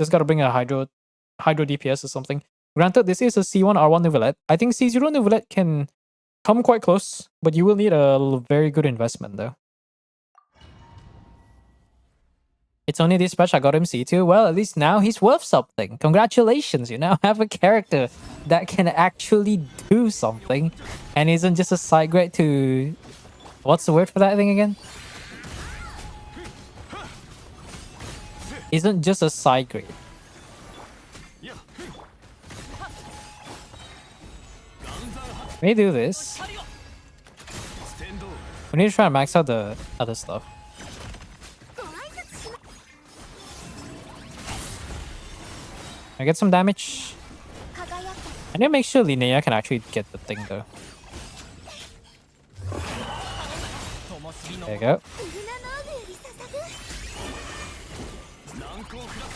Just gotta bring a hydro DPS or something. Granted, this is a C1 R1 Neuvillette. I think C0 Neuvillette can come quite close, but you will need a very good investment though. It's only this patch I got him C2. Well, at least now he's worth something. Congratulations, you now have a character that can actually do something and isn't just a side grade to... What's the word for that thing again? Isn't just a side grade. Let me do this. We need to try and max out the other stuff. I get some damage. I need to make sure Linnea can actually get the thing though. There you go.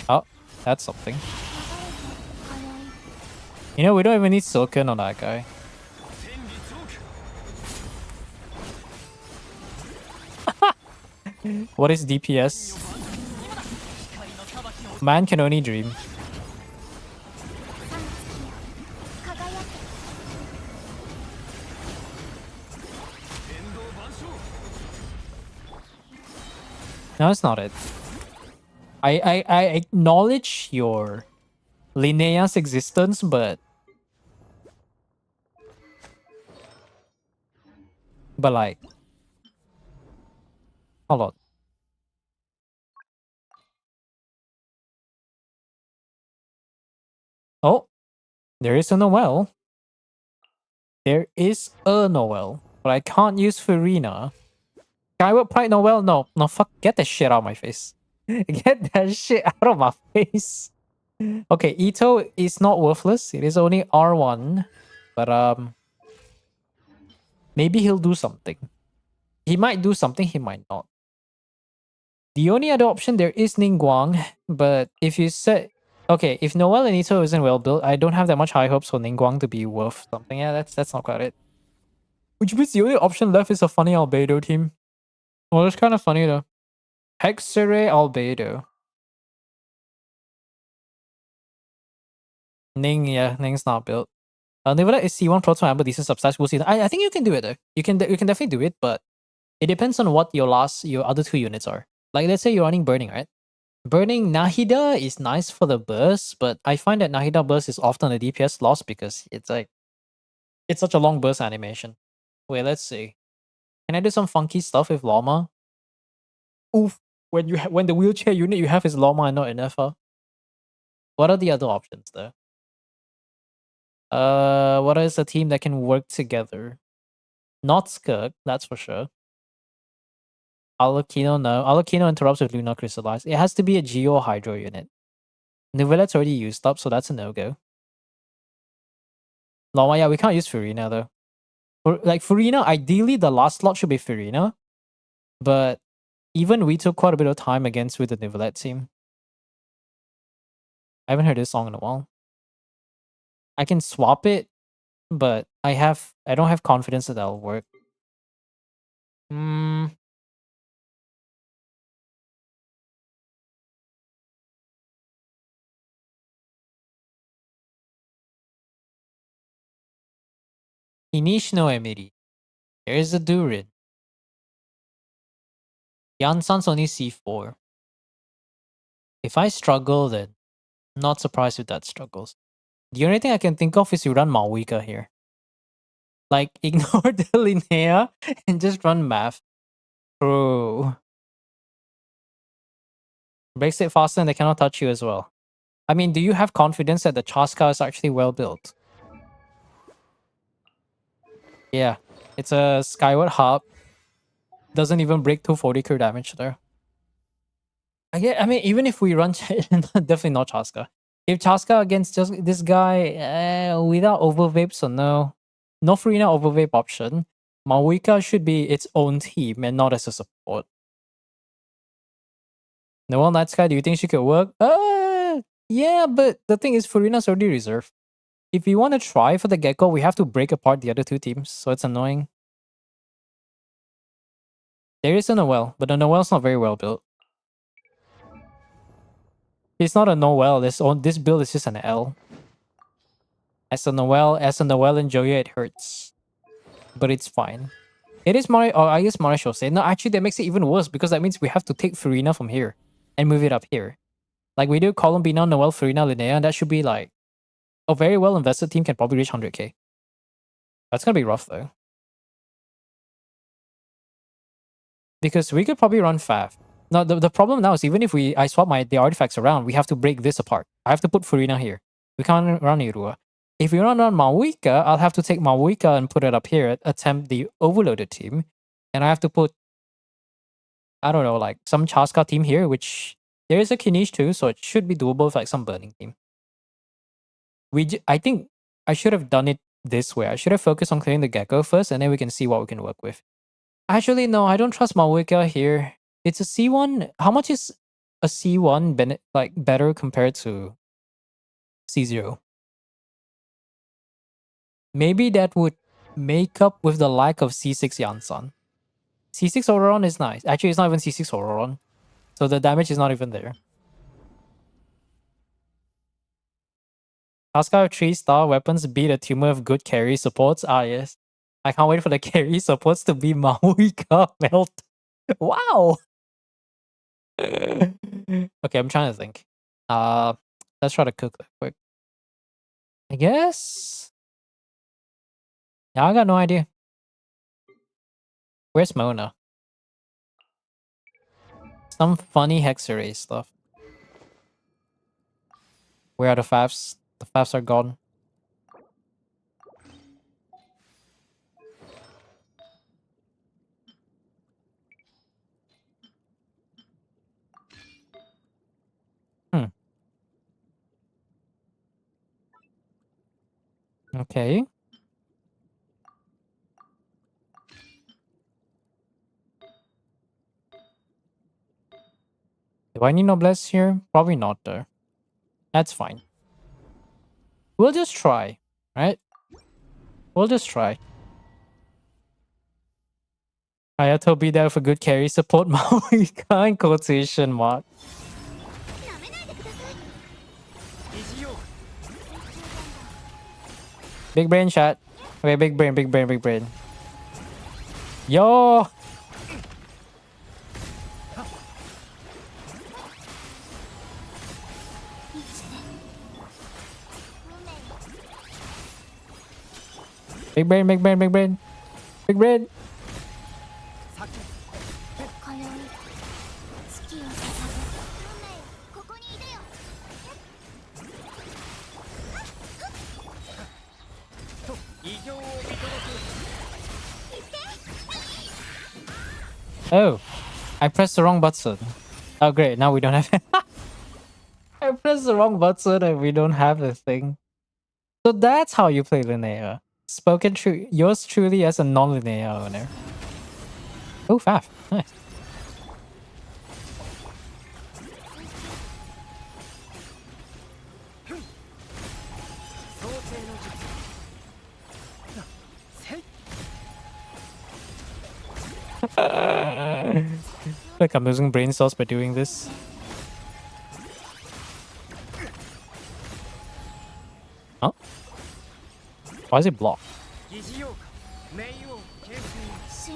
Oh, that's something. You know, we don't even need Silken on that guy. What is DPS? Man can only dream. No, it's not it. I acknowledge your Linnea's existence, but like, hold on. Oh, there is a Noel. There is a Noel, but I can't use Farina. Skyward Pride Noel? No, fuck, get that shit out of my face. Get that shit out of my face. Okay, Ito is not worthless. It is only R1, but maybe he'll do something. He might do something, he might not. The only other option there is Ningguang, but if you said... Okay, if Noel and Ito isn't well built, I don't have that much high hopes for Ningguang to be worth something. Yeah, that's not quite it. Which means the only option left is a funny Albedo team. Well, it's kind of funny though. Hexere Albedo. Ning, yeah, Ning's not built. Neuvillette is C1 Proto Amber, decent substats. We'll see. I think you can do it though. You can definitely do it, but it depends on what your other two units are. Like, let's say you're running Burning, right? Burning Nahida is nice for the burst, but I find that Nahida burst is often a DPS loss because it's such a long burst animation. Wait, let's see. Can I do some funky stuff with Llama? Oof. When the wheelchair unit you have is Llama and not Inefa. What are the other options there? What is a team that can work together? Not Skirk, that's for sure. Alakino, no. Alakino interrupts with Luna Crystallize. It has to be a Geo Hydro unit. Neuvillette's already used up, so that's a no-go. Lama, yeah, we can't use Furina though. Like Furina, ideally the last slot should be Furina. But even we took quite a bit of time against with the Neuvillette team. I haven't heard this song in a while. I can swap it, but I don't have confidence that that'll work. Inish no Emiri. There's a Durin. Yansan's only C4. If I struggle, then not surprised if that struggles. The only thing I can think of is you run Malwika here. Like, ignore the Linnea and just run Math. Bro. Breaks it faster and they cannot touch you as well. I mean, do you have confidence that the Chaska is actually well built? Yeah. It's a Skyward Hub. Doesn't even break 240 crit damage there. I mean, even if we run... definitely not Chaska. If Chaska against just this guy without overvape, so no. No Farina overvape option. Malwika should be its own team and not as a support. Noelle Night Sky, do you think she could work? Yeah, but the thing is, Farina's already reserved. If we want to try for the Gecko, we have to break apart the other two teams, so it's annoying. There is a Noelle, but the Noelle's not very well built. It's not a Noelle, this build is just an L. As a Noelle and Joya, it hurts. But it's fine. It is Mario, I guess Mario Shosei. No, actually that makes it even worse because that means we have to take Farina from here and move it up here. Like we do Columbina, Noelle, Farina, Linnea, and that should be like a very well invested team can probably reach 100k. That's gonna be rough though. Because we could probably run Fav. Now the problem now is even if I swap the artifacts around, we have to break this apart. I have to put Farina here. We can't run Irua. If we run on Malwika, I'll have to take Malwika and put it up here, attempt the overloaded team. And I have to put, I don't know, like some Chaska team here, which there is a Kinish too, so it should be doable with like some burning team. I think I should have done it this way. I should have focused on clearing the Gecko first, and then we can see what we can work with. Actually, no, I don't trust Malwika here. It's a C1. How much is a C1 better compared to C0? Maybe that would make up with the lack of C6 Yansan. C6 Auroron is nice. Actually, it's not even C6 Auroron. So the damage is not even there. Chaska with 3-star weapons beat a tumor of good carry supports. Ah, yes. I can't wait for the carry supports to be Malwika melt. Wow! Okay, I'm trying to think. Let's try to cook that quick. I guess... Yeah, I got no idea. Where's Mona? Some funny Hexarray stuff. Where are the Favs? The Favs are gone. Okay. Do I need Noblesse here? Probably not though. That's fine. We'll just try, right? We'll just try. Hayato be there for good carry support. Malwika in quotation mark. Big brain chat. Okay, big brain. Yo! Big brain. Big brain. Oh, I pressed the wrong button. Oh great, now we don't have it. I pressed the wrong button and we don't have the thing. So that's how you play Linnea. Spoken true, yours truly as a non-Linnea owner. Oh, Faf, nice. Like I'm losing brain cells by doing this. Huh? Why is it blocked? 新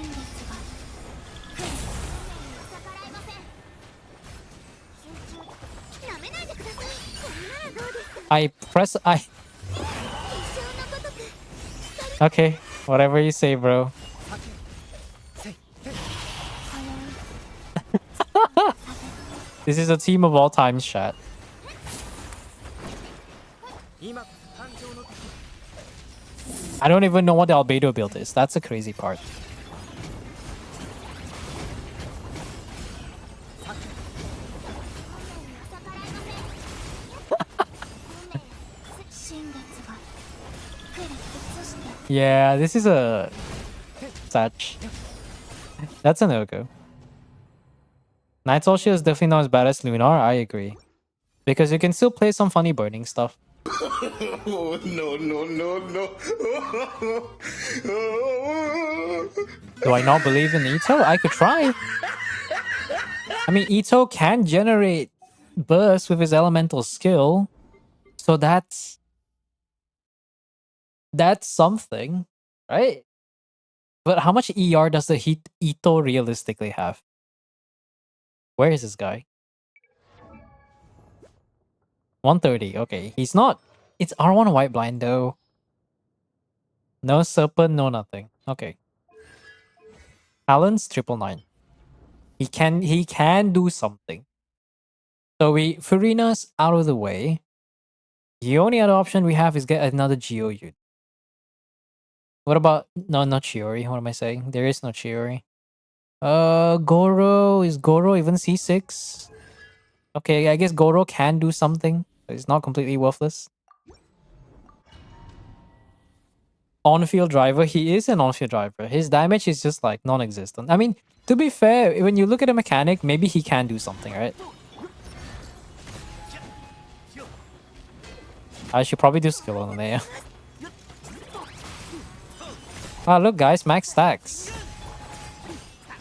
月が来る。逆らえません。集中。なめないでください。これならどうですか。 I press I. 一生のごとく。 Okay, whatever you say, bro. This is a team of all times, chat. I don't even know what the albedo build is. That's the crazy part. Yeah, this is a Satch. That's a no-go. Night Solstice is definitely not as bad as Lunar, I agree. Because you can still play some funny burning stuff. Oh, no, no, no, no. Do I not believe in Ito? I could try. I mean, Ito can generate burst with his elemental skill. So that's something, right? But how much ER does the Ito realistically have? Where is this guy? 130. Okay, he's not. It's R1 white blind though. No serpent, no nothing. Okay. Talons 999. He can do something. So Furina's out of the way. The only other option we have is get another Geodude. What about no, not Chiori? What am I saying? There is no Chiori. Goro, is Goro even C6? Okay, I guess Goro can do something, but it's not completely worthless. On-field driver, he is an on-field driver. His damage is just like non-existent. I mean, to be fair, when you look at a mechanic, maybe he can do something, right? I should probably do skill on there. Ah, look guys, max stacks.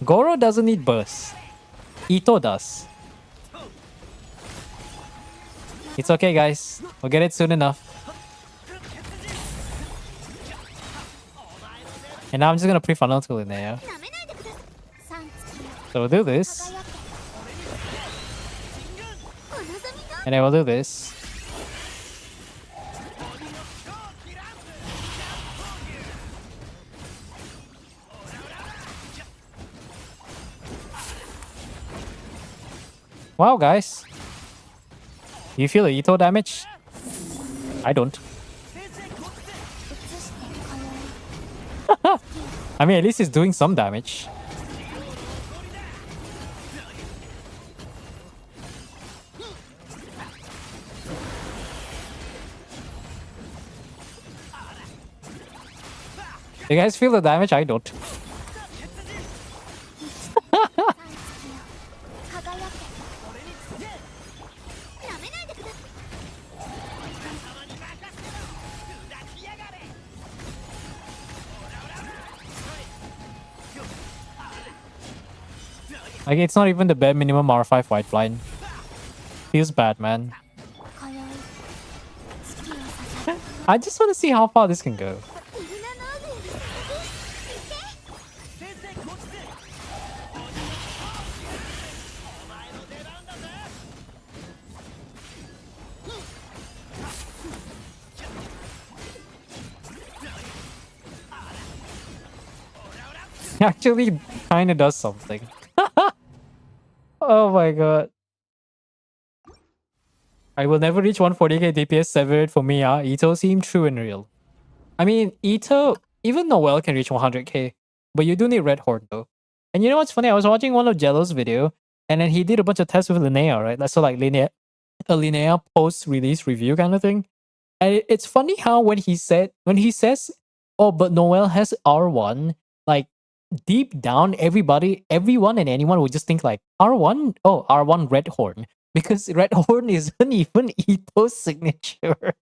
Goro doesn't need burst. Ito does. It's okay guys, we'll get it soon enough. And now I'm just gonna pre-funnel to Linnea. So we'll do this. And then we'll do this. Wow, guys. You feel the Ito damage? I don't. I mean, at least he's doing some damage. You guys feel the damage? I don't. Like, it's not even the bare minimum R5 white blind. Feels bad, man. I just want to see how far this can go. Actually kind of does something. Oh my god. I will never reach 140k DPS severed for me, Ito seemed true and real. I mean, Ito, even Noel can reach 100k, but you do need Red Horn though. And you know what's funny? I was watching one of Jello's video, and then he did a bunch of tests with Linnea, right? So like Linnea, a Linnea post-release review kind of thing. And it's funny how when he says, oh, but Noel has R1, like, deep down, everyone and anyone would just think like R1, oh, R1 Red Horn, because Red Horn isn't even Ito's signature.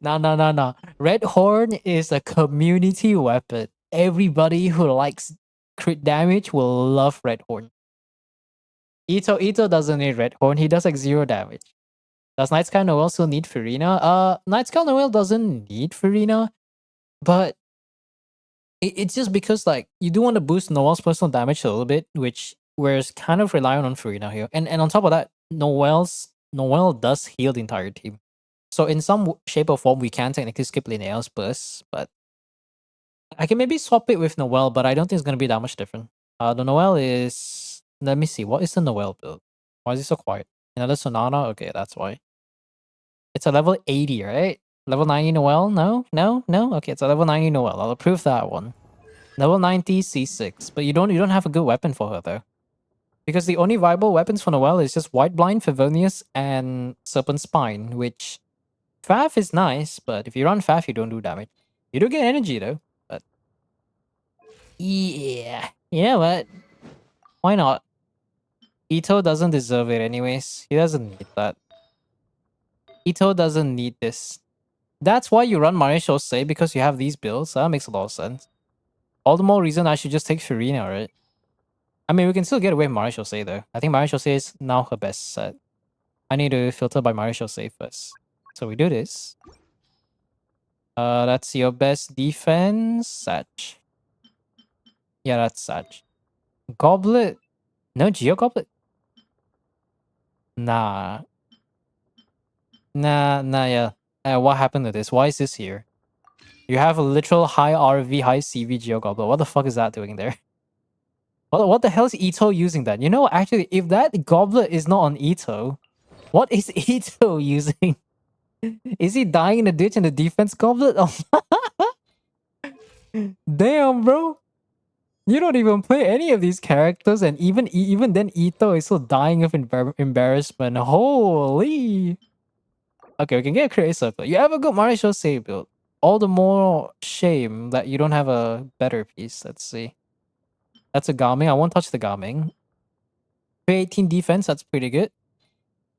No. Red Horn is a community weapon. Everybody who likes crit damage will love Red Horn. Ito doesn't need Red Horn. He does like 0 damage. Does Night Sky Noel still need Furina? Night Sky Noel doesn't need Furina. But it's just because like you do want to boost Noel's personal damage a little bit, which we're kind of relying on Farina here. And on top of that, Noel does heal the entire team. So in some shape or form, we can technically skip Lineal's burst, but I can maybe swap it with Noel, but I don't think it's gonna be that much different. The Noel is, let me see, what is the Noel build? Why is it so quiet? Another Sonana? Okay, that's why. It's a level 80, right? Level 90 Noel? No? No? No? Okay, it's a level 90 Noel. I'll approve that one. Level 90 C6. But you don't have a good weapon for her though. Because the only viable weapons for Noel is just White Blind, Favonius, and Serpent Spine, which Faf is nice, but if you run Faf, you don't do damage. You do get energy though, but yeah. You know what? Why not? Ito doesn't deserve it anyways. He doesn't need that. Ito doesn't need this. That's why you run Mario Shosei, because you have these builds. That makes a lot of sense. All the more reason I should just take Farina, right? I mean, we can still get away with Mario Shosei though. I think Mario Shosei is now her best set. I need to filter by Mario Shosei first. So we do this. That's your best defense. Satch. Yeah, that's Satch. Goblet. No Geo Goblet? Nah. Nah, yeah. What happened to this? Why is this here? You have a literal high RV, high CV Geo Goblet. What the fuck is that doing there? What the hell is Ito using that? You know, actually, if that goblet is not on Ito, what is Ito using? Is he dying in the ditch in the defense goblet? Oh, damn, bro. You don't even play any of these characters, and even then, Ito is still dying of embarrassment. Holy. Okay, we can get a create circle. You have a good Mario Shosei build. All the more shame that you don't have a better piece. Let's see. That's a Gaming. I won't touch the Gaming. 318 defense. That's pretty good.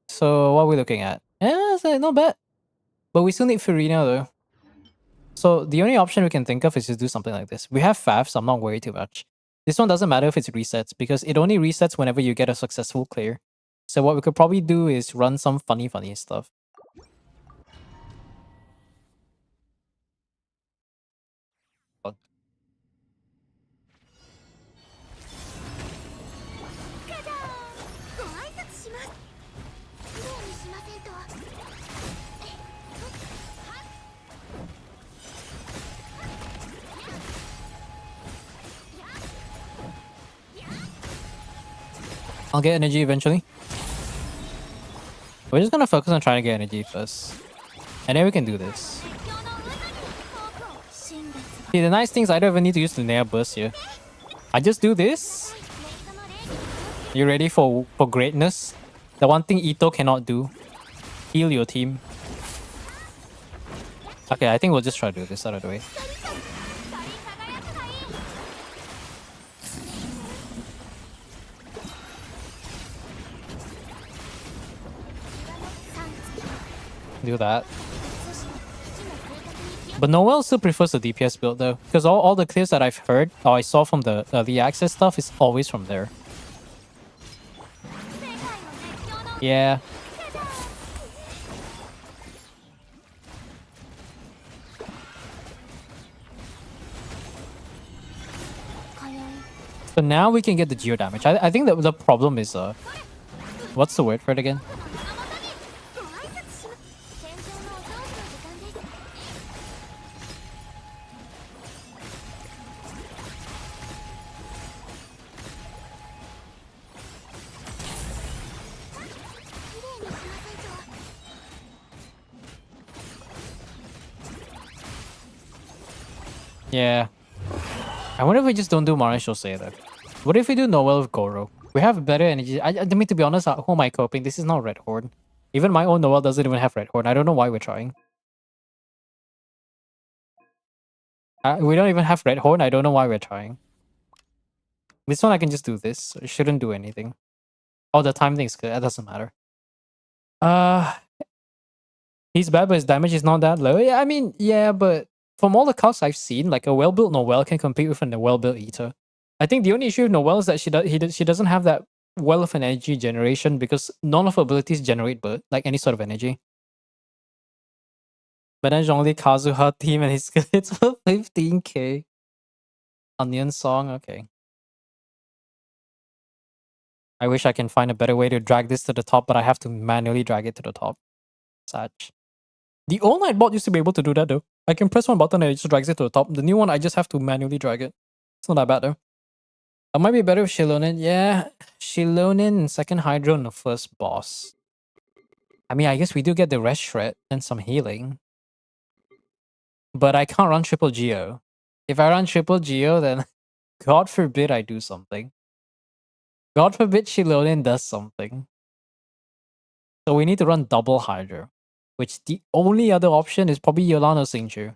So what are we looking at? Yeah, it's not bad. But we still need Farina though. So the only option we can think of is just do something like this. We have Faf, so I'm not worried too much. This one doesn't matter if it's resets, because it only resets whenever you get a successful clear. So what we could probably do is run some funny stuff. I'll get energy eventually. We're just gonna focus on trying to get energy first. And then we can do this. See, the nice thing is I don't even need to use the Linear Burst here. I just do this. You ready for greatness? The one thing Ito cannot do. Heal your team. Okay, I think we'll just try to do this out of the way. Do that. But Noel still prefers the DPS build though, because all the clears that I've heard or I saw from the access stuff is always from there. Yeah. So now we can get the geo damage. I think that the problem is what's the word for it again? Yeah. I wonder if we just don't do Mario Shosei though. What if we do Noel with Goro? We have better energy. I mean, to be honest, who am I coping? This is not Red Horn. Even my own Noel doesn't even have Red Horn. I don't know why we're trying. We don't even have Red Horn. I don't know why we're trying. This one I can just do this. So it shouldn't do anything. Oh, the time thing is good. That doesn't matter. He's bad, but his damage is not that low. Yeah, I mean, yeah, but from all the cards I've seen, like a well-built Noel can compete with a well-built Ito. I think the only issue with Noel is that she doesn't have that well of an energy generation, because none of her abilities generate like any sort of energy. But then only Kazuha team and his hits for 15k. Onion song, okay. I wish I can find a better way to drag this to the top, but I have to manually drag it to the top. Sad. The old Nightbot used to be able to do that though. I can press one button and it just drags it to the top. The new one, I just have to manually drag it. It's not that bad though. It might be better with Shilonin. Yeah, Shilonin and second Hydro in the first boss. I mean, I guess we do get the rest shred and some healing. But I can't run triple Geo. If I run triple Geo, then God forbid I do something. God forbid Shilonin does something. So we need to run double Hydro. Which the only other option is probably Yolan or Singju.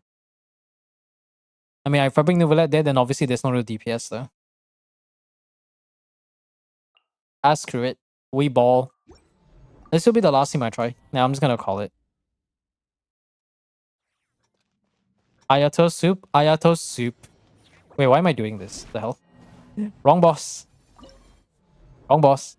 I mean, if I bring Novelet there, then obviously there's no real DPS though. Screw it. We ball. This will be the last team I try. Now I'm just gonna call it. Ayato soup. Ayato soup. Wait, why am I doing this? The hell? Wrong boss. Wrong boss.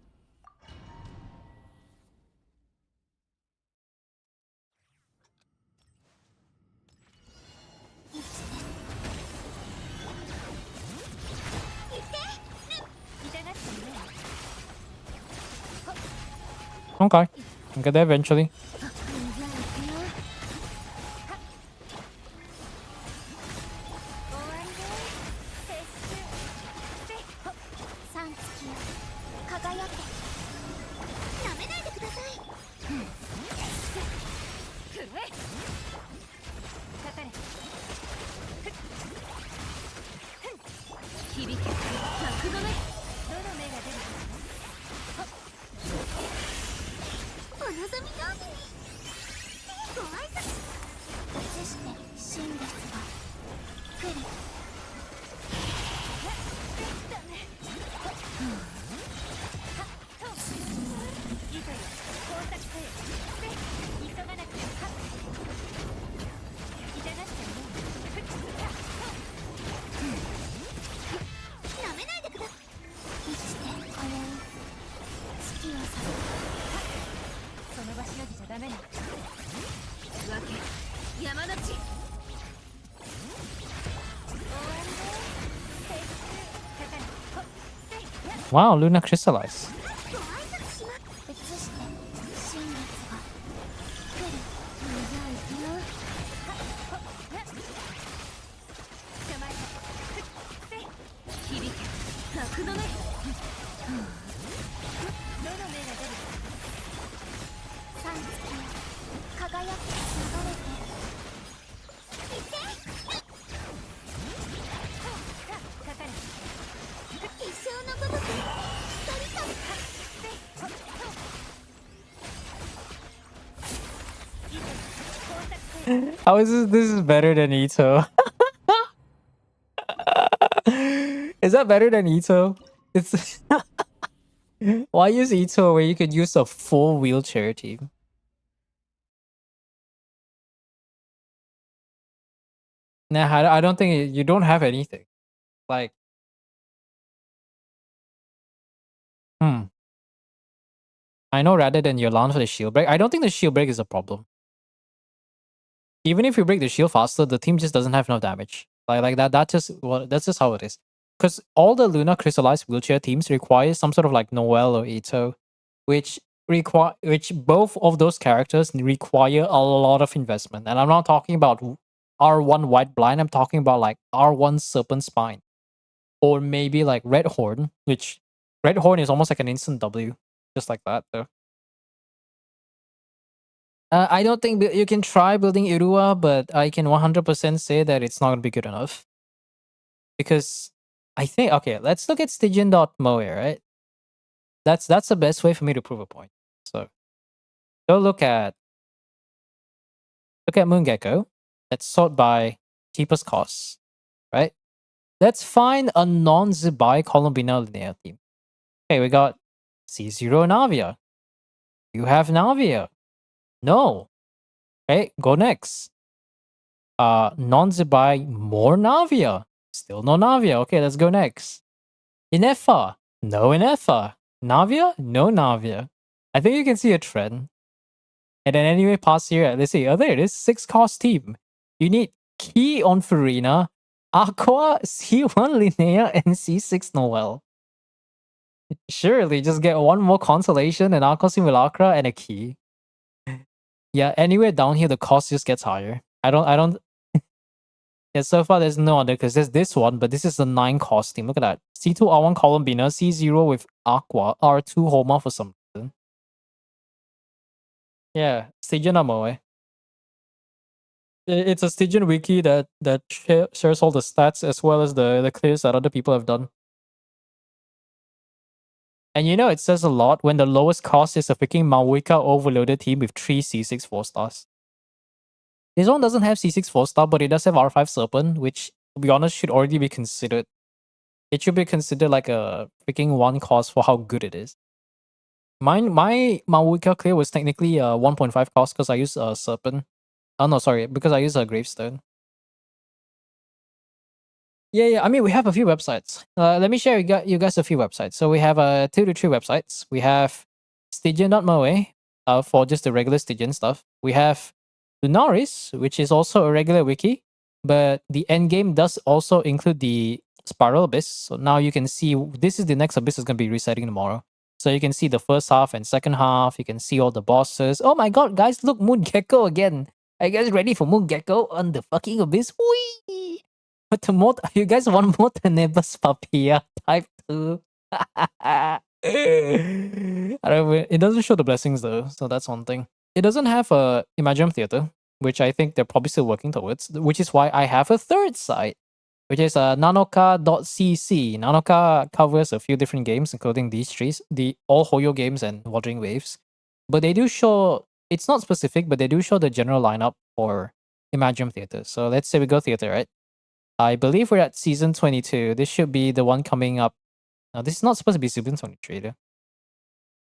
Okay. I'll get there eventually. Wow, Luna crystallized. How is this? This is better than Ito. Is that better than Ito? It's why use Ito where you could use a full wheelchair team? Nah, I don't think you don't have anything. Like, I know rather than Yolan for the shield break, I don't think the shield break is a problem. Even if you break the shield faster, the team just doesn't have enough damage. Like that. That's just how it is. Because all the Luna crystallized wheelchair teams require some sort of like Noel or Ito, which both of those characters require a lot of investment. And I'm not talking about R1 White Blind. I'm talking about like R1 Serpent Spine, or maybe like Red Horn, which Red Horn is almost like an instant W, just like that though. I don't think you can try building Irua, but I can 100% say that it's not going to be good enough. Because I think, okay, let's look at Stygian.moe, right? That's the best way for me to prove a point. So go look at Moongecko. Let's sort by cheapest costs, right? Let's find a non-Zibai Columbina linear team. Okay, we got C0 Navia. You have Navia. No. Okay, go next. Non-Zibai, more Navia. Still no Navia. Okay, let's go next. Inefa. No Inefa. Navia? No Navia. I think you can see a trend. And then anyway, past here, let's see. Oh, there it is. 6-cost team. You need Key on Farina, Aqua, C1 Linnea, and C6 Noel. Surely just get one more consolation, an Aqua Simulacra, and a key. Yeah, anywhere down here, the cost just gets higher. I don't. Yeah, so far there's no other because there's this one, but this is the 9-cost team. Look at that. C2 R1 Columbina, C0 with Aqua, R2 Homa for some reason. Yeah, Stygian Amoe. It's a Stygian wiki that shares all the stats as well as the clears that other people have done. And you know, it says a lot when the lowest cost is a freaking Maoika overloaded team with 3 C6 4-stars. This one doesn't have C6 4-star, but it does have R5 Serpent, which, to be honest, should already be considered. It should be considered like a freaking 1 cost for how good it is. My Maoika clear was technically 1.5 cost because I used a Serpent. Oh no, sorry, because I used a Gravestone. Yeah. I mean, we have a few websites. Let me share you guys a few websites. So we have 2 to 3 websites. We have Stygian.moe for just the regular Stygian stuff. We have Lunaris, which is also a regular wiki, but the endgame does also include the Spiral Abyss. So now you can see this is the next abyss is going to be resetting tomorrow. So you can see the first half and second half. You can see all the bosses. Oh my god, guys, look, Moon Gecko again. Are you guys ready for Moon Gecko on the fucking abyss? Whee! But the more you guys want more Tenebus Papilla type 2. I don't know, it doesn't show the blessings though, so that's one thing. It doesn't have a Imagine Theater, which I think they're probably still working towards, which is why I have a third site, which is nanoka.cc. Nanoka covers a few different games, including these three, the all Hoyo games and Wuthering Waves. But they do show, it's not specific, but they do show the general lineup for Imagine Theater. So let's say we go theater, right? I believe we're at season 22. This should be the one coming up. No, this is not supposed to be season 23. Did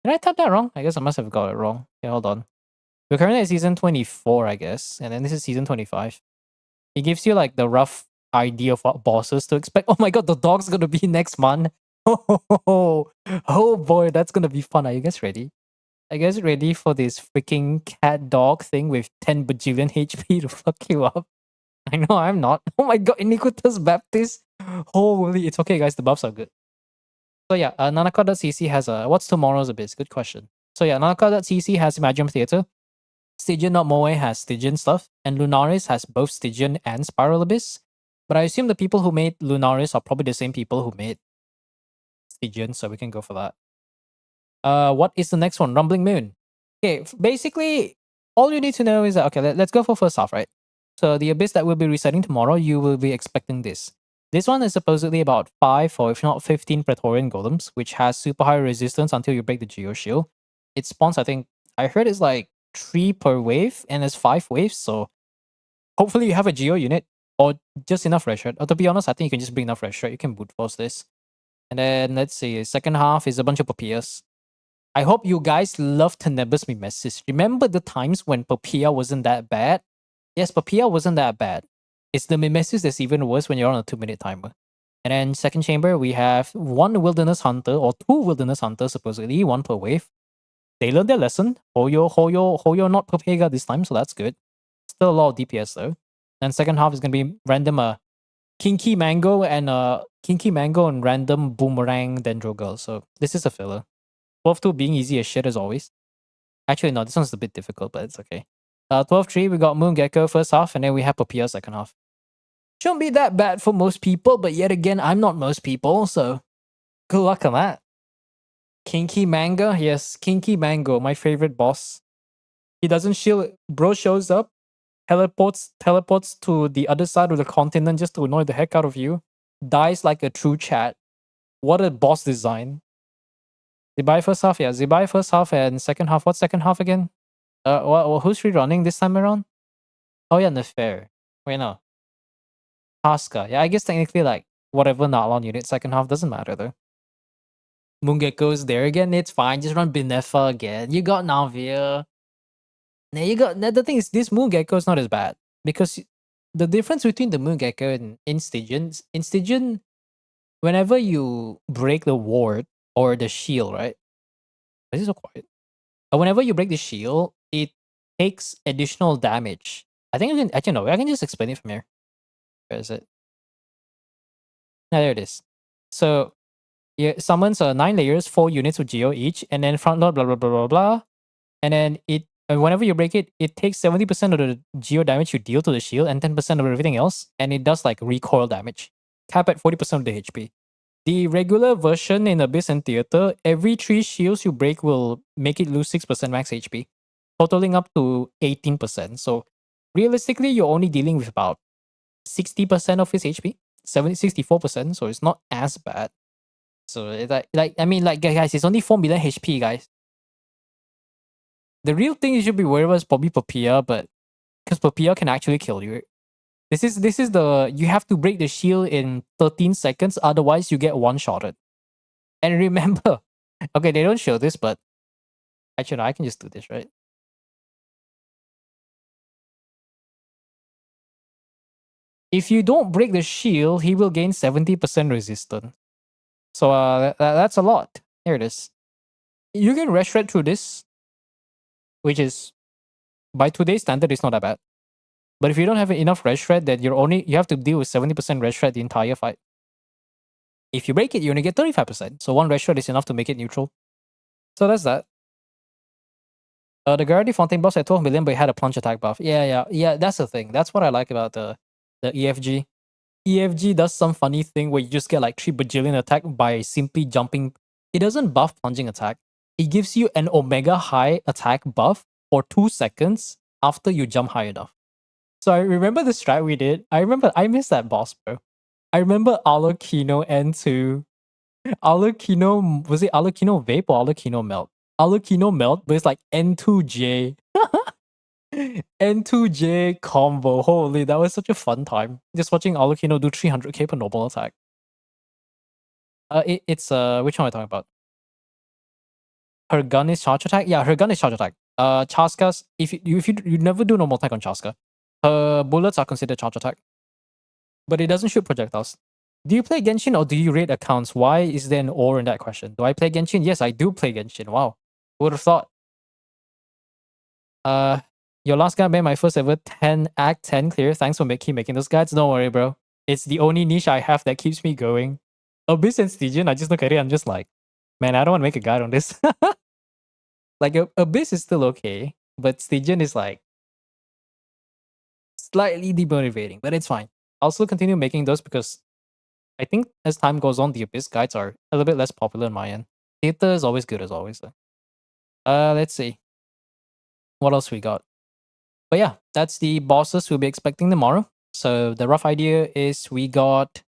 I type that wrong? I guess I must have got it wrong. Okay, hold on. We're currently at season 24, I guess. And then this is season 25. It gives you like the rough idea of what bosses to expect. Oh my god, the dog's gonna be next month. Oh boy, that's gonna be fun. Are you guys ready? Are you guys ready for this freaking cat dog thing with 10 bajillion HP to fuck you up? I know I'm not. Oh my god, Iniquitous Baptist. Holy, it's okay, guys. The buffs are good. So yeah, Nanaka.cc has a what's tomorrow's abyss? Good question. So yeah, Nanaka.cc has Imagine Theater. Stygian.moe has Stygian stuff, and Lunaris has both Stygian and Spiral Abyss. But I assume the people who made Lunaris are probably the same people who made Stygian, so we can go for that. What is the next one? Rumbling Moon. Okay, basically, all you need to know is that, okay, let's go for first half, right? So the abyss that will be resetting tomorrow, you will be expecting this. This one is supposedly about 5 or if not 15 Praetorian Golems, which has super high resistance until you break the Geo Shield. It spawns, I think, I heard it's like 3 per wave and there's 5 waves, so hopefully you have a Geo unit or just enough red shirt. Or to be honest, I think you can just bring enough red shirt. You can brute force this. And then let's see, second half is a bunch of Papillas. I hope you guys love Tenebus Mimesis. Remember the times when Papilla wasn't that bad? Yes, Papilla wasn't that bad. It's the Mimesis that's even worse when you're on a 2-minute timer. And then second chamber, we have 1 Wilderness Hunter or 2 Wilderness Hunters, supposedly, 1 per wave. They learned their lesson. Hoyo not Papega this time, so that's good. Still a lot of DPS though. Then second half is gonna be random Kinky Mango and random Boomerang Dendro Girl. So this is a filler. 12-2 being easy as shit as always. Actually, no, this one's a bit difficult, but it's okay. 12-3, we got Moon Gecko first half, and then we have Papilla second half. Shouldn't be that bad for most people, but yet again, I'm not most people, so good luck on that. Kinky Mango, yes, Kinky Mango, my favorite boss. He doesn't shield, bro shows up, teleports to the other side of the continent just to annoy the heck out of you, dies like a true chat. What a boss design. Zibai first half, yeah. Zibai first half and second half. What's second half again? Who's rerunning this time around? Oh yeah, Nefer. Wait, no. Haska. Yeah, I guess technically like whatever Nalon unit second half doesn't matter though. Mungekko's there again. It's fine. Just run Binefa again. You got Navia. Now the thing is, this Mungekko is not as bad because the difference between the Mungekko and in Stygian, whenever you break the ward or the shield, right? This is so quiet. Whenever you break the shield, it takes additional damage. I think I can know. I can just explain it from here. Where is it? Now there it is. So it summons 9 layers, 4 units of geo each, and then front load, blah blah blah blah blah. And then whenever you break it, it takes 70% of the geo damage you deal to the shield and 10% of everything else, and it does like recoil damage. Cap at 40% of the HP. The regular version in Abyss and Theater, every 3 shields you break will make it lose 6% max HP, totaling up to 18%. So realistically, you're only dealing with about 60% of his HP, 64%, so it's not as bad. So it's like guys, it's only 4 million HP, guys. The real thing you should be worried about is probably Papilla, but because Papilla can actually kill you. This is the you have to break the shield in 13 seconds, otherwise you get one-shotted. And remember, okay, they don't show this, but actually no, I can just do this, right? If you don't break the shield, he will gain 70% resistance. So that's a lot. Here it is. You can rush red through this, which is by today's standard, it's not that bad. But if you don't have enough red shred, then you have to deal with 70% red shred the entire fight. If you break it, you only get 35%. So one red shred is enough to make it neutral. So that's that. The Gardy Fontaine boss at 12 million, but it had a plunge attack buff. Yeah. That's the thing. That's what I like about the EFG. EFG does some funny thing where you just get like 3 bajillion attack by simply jumping. It doesn't buff plunging attack. It gives you an omega high attack buff for 2 seconds after you jump high enough. So I remember the strat we did. I missed that boss, bro. I remember Alucino N2. Alucino, was it Alucino Vape or Alucino Melt? Alucino Melt, but it's like N2J. N2J combo. Holy, that was such a fun time. Just watching Alucino do 300k per normal attack. It's which one am I talking about? Her gun is charge attack? Yeah, her gun is charge attack. Chaska's, if you never do normal attack on Chaska, her bullets are considered charge attack. But it doesn't shoot projectiles. Do you play Genshin or do you raid accounts? Why is there an or in that question? Do I play Genshin? Yes, I do play Genshin. Wow. Who would have thought? Your last guide made my first ever 10 Act 10 clear. Thanks for making those guides. Don't worry, bro. It's the only niche I have that keeps me going. Abyss and Stygian, I just look at it, I'm just like, man, I don't want to make a guide on this. Like, Abyss is still okay, but Stygian is like slightly demotivating, but it's fine. I'll still continue making those because I think as time goes on, the Abyss guides are a little bit less popular in my end. Theater is always good as always, though. Let's see. What else we got? But yeah, that's the bosses we'll be expecting tomorrow. So the rough idea is we got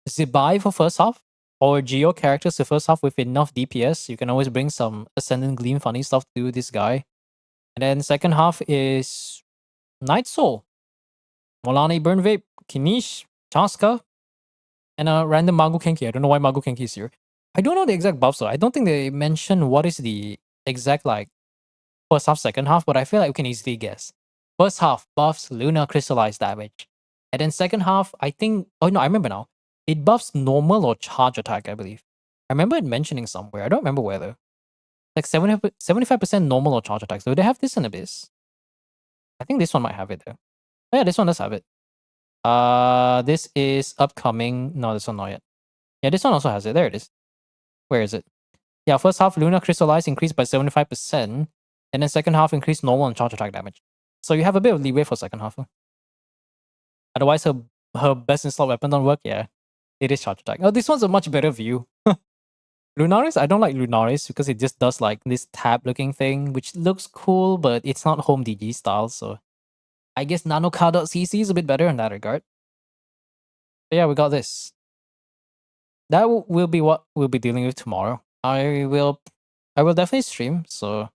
Zibai for first half, or Geo characters for first half with enough DPS. You can always bring some Ascendant Gleam funny stuff to this guy. And then second half is Night Soul, Molani Burn Vape, Kinish, Chaska, and a random Magu Kenki. I don't know why Magu Kenki is here. I don't know the exact buffs though. I don't think they mention what is the exact like first half, second half, but I feel like we can easily guess. First half buffs Luna Crystallized damage. And then second half, I think, oh no, I remember now. It buffs normal or charge attack, I believe. I remember it mentioning somewhere. I don't remember where though. Like 75% normal or charge attacks. Do they have this in Abyss? I think this one might have it though. Oh yeah, this one does have it. This is upcoming. No, this one not yet. Yeah, this one also has it. There it is. Where is it? Yeah, first half Luna Crystallized increased by 75%. And then second half increased normal and charge attack damage. So you have a bit of leeway for second half. Otherwise, her best in slot weapon don't work. Yeah, it is charge attack. Oh, this one's a much better view. Lunaris, I don't like Lunaris because it just does like this tab looking thing, which looks cool, but it's not home DG style. So I guess nanocar.cc is a bit better in that regard. But yeah, we got this. That will be what we'll be dealing with tomorrow. I will definitely stream. So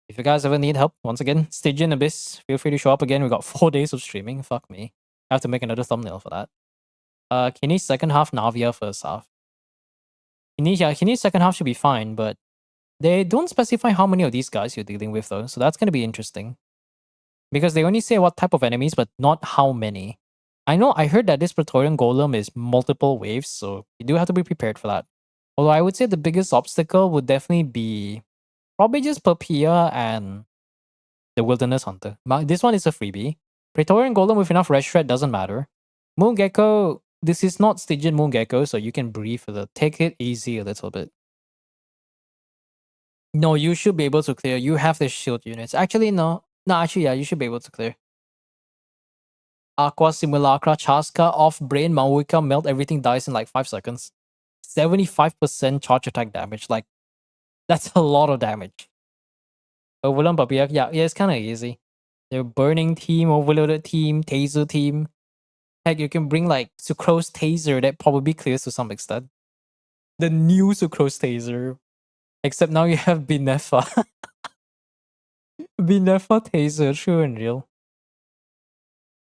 if you guys ever need help, once again, Stygian Abyss, feel free to show up again. We got 4 days of streaming. Fuck me. I have to make another thumbnail for that. Kini's second half, Navia first half. Kini's second half should be fine, but they don't specify how many of these guys you're dealing with though. So that's going to be interesting. Because they only say what type of enemies, but not how many. I heard that this Praetorian Golem is multiple waves, so you do have to be prepared for that. Although I would say the biggest obstacle would definitely be probably just Papilla and The Wilderness Hunter. This one is a freebie. Praetorian Golem with enough red shred doesn't matter. Moon Gecko, this is not Stygian Moon Gecko, so you can breathe a little. Take it easy a little bit. No, you should be able to clear. You have the shield units. Actually, no. No, actually, yeah, you should be able to clear. Aqua Simulacra, Chaska, Off Brain, Mauika, Melt, everything dies in like 5 seconds. 75% charge attack damage. Like, that's a lot of damage. Overload Papiak, yeah, it's kind of easy. The Burning Team, Overloaded Team, Taser Team. Heck, you can bring like Sucrose Taser that probably clears to some extent. The new Sucrose Taser. Except now you have Binefa. Binefa Taser, true and real.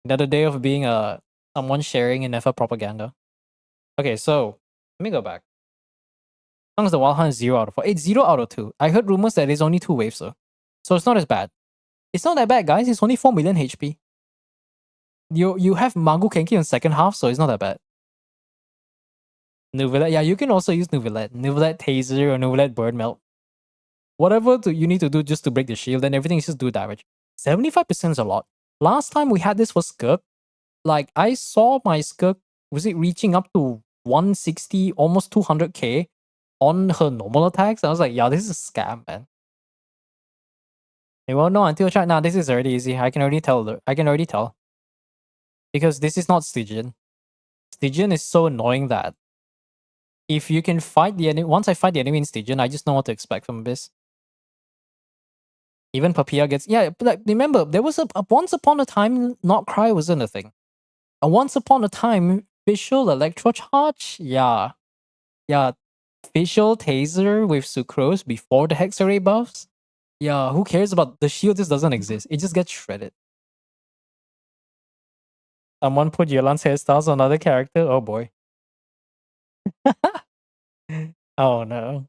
Another day of being someone sharing Binefa propaganda. Okay, so let me go back. As long as the Wild Hunt is 0 out of 4. It's 0 out of 2. I heard rumors that it's only 2 waves though. So it's not as bad. It's not that bad, guys. It's only 4 million HP. You have Magu Kenki in second half, so it's not that bad. Nuvilette, yeah, you can also use Nuvilette. Nuvilette Taser or Nuvilette Bird Melt. Whatever you need to do just to break the shield, and everything is just do damage. 75% is a lot. Last time we had this for Skirk, like I saw my Skirk, was it reaching up to 160, almost 200k on her normal attacks? I was like, yeah, this is a scam, man. They won't know until chat. Nah, this is already easy. I can already tell. I can already tell. Because this is not Stygian. Stygian is so annoying that if you can fight the enemy, once I fight the enemy in Stygian, I just know what to expect from this. Even Papilla gets, yeah, but like, remember, there was a once upon a time, Not Cry wasn't a thing. And once upon a time, Facial Electro Charge, yeah. Yeah, Facial Taser with Sucrose before the Hex Array buffs. Yeah, who cares about, the shield just doesn't exist. It just gets shredded. Someone put Yolan's hairstyles on another character? Oh boy. Oh no.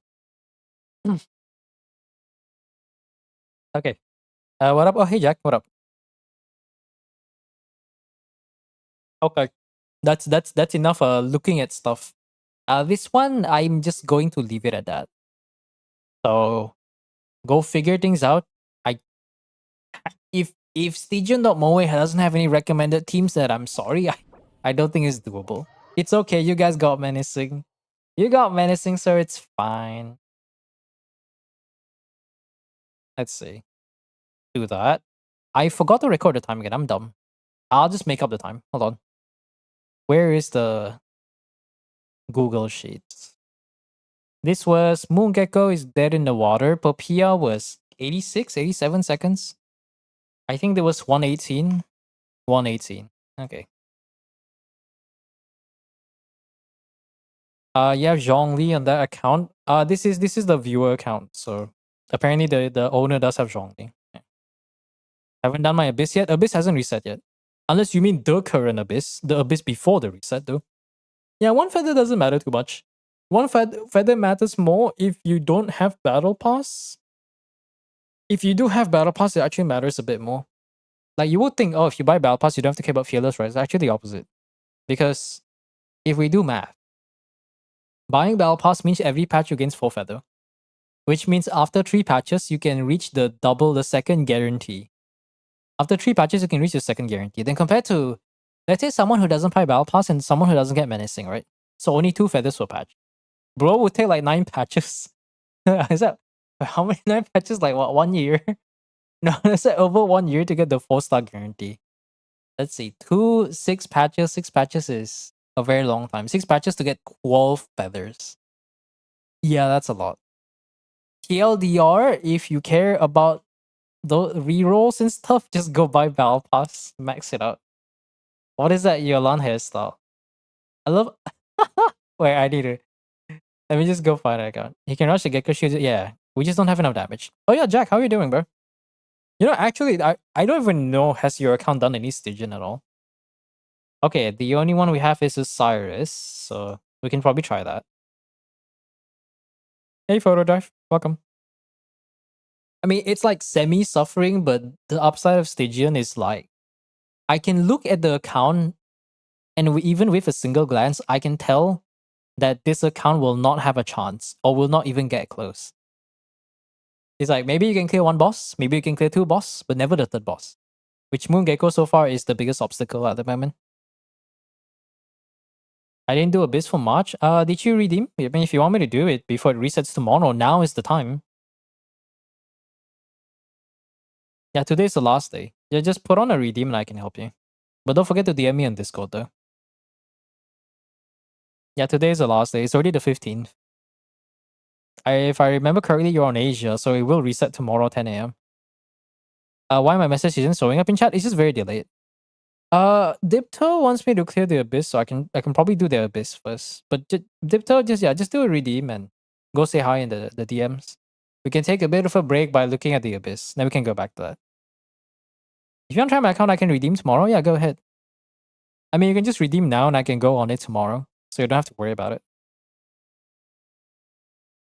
Okay. What up? Oh, hey Jack, what up? Okay. That's enough looking at stuff. This one, I'm just going to leave it at that. So go figure things out. If Stygian.moe doesn't have any recommended teams, that I'm sorry. I don't think it's doable. It's okay, you guys got menacing. You got menacing, sir, it's fine. Let's see. Do that. I forgot to record the time again. I'm dumb. I'll just make up the time. Hold on. Where is the Google Sheets? This was Moon Gecko is dead in the water. Papilla was 86, 87 seconds. I think there was 118. 118. Okay. You have Zhongli on that account. This is the viewer account. So apparently the owner does have Zhongli. Yeah. Haven't done my Abyss yet. Abyss hasn't reset yet. Unless you mean the current Abyss. The Abyss before the reset though. Yeah, one feather doesn't matter too much. One feather matters more if you don't have Battle Pass. If you do have Battle Pass, it actually matters a bit more. Like you would think, oh, if you buy Battle Pass, you don't have to care about Fearless, right? It's actually the opposite. Because if we do math, buying Battle Pass means every patch you gain 4 feather. Which means after 3 patches, you can reach the second guarantee. After 3 patches, you can reach the second guarantee. Then compared to, let's say someone who doesn't buy Battle Pass and someone who doesn't get Menacing, right? So only 2 feathers per patch. Bro would take like 9 patches. Is that, how many 9 patches? Like what, 1 year? No, it's like over 1 year to get the 4-star guarantee. Let's see, 6 patches. 6 patches is a very long time. 6 patches to get 12 feathers. Yeah, that's a lot. TLDR, if you care about the rerolls and stuff, just go buy Battle Pass, max it out. What is that Yolan hairstyle? I love. Wait, I need to. Let me just go find an account. You can rush the Gecko Shield. Yeah, we just don't have enough damage. Oh yeah, Jack, how are you doing, bro? You know, actually, I don't even know, has your account done any Stygian at all? Okay, the only one we have is Osiris, so we can probably try that. Hey, Photodrive, welcome. I mean, it's like semi-suffering, but the upside of Stygian is like, I can look at the account, and even with a single glance, I can tell that this account will not have a chance, or will not even get close. It's like maybe you can clear one boss, maybe you can clear two boss, but never the third boss. Which Moon Gecko so far is the biggest obstacle at the moment. I didn't do Abyss for March. Did you redeem? I mean, if you want me to do it before it resets tomorrow, now is the time. Yeah, today's the last day. Yeah, just put on a redeem and I can help you. But don't forget to DM me on Discord though. Yeah, today's the last day. It's already the 15th. If I remember correctly, you're on Asia, so it will reset tomorrow 10 a.m. Why my message isn't showing up in chat? It's just very delayed. Dipto wants me to clear the abyss, so I can probably do the abyss first. But Dipto, just do a redeem and go say hi in the DMs. We can take a bit of a break by looking at the abyss. Then we can go back to that. If you want to try my account, I can redeem tomorrow. Yeah, go ahead. I mean, you can just redeem now, and I can go on it tomorrow, so you don't have to worry about it.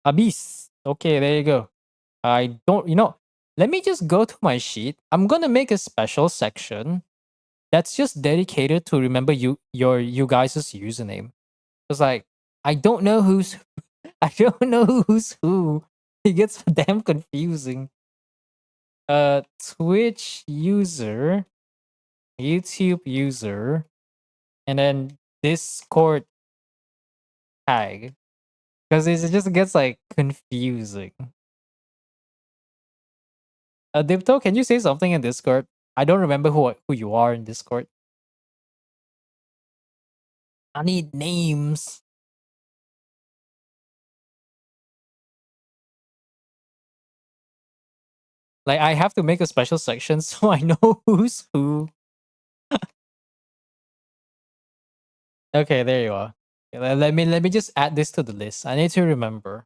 Abyss. Okay, there you go. I don't, let me just go to my sheet. I'm gonna make a special section that's just dedicated to remember you guys' username. It's like I don't know who's I don't know who's who. It gets damn confusing. Twitch user, YouTube user, and then Discord tag. Because it just gets like confusing. Dipto, can you say something in Discord? I don't remember who you are in Discord. I need names. Like I have to make a special section so I know who's who. Okay, there you are. Okay, let me just add this to the list. I need to remember.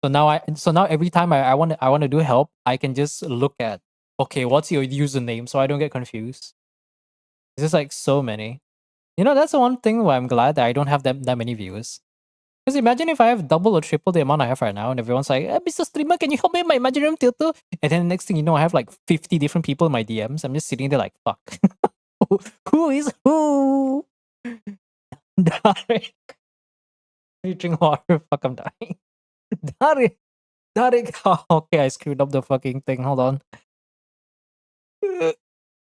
So now every time I want to do help, I can just look at, okay, what's your username so I don't get confused. It's just like so many. That's the one thing where I'm glad that I don't have that many viewers. Because imagine if I have double or triple the amount I have right now, and everyone's like, Mr. Streamer, can you help me in my Imaginary Room Tilto? And then the next thing you know, I have like 50 different people in my DMs. I'm just sitting there like, fuck. Who is who? Derek. You drink water. Fuck, I'm dying. Derek. Derek. Oh, okay, I screwed up the fucking thing. Hold on.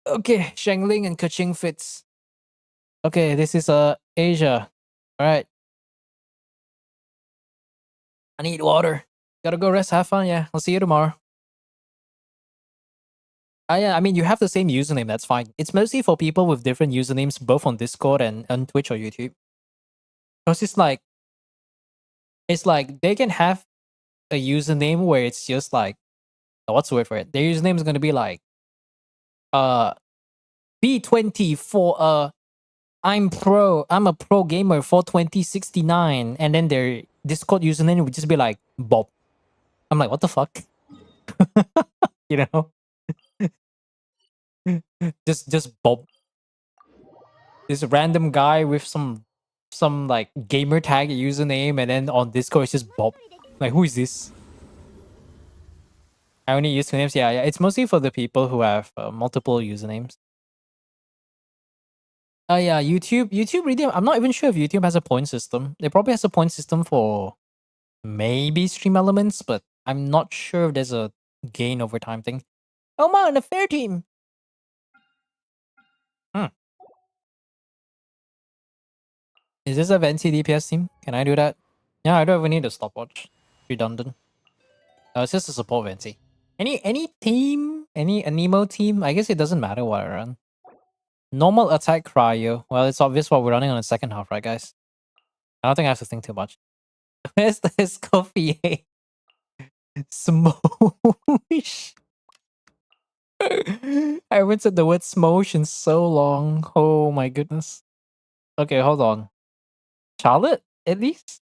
Okay, Shangling and Kaching fits. Okay, this is Asia. Alright. I need water. Gotta go rest, have fun, yeah. I'll see you tomorrow. Yeah, I mean, you have the same username, that's fine. It's mostly for people with different usernames, both on Discord and on Twitch or YouTube. Because it's like they can have a username where it's just like, what's the word for it? Their username is gonna be like, B20 for I'm a pro gamer for 2069, and then their Discord username would just be like Bob. I'm like, what the fuck? you know? just Bob. This random guy with some like gamer tag username, and then on Discord it's just Bob. Like, who is this? I only use names. Yeah, it's mostly for the people who have multiple usernames. Yeah, YouTube Redeem. I'm not even sure if YouTube has a point system. It probably has a point system for maybe stream elements, but I'm not sure if there's a gain over time thing. Oh man, a fair team. Is this a Venti DPS team? Can I do that? Yeah, I don't even need a stopwatch. Redundant. It's just a support Venti. Any team? Any Anemo team? I guess it doesn't matter what I run. Normal attack cryo. Well, it's obvious what we're running on the second half, right, guys? I don't think I have to think too much. Where's the Escoffier? Smosh. I haven't said the word smosh in so long. Oh my goodness. Okay, hold on. Charlotte, at least?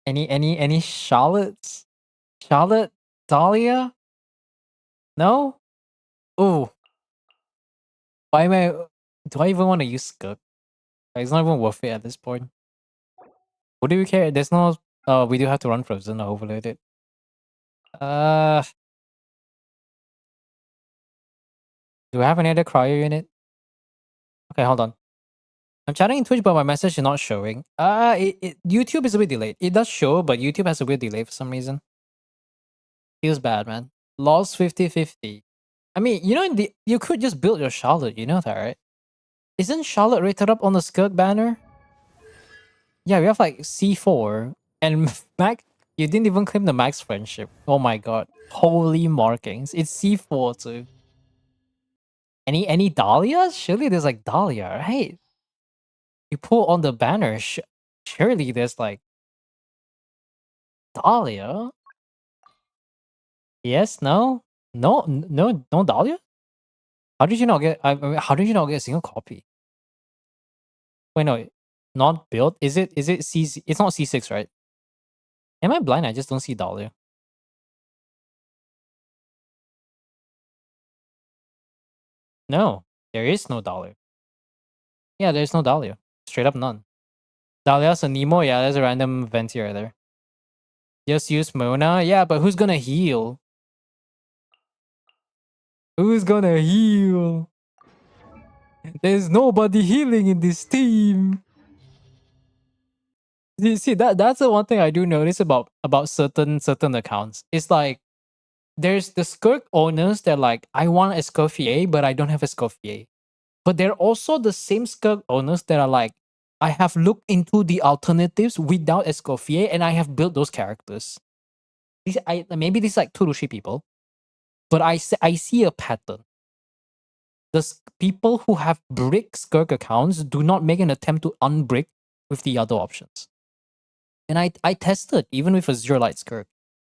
Any Charlottes? Charlotte? Dahlia? No? Oh. Why am I... Do I even want to use Skirk? It's not even worth it at this point. What do we care? There's no... we do have to run Frozen or overload it. Do I have any other cryo unit? Okay, hold on. I'm chatting in Twitch, but my message is not showing. YouTube is a bit delayed. It does show, but YouTube has a weird delay for some reason. Feels bad, man. Lost 50-50. I mean, you know, you could just build your Charlotte. You know that, right? Isn't Charlotte rated up on the Skirk banner? Yeah, we have like C4 and Max. You didn't even claim the Max friendship. Oh my god. Holy markings. It's C4 too. Any Dahlia? Surely there's like Dahlia, right? You pull on the banner. Surely there's like Dahlia. Yes, no, no Dahlia. How did you not get? I mean, how did you not get a single copy? Wait, no, not built. Is it? Is it C? It's not C6, right? Am I blind? I just don't see Dahlia. No, there is no Dahlia. Yeah, there's no Dahlia. Straight up none. Dahlia's a Nemo. Yeah, there's a random Venti right there. Just use Mona. Yeah, but who's gonna heal? Who's gonna heal? There's nobody healing in this team. See that's the one thing I do notice about certain accounts. It's like there's the Skirk owners that like I want Escoffier, but I don't have Escoffier. But they're also the same Skirk owners that are like, I have looked into the alternatives without Escoffier and I have built those characters. Maybe these like 2 to 3 people, but I see a pattern. People who have brick Skirk accounts do not make an attempt to unbrick with the other options. And I tested even with a Zero Light Skirk.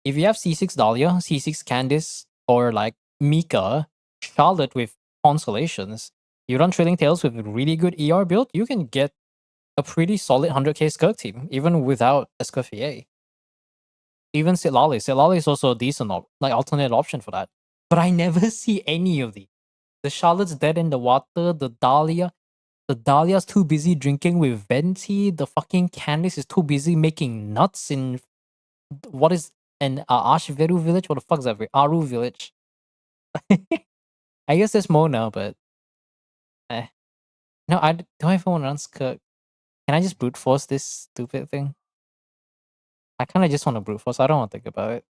If you have C6 Dahlia, C6 Candice, or like Mika, Charlotte with Constellations, you run Trailing Tales with a really good ER build, you can get a pretty solid 100k Skirk team, even without Escoffier. Even Sitlali is also a decent like alternate option for that. But I never see any of these. The Charlotte's dead in the water, the Dahlia's too busy drinking with Venti, the fucking Candice is too busy making nuts in what is an Ashveru village? What the fuck is that? Aru village. I guess there's more now, but no, I don't even want to run Skirk. Can I just brute force this stupid thing? I kind of just want to brute force. I don't want to think about it.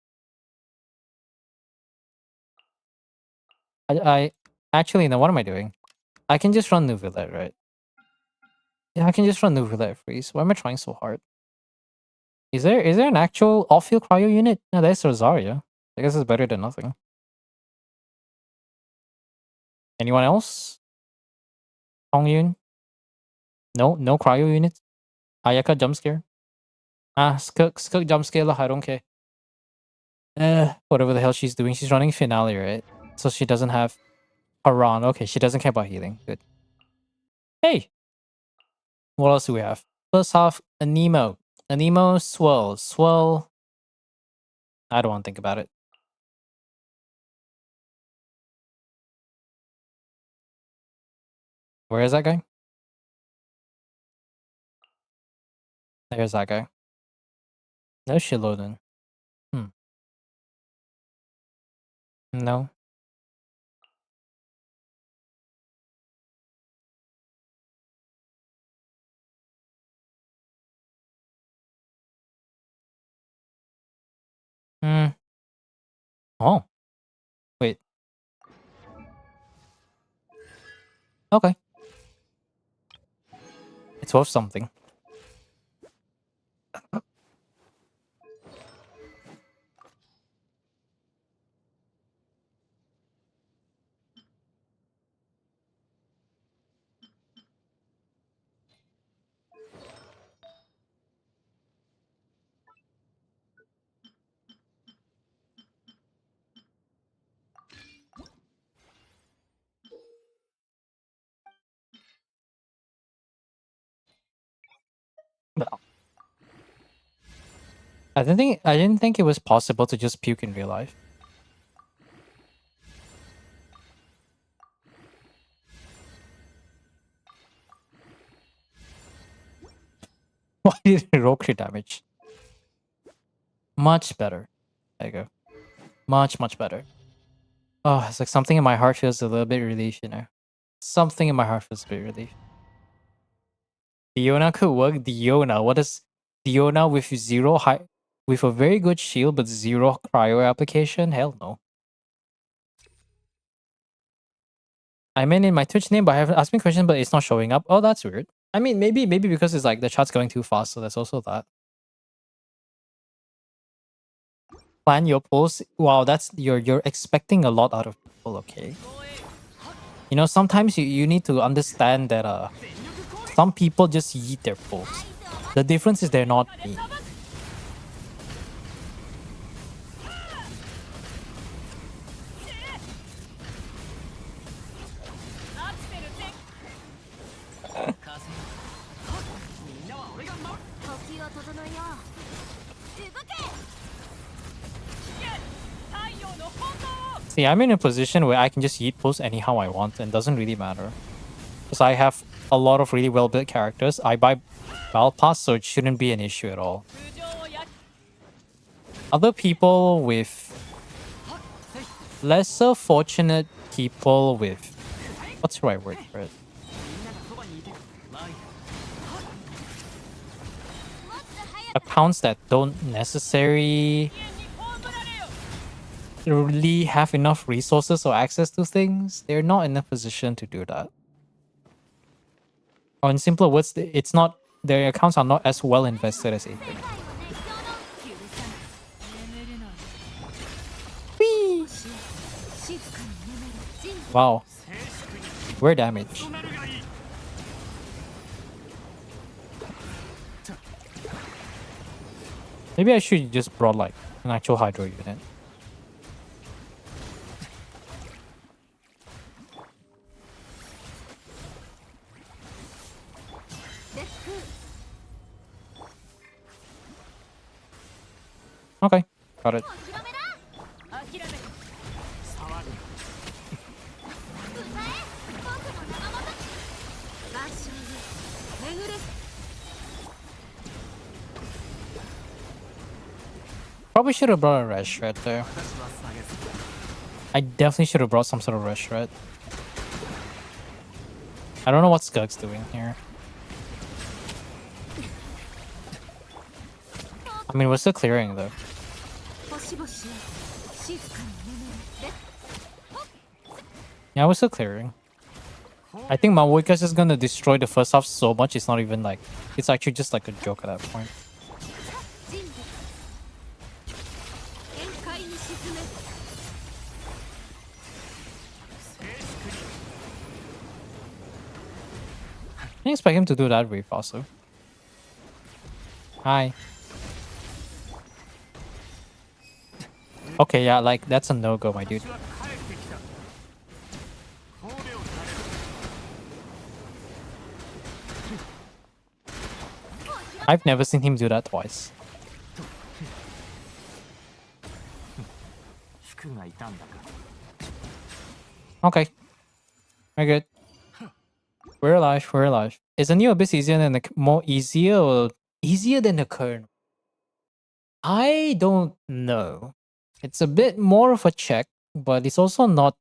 I actually no. What am I doing? I can just run Nuvilette, right? Yeah, I can just run Nuvilette freeze. Why am I trying so hard? Is there an actual off-field cryo unit? No, there's Rosaria. I guess it's better than nothing. Anyone else? Hongyun? No cryo unit? Ayaka jump scare? Skirk jump scare lah, I don't care. Whatever the hell she's doing. She's running finale, right? So she doesn't have Haran. Okay, she doesn't care about healing. Good. Hey! What else do we have? First half, Anemo. Anemo, Swirl. Swirl. I don't want to think about it. Where is that guy? There's that guy. No Shiloden. No. Oh. Wait. Okay. It's worth something. Well, I didn't think it was possible to just puke in real life. Why did it roll crit damage? Much better. There you go. Much better. Oh, it's like something in my heart feels a little bit relief, you know. Something in my heart feels a bit relief. Diona could work. Diona. What is Diona with zero high, with a very good shield but zero cryo application? Hell no. I mean in my Twitch name, but I haven't asked me questions, but it's not showing up. Oh, that's weird. I mean, maybe because it's like the chat's going too fast, so there's also that. Plan your pulls. Wow, that's you're expecting a lot out of people. Okay. You know, sometimes you need to understand that some people just eat their pulls. The difference is they're not me. See, I'm in a position where I can just yeet pulls anyhow I want and doesn't really matter. Because I have a lot of really well-built characters. I buy Battle Pass, so it shouldn't be an issue at all. Other people with lesser fortunate people with what's the right word for it? Accounts that don't necessarily really have enough resources or access to things, they're not in a position to do that. Or in simpler words, it's not, their accounts are not as well invested as they think. Whee! Wow. We're damage. Maybe I should just brought like an actual Hydro unit. Okay, got it. Probably should have brought a red shred there. I definitely should have brought some sort of red shred. I don't know what Skug's doing here. I mean, we're still clearing though. Yeah, we're still clearing. I think Mawoika's is gonna destroy the first half so much, it's not even like... It's actually just like a joke at that point. I didn't expect him to do that very fast though. Hi. Okay, yeah, like, that's a no-go, my dude. I've never seen him do that twice. Okay. We're good. We're alive, we're alive. Is the new abyss easier than the more easier or easier than the current? I don't know. It's a bit more of a check, but it's also not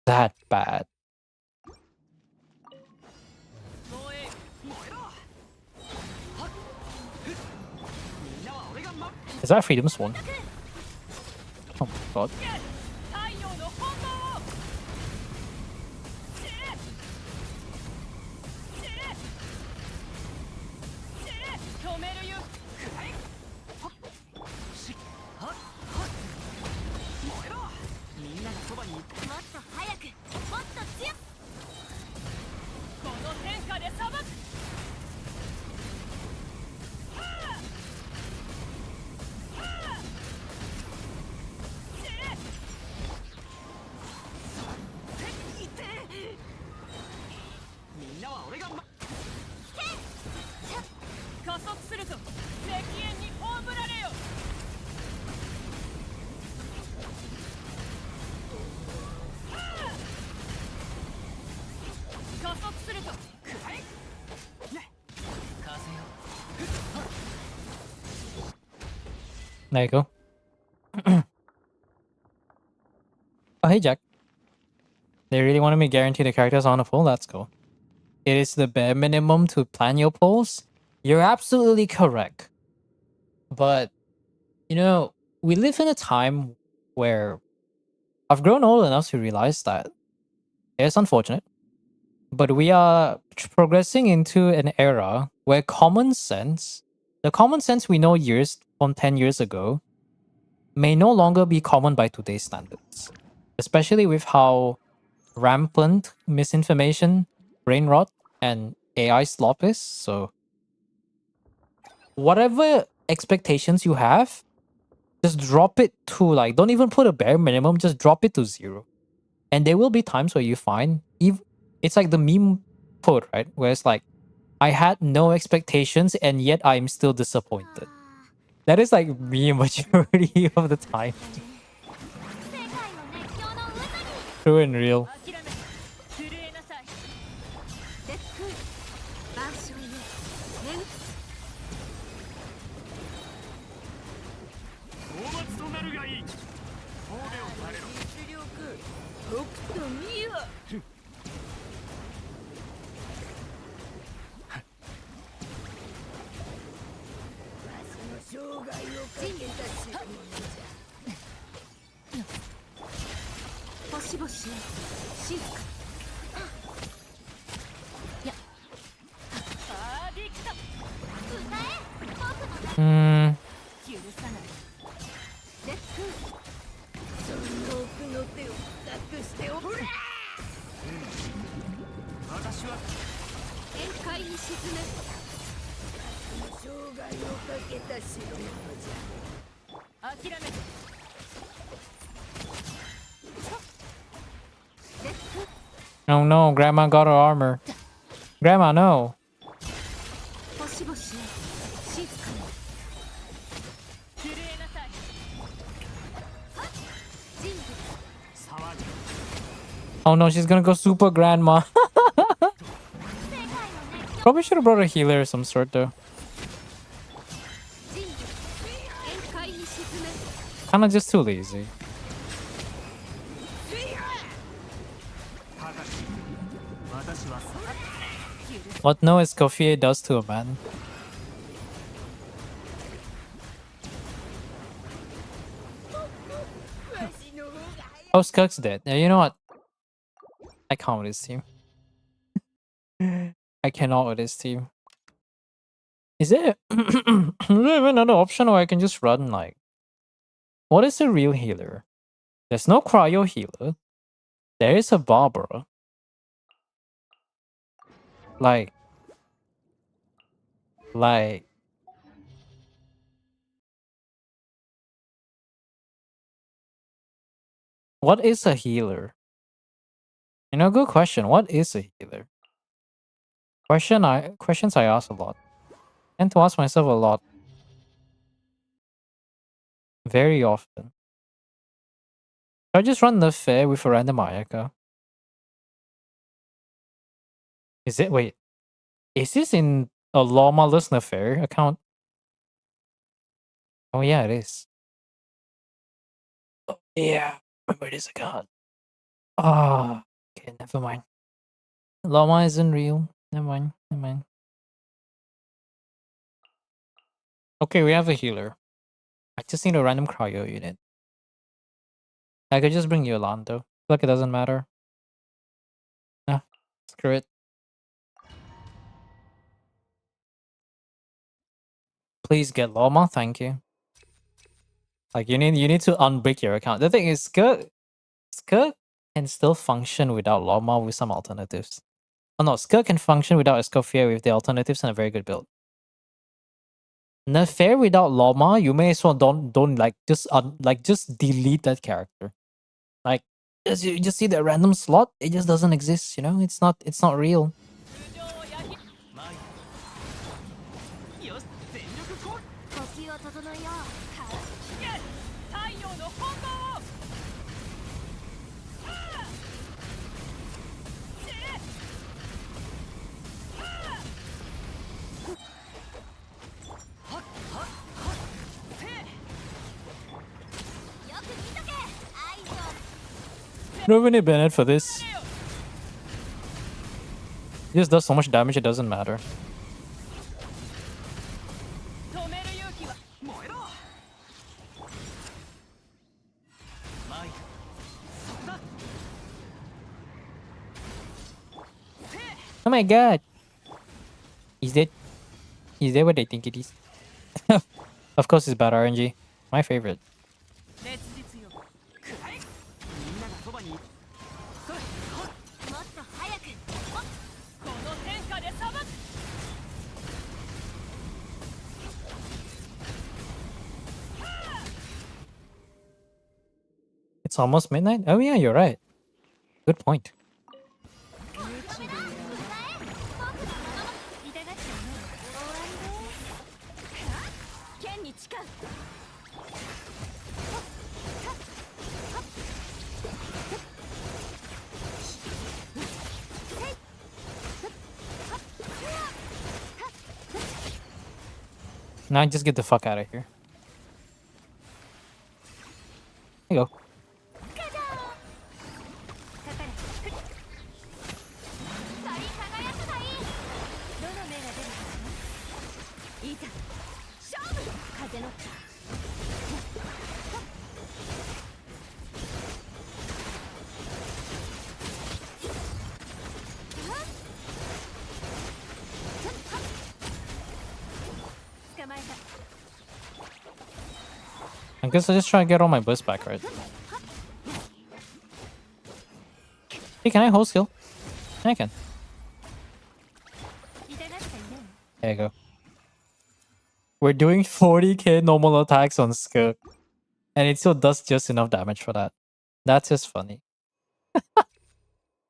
that bad. Is that Freedom Swan? Oh my god. There you go. Oh, hey, Jack. They really wanted me to guarantee the characters on a full. That's cool. it is the bare minimum to plan your polls, you're absolutely correct. But, you know, we live in a time where I've grown old enough to realize that it's unfortunate, but we are progressing into an era where common sense, the common sense we know years from 10 years ago, may no longer be common by today's standards, especially with how rampant misinformation, brain rot, and AI slop is. So, whatever expectations you have, just drop it to like, don't even put a bare minimum, just drop it to 0. And there will be times where you find, it's like the meme quote, right? Where it's like, I had no expectations and yet I'm still disappointed. That is like me majority of the time. 世界の熱狂の渦に True and real. 諦め震えなさい絶空万象へ念大松となるがいい。神戸を垂れろ。実力とくと見よ生涯をかけた仕事じゃ星々静かやアーディクト歌え僕の Hmm. 許さない絶空その奥の手を隠しておくれ私は宴会に沈め生涯をかけた仕事じゃ諦めて絶空 Oh no, Grandma got her armor. Grandma, no. 星々静かに震えなさいはっ人物騒ぎ。 Oh no, she's gonna go super grandma. 世界の熱狂 Probably should have brought a healer of some sort though. 人物宴会に沈め Kinda just too lazy. 高き私はさ What no Escoffier does to a man. Oh, Skug's dead. Yeah, you know what? I can't with this team. I cannot with this team. Is there is there even another option where I can just run like... What is a real healer? There's no cryo healer. There is a Barbara. Like... What is a healer? You know, good question. What is a healer? Questions I ask a lot. And to ask myself a lot. Very often. Should I just run the fair with a random Ayaka? Is it? Wait. Is this in a Lawma-less Nafair account? Oh yeah, it is. Oh, yeah. Remember it is a god. Ah. Okay, never mind. Lawma isn't real. Never mind. Never mind. Okay, we have a healer. I just need a random cryo unit. I could just bring Yolanda. Look, it doesn't matter. Nah, screw it. Please get Lawma, thank you. Like you need to unbrick your account. The thing is, Skirk can still function without Lawma with some alternatives. Oh no, Skirk can function without Escoffier with the alternatives and a very good build. Nafair without Lawma, you may as well don't like just delete that character. Like you just see the random slot, it just doesn't exist, you know? It's not real. よし全力攻撃呼吸を整えようか太陽の本能をよく見とけ愛情 You don't even need Bennett for this. He just does so much damage, it doesn't matter. 止める勇気は燃えろ。マイクそこだ。 Oh my god! Is that what they think it is? Of course it's bad RNG. My favorite. 烈日よ。くらえ。みんながそばにいる。それ。もっと早く。この天下で裁く。 It's almost midnight? Oh yeah, you're right. Good point. 剣に誓う。 Now just get the fuck out of here. There you go. かかれ。光り輝くがいい。どの目が出るかな。いざ勝負。風の。 捕まえた。 I guess I just try to get all my bliss back, right? Hey, can I hold skill? I can. 痛がっていない。 There you go. We're doing 40k normal attacks on skill. And it still does just enough damage for that. That's just funny.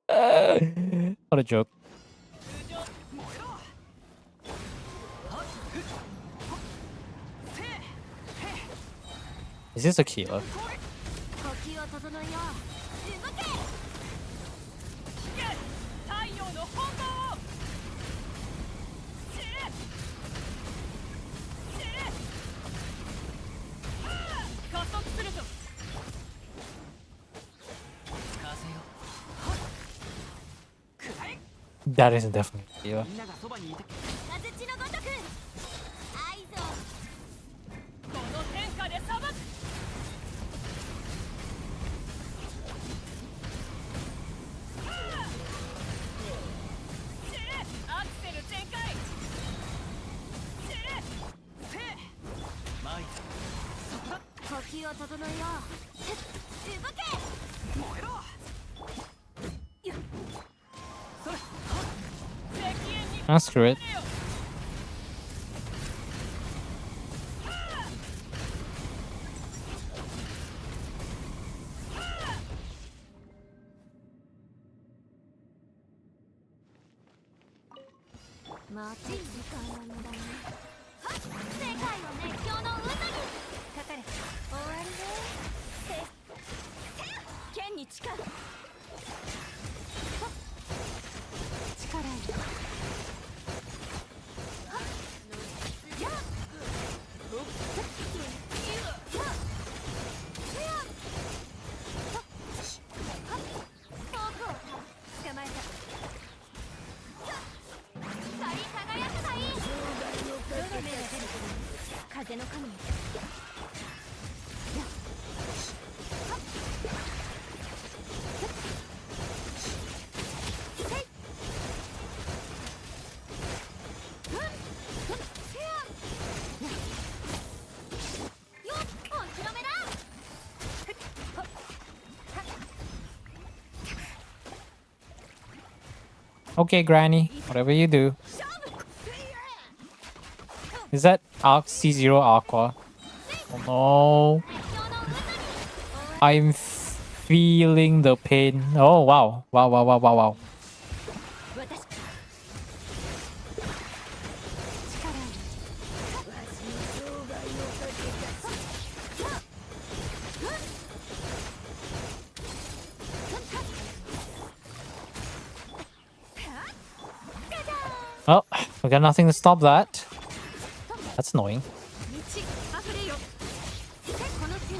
What a joke. Is this a Keela? 呼吸を整えよう。動け。太陽の炎を。加速するぞ。 風よ。 くらえ。 That is definitely a Keela. みんながそばにいて。風地のごとく。合図を。この天下で裁く。 アクセル全開。 マイク呼吸を整えよう。動け。燃えろ。よっ。それ。敵縁に。 Ah, screw it. また時間の無駄に。世界を熱狂の渦に。かかれ。終わりね。剣に誓う。力いる。やっ。捕まえた。 光り輝くがいい。どの目が出るか。風の神よ。よっ、本気の目だ。 Okay, Granny. Whatever you do. 勝負。 Is that C0 Aqua? Oh no. 熱狂の渦に。 I'm feeling the pain. Oh wow. Wow, wow, wow, wow, wow. 私。力いる。わしの生涯をかけた。 Well, we got nothing to stop that. That's annoying. 道あふれよ。この手に。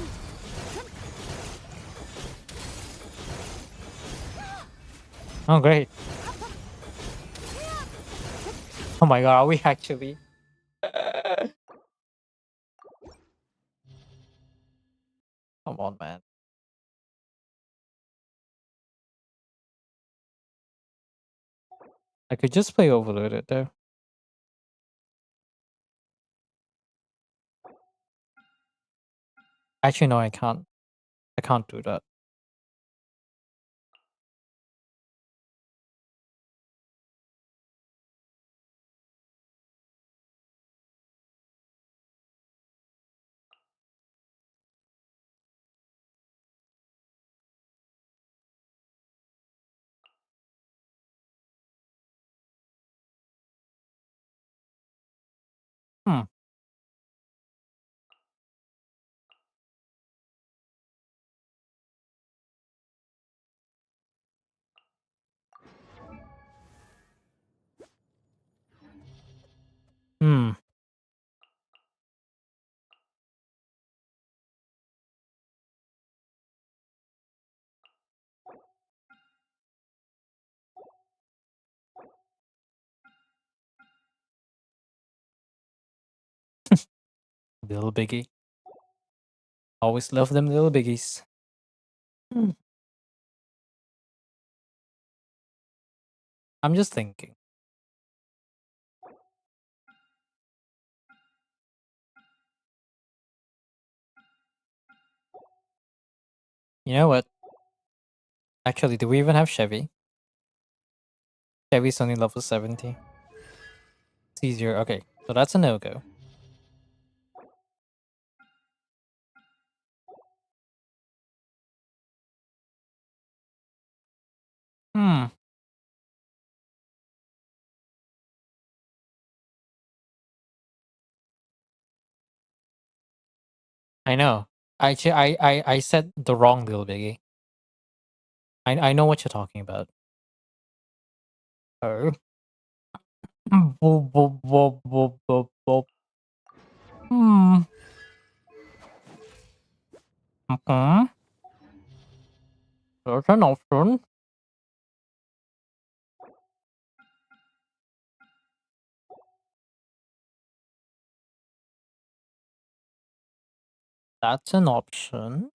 Oh, great. Oh my god, are we actually? Come on, man. I could just play overloaded though. Actually, no, I can't. I can't do that. Hmm. Hmm. Little biggie. Always love them little biggies. Hmm. I'm just thinking. You know what? Actually, do we even have Chevy? Chevy's only level 70. It's easier. Okay, so that's a no-go. Hmm. I know. Actually, I said the wrong little biggie. I know what you're talking about. Oh. Boop, boop, boop, boop, boop, boop. Hmm. Okay. There's an option. That's an option.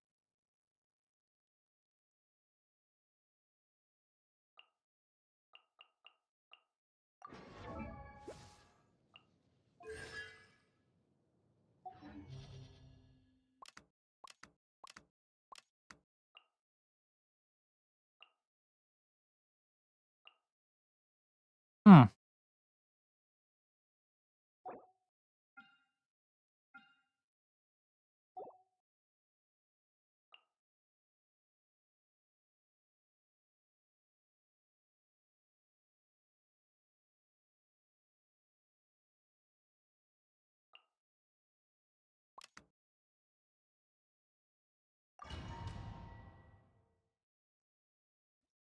Hmm.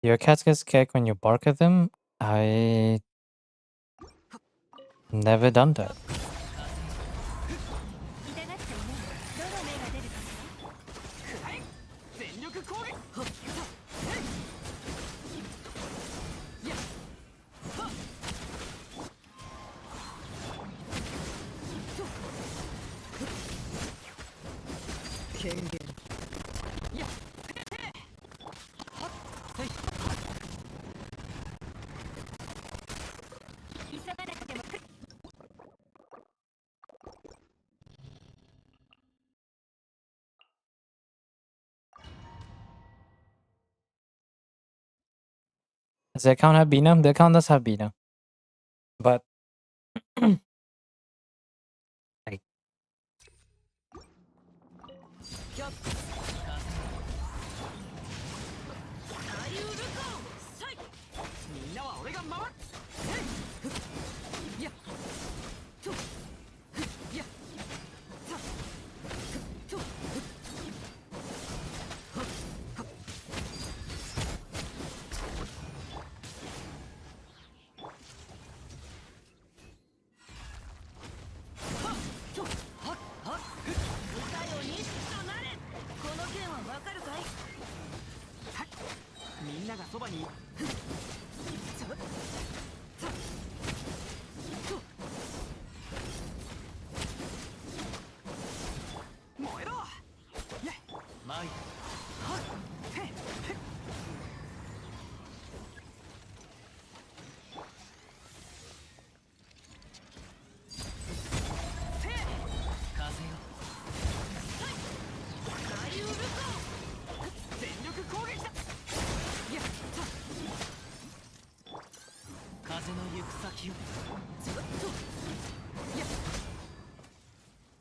Your cats get scared when you bark at them? I never done that. 痛がっちゃいない。どの目が出るかしら。全力攻撃。急がなくても。Does the account have Bina? The account does have Bina. But like みんなは俺が守る。やっとやっさとこの剣はわかるかい。みんながそばに。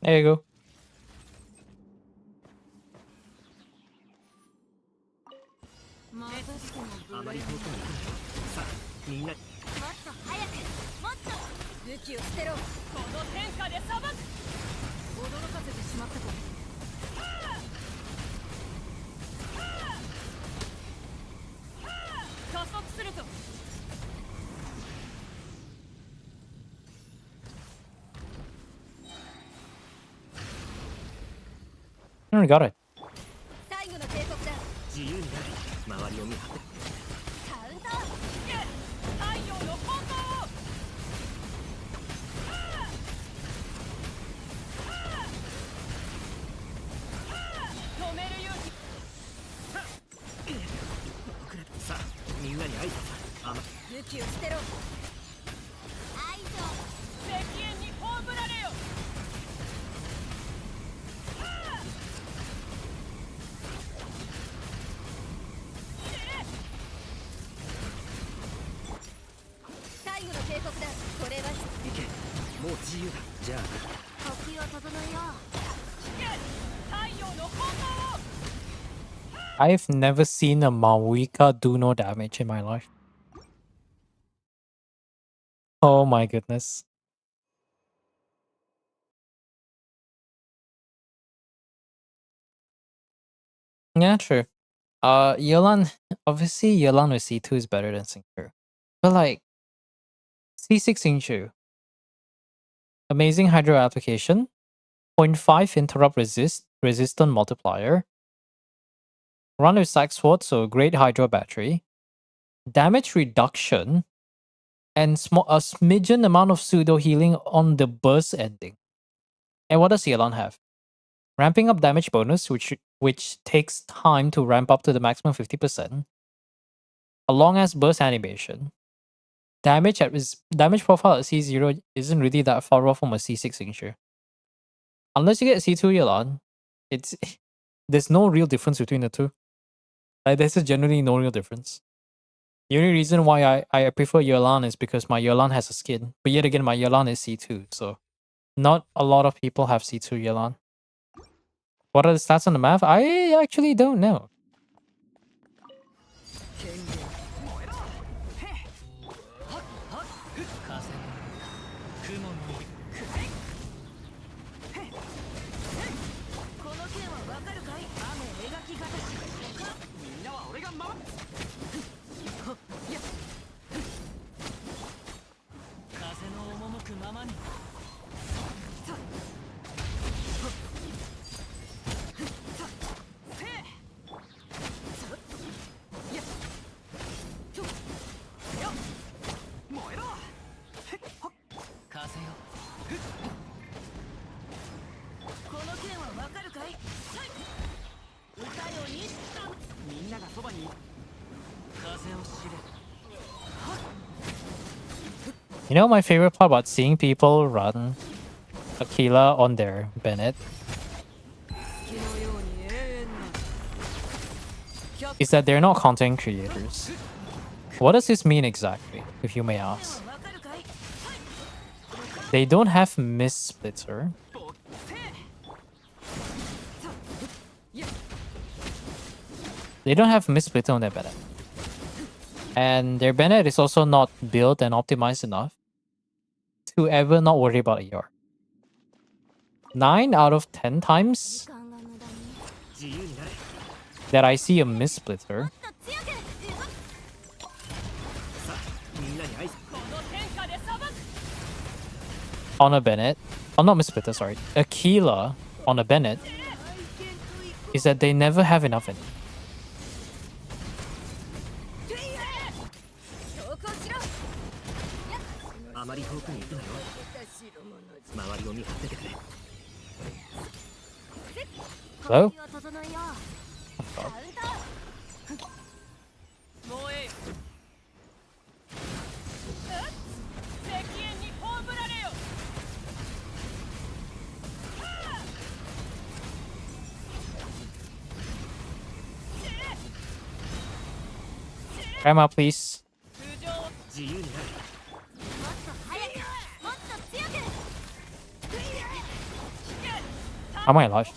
There you go. またしてもあまり遠くに行くなよ。さあみんなもっと早くもっと武器を捨てろ。この天下で裁く。驚かせてしまったか。加速すると。 I already got it. 最後の警告だ。自由になれ。周りを見張って。カウンター。太陽の本能を。止める勇気。さあみんなに挨拶だ。武器を捨てろ。愛情。石煙に葬られよ。 最後の警告だ。これは行け。もう自由だ。じゃあ呼吸を整えよう。太陽の本能を。 I've never seen a Maoika do no damage in my life. Oh my goodness. Yeah, true. Yelan, obviously Yelan with C2 is better than Xingqiu. But like, C6 Xingqiu. Amazing hydro application. 0.5 interrupt resistant multiplier. Run with Sack Sword, so great hydro battery. Damage reduction. And a smidgen amount of pseudo healing on the burst ending. And what does Yelan have? Ramping up damage bonus, which takes time to ramp up to the maximum 50%. A long ass burst animation. Damage profile at C0 isn't really that far off from a C6 Xingqiu. Unless you get C2 Yelan, there's no real difference between the two. Like, there's generally no real difference. The only reason why I prefer Yelan is because my Yelan has a skin. But yet again, my Yelan is C2, so not a lot of people have C2 Yelan. What are the stats on the map? I actually don't know. You know my favorite part about seeing people run Aquila on their Bennett is that they're not content creators. What does this mean exactly, if you may ask? They don't have Miss Splitter. They don't have Miss Splitter on their Bennett. And their Bennett is also not built and optimized enough to ever not worry about AR. 9 out of 10 times that I see a Miss Splitter on a Bennett, oh not Miss Splitter, sorry, Aquila on a Bennett, is that they never have enough in it. Hello? Oh, Grandma, please. How am I alive?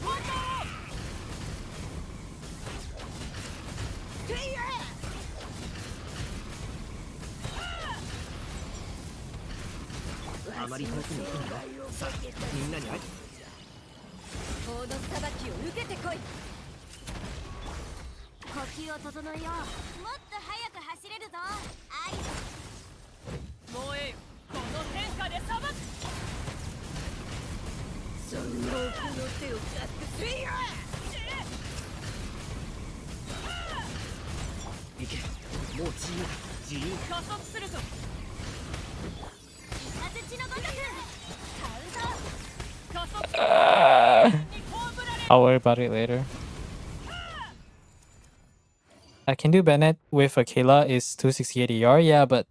I'll worry about it later. I can do Bennett with Akela is 268 ER, yeah, but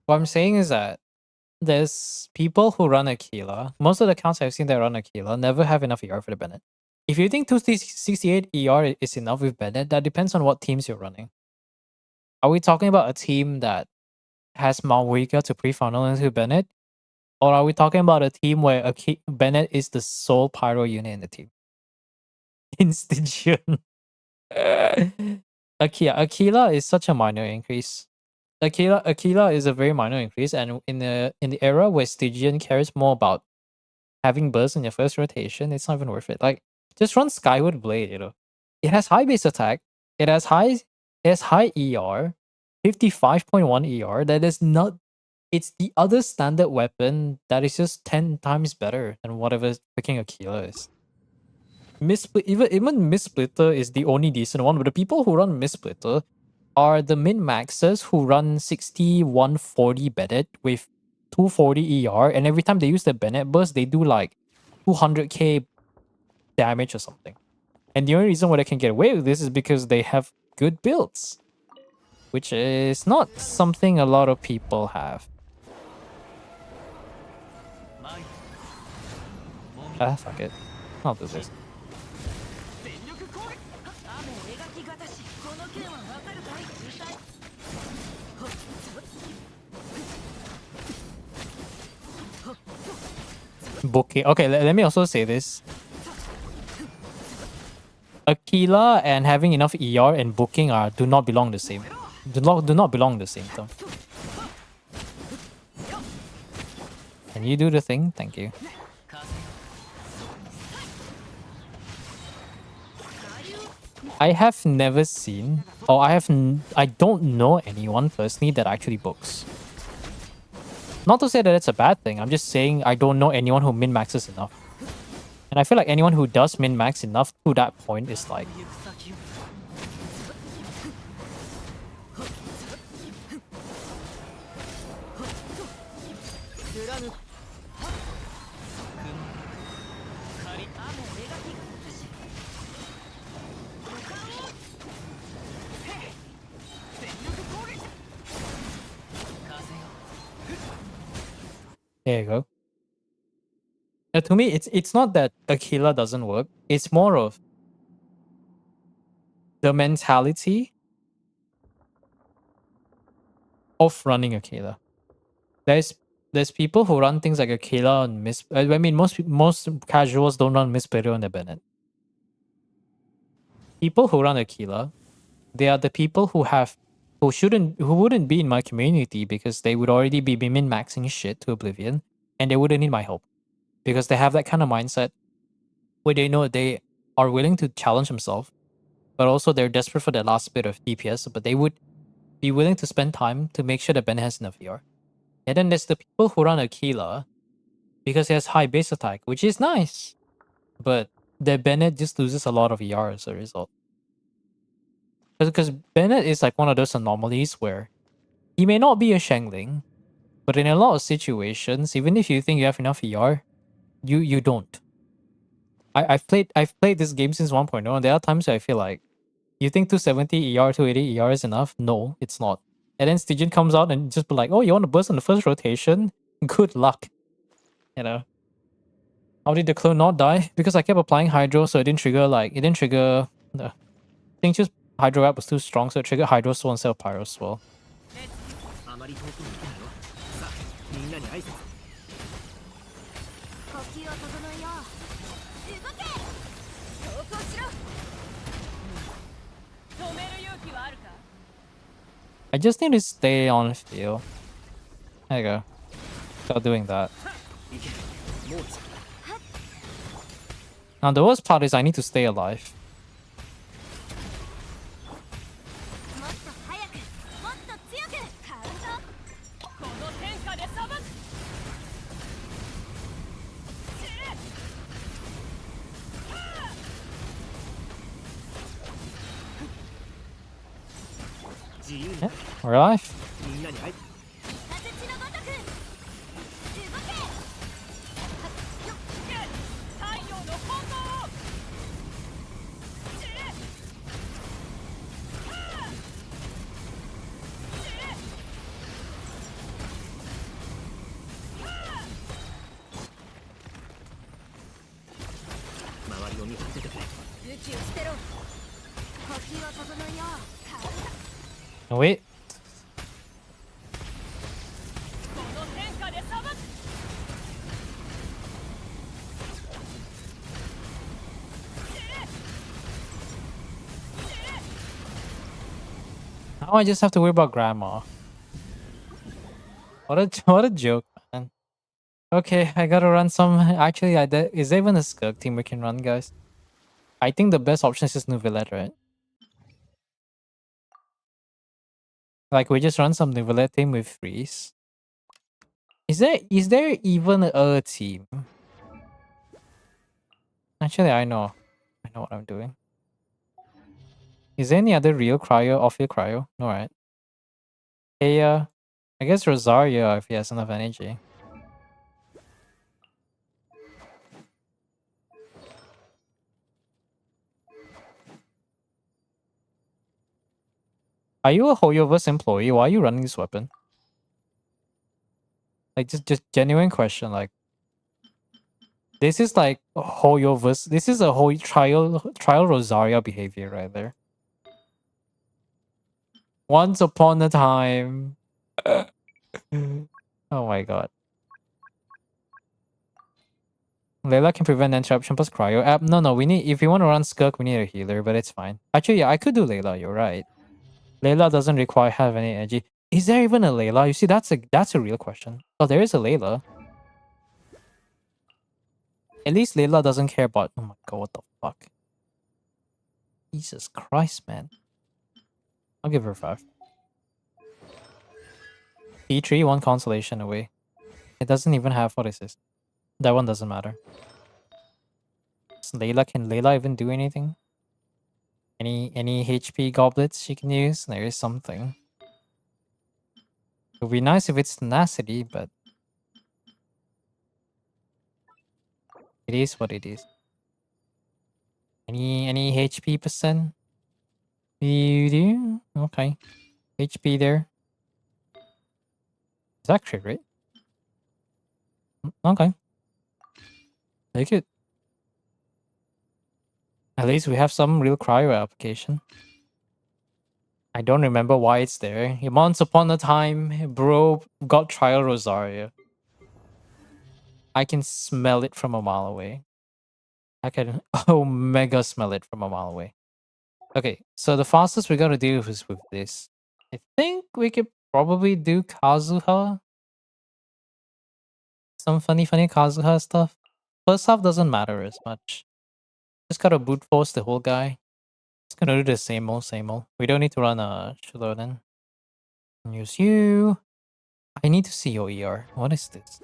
what I'm saying is that there's people who run Akela. Most of the accounts I've seen that run Akela never have enough ER for the Bennett. If you think 268 ER is enough with Bennett, that depends on what teams you're running. Are we talking about a team that has Malwika to pre-funnel into Bennett? Or are we talking about a team where Bennett is the sole pyro unit in the team? In Stygian. Akela is such a minor increase. Akela is a very minor increase, and in the era where Stygian cares more about having burst in your first rotation, it's not even worth it. Like, just run Skyward Blade, you know. It has high base attack, it has high ER, 55.1 ER. That is not, it's the other standard weapon that is just 10 times better than whatever freaking Akela is. Even Missplitter is the only decent one, but the people who run Missplitter are the min-maxers who run 6140 Bennett with 240 ER, and every time they use the Bennett burst, they do like 200k damage or something. And the only reason why they can get away with this is because they have good builds, which is not something a lot of people have. Ah, fuck it. I'll do this. Booking. Okay, let me also say this. Akela and having enough ER and booking do not belong the same. Do not belong the same term. Can you do the thing? Thank you. I have never seen, or I don't know anyone personally that actually books. Not to say that it's a bad thing, I'm just saying I don't know anyone who min-maxes enough. And I feel like anyone who does min-max enough to that point is like... There you go. To me, it's not that Akela doesn't work. It's more of the mentality of running Akela. There's people who run things like Akela and I mean, most casuals don't run Missplitter on their Bennett. People who run Akela, they are the people who wouldn't be in my community because they would already be min-maxing shit to oblivion, and they wouldn't need my help. Because they have that kind of mindset where they know they are willing to challenge themselves, but also they're desperate for that last bit of DPS, but they would be willing to spend time to make sure that Bennett has enough ER. And then there's the people who run Akela because he has high base attack, which is nice, but their Bennett just loses a lot of ER as a result. Because Bennett is like one of those anomalies where he may not be a Shangling, but in a lot of situations, even if you think you have enough ER, you don't. I've played this game since 1.0, and there are times where I feel like you think 270 ER, 280 ER is enough. No, it's not. And then Stygian comes out and just be like, oh, you want to burst on the first rotation? Good luck. You know. How did the clone not die? Because I kept applying Hydro, so it didn't trigger I think just Hydro Wrap was too strong, so it triggered Hydro Swell instead of Pyro Swell. 動け投降しろ止める勇気はあるか I just need to stay on field. There you go. Start doing that. Now the worst part is I need to stay alive. もっと早くもっと強くカウントこの天下で裁く Yeah, we're alive. 雷のごとく動け太陽の炎を 武器を捨てろ呼吸を整えようカウント Oh, wait. この天下で裁く Now I just have to worry about grandma. What a joke, man. Okay, I gotta run some. Actually, is there even a Skirk team we can run, guys? I think the best option is just Nouvellette, right? Like we just run some Nouvellette team with freeze. Is there even a team? Actually, I know what I'm doing. Is there any other real cryo off your cryo? No, right? Hey, I guess Rosario if he has enough energy. Are you a Hoyoverse employee? Why are you running this weapon? Like just genuine question. Like this is like Hoyoverse. This is a whole trial Rosario behavior right there. Once upon a time. Oh my god. Layla can prevent interruption plus cryo. No, we need if you want to run Skirk, we need a healer, but it's fine. Actually, yeah, I could do Layla. You're right. Layla doesn't require have any energy. Is there even a Layla? You see, that's a real question. Oh, there is a Layla. At least Layla doesn't care about. Oh my god, what the fuck? Jesus Christ, man. I'll give her 5. P3, 1 consolation away. It doesn't even have what is this? That one doesn't matter. Can Layla even do anything? Any HP goblets she can use? There is something. It would be nice if it's tenacity, but it is what it is. Any HP percent? You do? Okay. HP there. Is that crit rate? Okay. Take it. At least we have some real cryo application. I don't remember why it's there. Once upon a time, bro got trial Rosario. I can smell it from a mile away. I can omega smell it from a mile away. Okay, so the fastest we gotta do is with this. I think we could probably do Kazuha. Some funny Kazuha stuff. First half doesn't matter as much. Just gotta brute force the whole guy. Just gonna do the same old, same old. We don't need to run a Shiloden. Use you. I need to see your ER. What is this?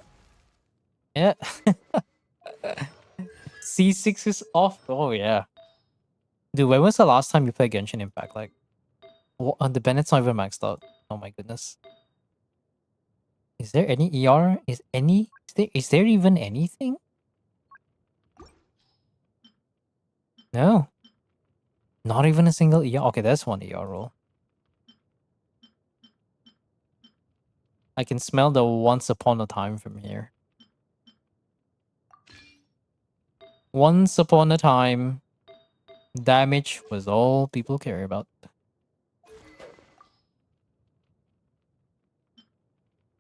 Yeah. C6 is off. Oh yeah. Dude, when was the last time you played Genshin Impact? Like, the Bennett's not even maxed out. Oh my goodness. Is there any ER? Is there even anything? No. Not even a single ER. Okay, that's one ER roll. I can smell the once upon a time from here. Once upon a time, damage was all people care about.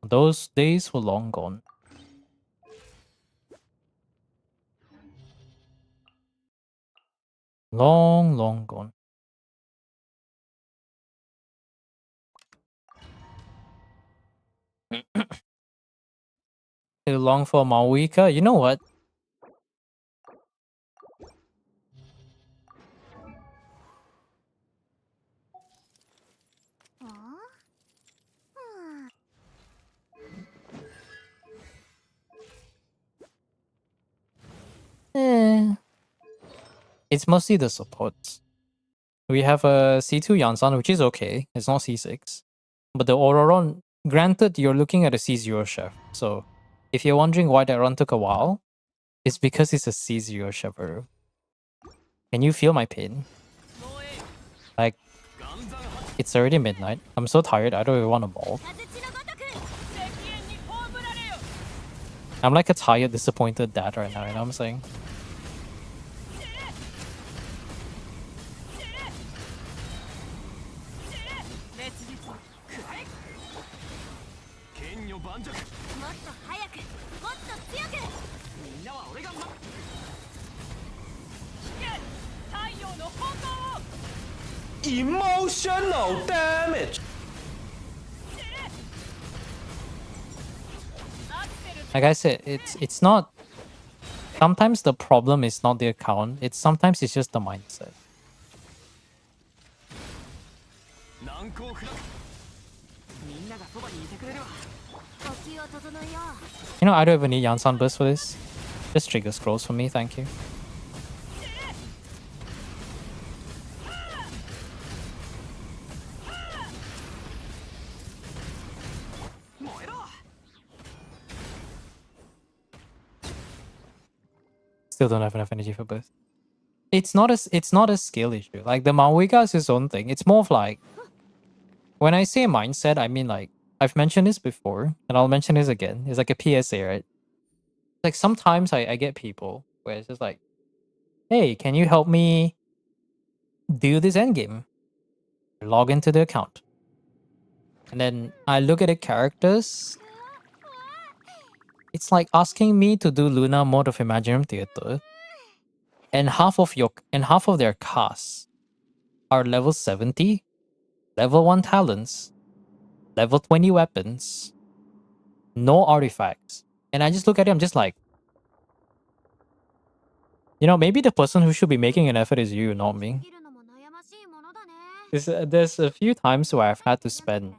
Those days were long gone. Long, long gone. Too long for Malwika. You know what? Eh. It's mostly the supports. We have a C2 Yansan, which is okay. It's not C6. But the Auroron, granted, you're looking at a C0 chef. So if you're wondering why that run took a while, it's because it's a C0 Chevaru. Can you feel my pain? Like, it's already midnight. I'm so tired, I don't even want to ball. I'm like a tired, disappointed dad right now, you know what I'm saying? Emotional damage. Like I said, it's not. Sometimes the problem is not the account. Sometimes it's just the mindset. You know, I don't even need Yansan burst for this. Just trigger scrolls for me, thank you. Still don't have enough energy for both. It's not a skill issue. Like the Malwika is his own thing. It's more of like, when I say mindset, I mean like, I've mentioned this before and I'll mention this again. It's like a PSA, right? Like sometimes I get people where it's just like, hey, can you help me do this endgame? Log into the account. And then I look at the characters. It's like asking me to do Luna mode of Imaginary Theater. And half of their casts are level 70, level 1 talents, level 20 weapons, no artifacts. And I just look at it, I'm just like, you know, maybe the person who should be making an effort is you, not me. There's a few times where I've had to spend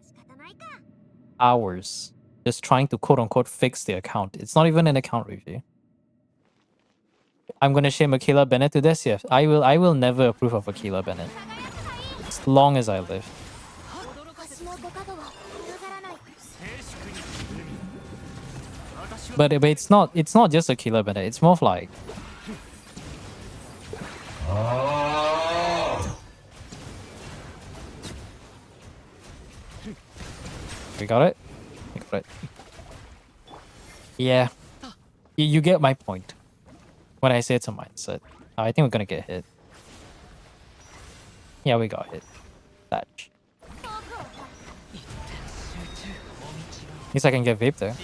hours just trying to quote-unquote fix the account. It's not even an account review. I'm gonna shame Akila Bennett to this, yes. I will never approve of Akila Bennett. As long as I live. But it's not just Akila Bennett, it's more of like, we got it? We got it. Yeah. You get my point. When I say it's a mindset. I think we're gonna get hit. Yeah, we got hit. Thatch. At least I can get vape there.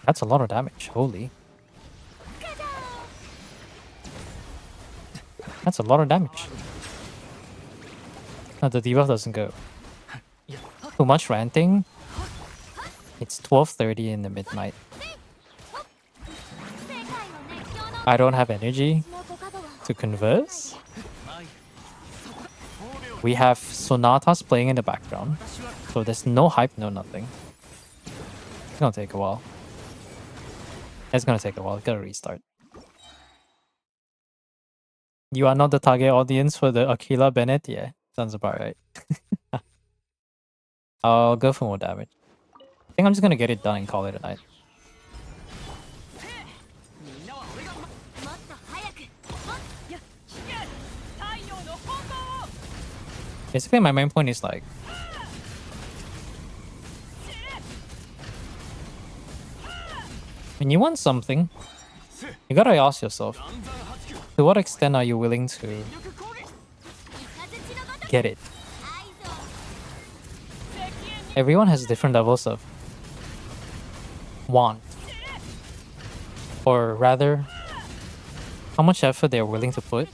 That's a lot of damage. Holy. That's a lot of damage. No, the debuff doesn't go. Too much ranting. It's 12:30 in the midnight. I don't have energy to converse. We have sonatas playing in the background. So there's no hype, no nothing. It's gonna take a while. It's gonna take a while. Gotta restart. You are not the target audience for the Akila Bennett? Yeah, sounds about right. I'll go for more damage. I think I'm just gonna get it done and call it a night. Basically, my main point is like, when you want something, you gotta ask yourself, to what extent are you willing to get it. Everyone has different levels of want. Or rather, how much effort they're willing to put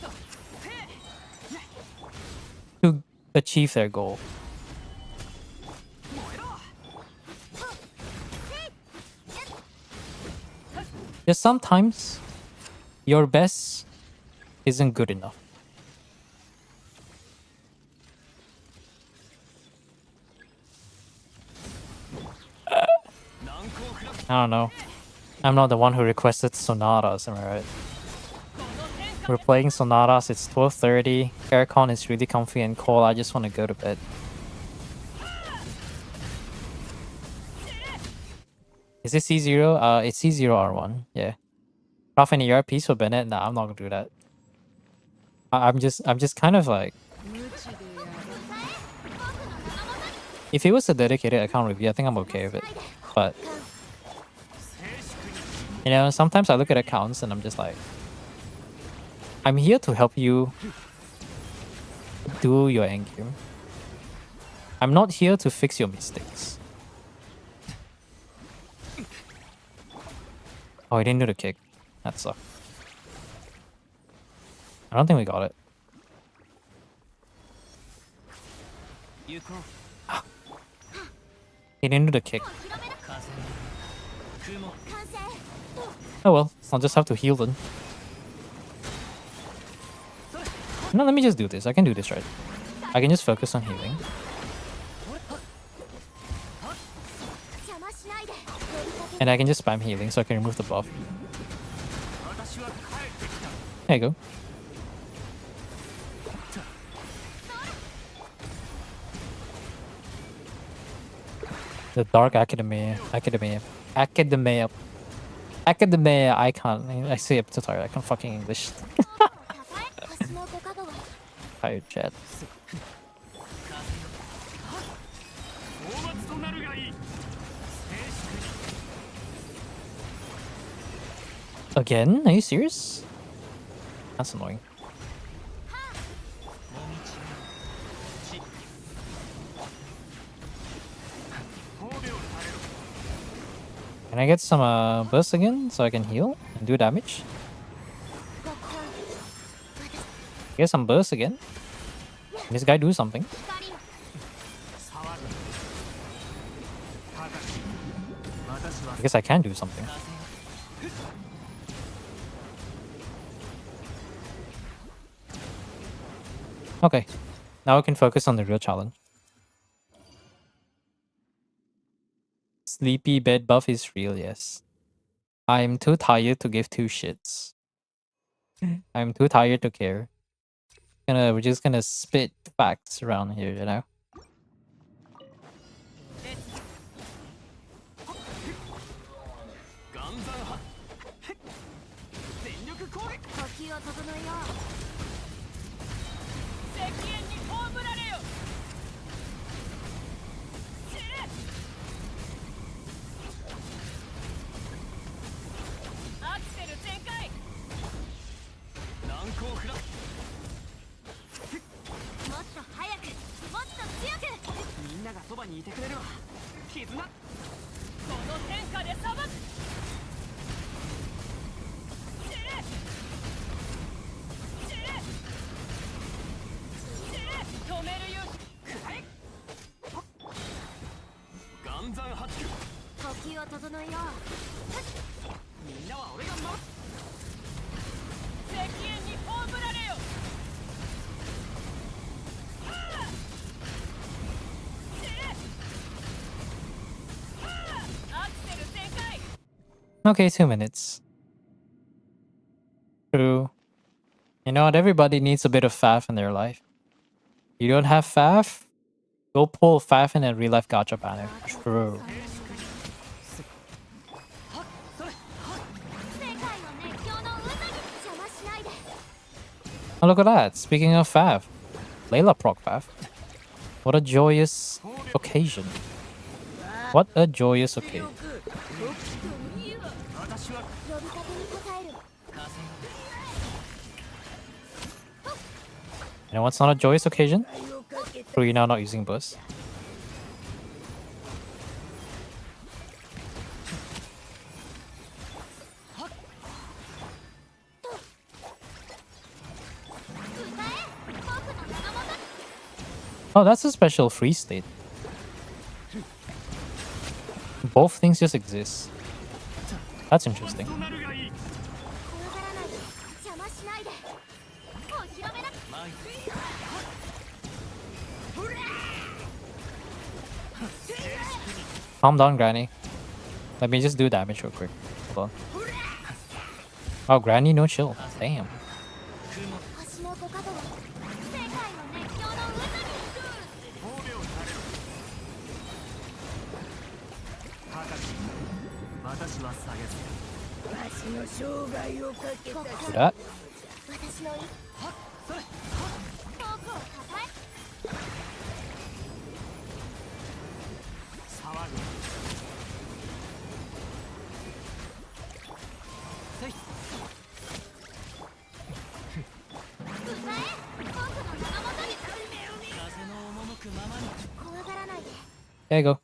to achieve their goal. Just sometimes your best isn't good enough. I don't know. I'm not the one who requested sonatas, am I right? We're playing sonatas, it's 12:30. Aircon is really comfy and cold. I just want to go to bed. Is it C0? It's C0R1, yeah. Prof any ERPs for Bennett? Nah, I'm not gonna do that. I'm just kind of like, if it was a dedicated account review, I think I'm okay with it. But you know, sometimes I look at accounts and I'm just like, I'm here to help you do your endgame. I'm not here to fix your mistakes. Oh, he didn't do the kick. That sucked. I don't think we got it. He didn't do the kick. Oh well, I'll just have to heal then. No, let me just do this. I can do this, right? I can just focus on healing. And I can just spam healing so I can remove the buff. There you go. The Dark Academia icon. I say I'm too tired. I can't fucking English. Tired chat. 討伐となるがいい。 Again? Are you serious? That's annoying. Can I get some burst again so I can heal and do damage? Get some burst again. Can this guy do something? I guess I can do something. Okay, now we can focus on the real challenge. Sleepy bed buff is real, yes. I'm too tired to give two shits. I'm too tired to care. We're just gonna spit facts around here, you know? Okay, 2 minutes. True. You know what? Everybody needs a bit of faff in their life. You don't have faff? Go pull faff in a real life gacha banner. True. Oh, look at that. Speaking of faff. Layla proc faff. What a joyous occasion. What a joyous occasion. You know what's not a joyous occasion? Karina not using burst. Oh, that's a special free state. Both things just exist. That's interesting. となるがいい怖がらないで邪魔しないでお披露目な Calm down, Granny. Let me just do damage real quick. Hold on. Oh, Granny, no chill. Damn. 星のご加護は世界の熱狂の渦に褒美をされろ高き私は下げず Do that. 私の遠くをたたえ騒ぐせい歌え僕の名のもとに風の赴くままに怖がらないで There you go.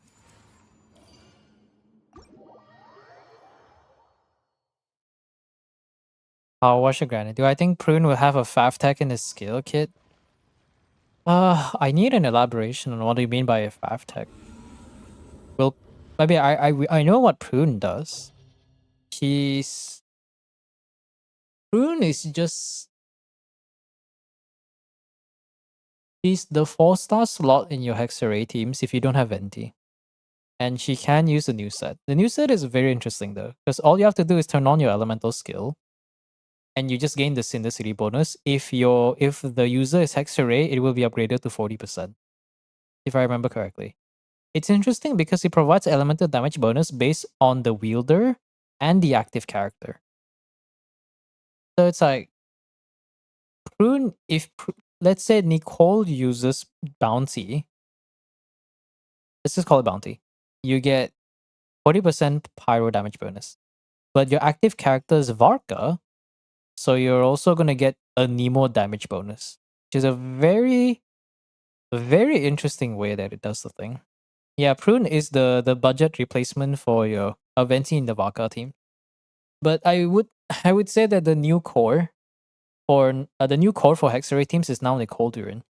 Oh, what's your Granny? Do I think Prune will have a Fav tech in his skill kit? I need an elaboration on what do you mean by a Fav tech. Well, maybe I know what Prune does. Prune is just she's the 4-star slot in your Hexarray teams if you don't have Venti. And she can use the new set. The new set is very interesting though, because all you have to do is turn on your elemental skill. And you just gain the Syndicity bonus. If the user is Hexarray, it will be upgraded to 40%. If I remember correctly. It's interesting because it provides elemental damage bonus based on the wielder and the active character. So it's like Prune, let's say Nicole uses Bounty. Let's just call it Bounty. You get 40% pyro damage bonus. But your active character is Varka, so you're also going to get a Nemo damage bonus, which is a very, very interesting way that it does the thing. Yeah, Prune is the budget replacement for your Aventi in the Varka team. But I would say that the new core for Hexarray teams is now Nicole Durin.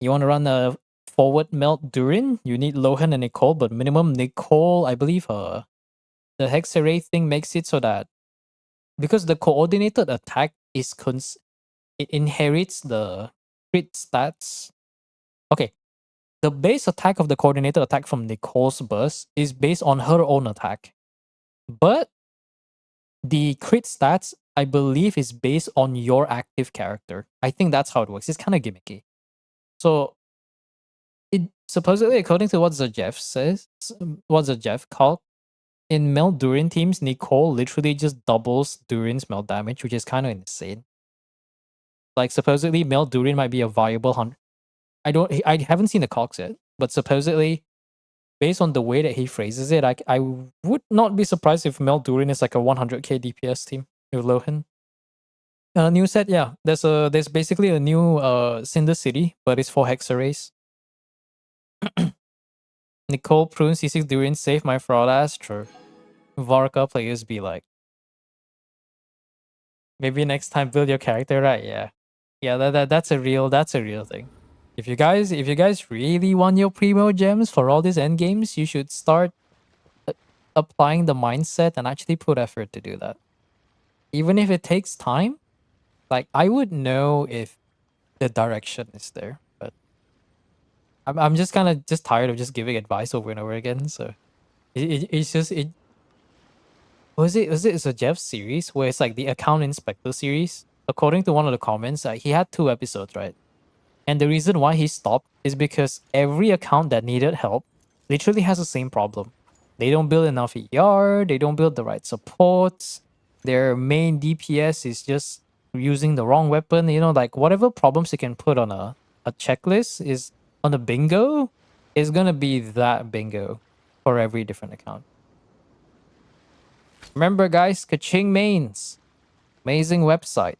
You want to run a forward melt Durin, you need Lohan and Nicole, but minimum Nicole, I believe the Hexarray thing makes it so that because the coordinated attack is it inherits the crit stats. Okay, the base attack of the coordinated attack from Nicole's burst is based on her own attack, but the crit stats I believe is based on your active character. I think that's how it works. It's kind of gimmicky. So it supposedly, according to what Zajeff called, in melt Durin teams, Nicole literally just doubles Durin's melt damage, which is kind of insane. Like supposedly, melt Durin might be a viable hunt. I haven't seen the cogs yet, but supposedly, based on the way that he phrases it, I would not be surprised if melt Durin is like a 100k DPS team with Lohan. New set, yeah. There's basically a new Cinder City, but it's for Hexarrays. Nicole Prune C6 Durin save my fraud ass. True. Varka players be like, maybe next time build your character right. Yeah. That's a real thing. If you guys really want your primo gems for all these end games, you should start applying the mindset and actually put effort to do that. Even if it takes time, like I would know if the direction is there, but I'm just kind of just tired of just giving advice over and over again. So it's just it. Was it a Jeff series where it's like the account inspector series? According to one of the comments, he had 2 episodes, right? And the reason why he stopped is because every account that needed help literally has the same problem. They don't build enough ER, they don't build the right supports, their main DPS is just using the wrong weapon, you know, like whatever problems you can put on a checklist is on a bingo is gonna be that bingo for every different account. Remember guys, Kaching Mains, amazing website,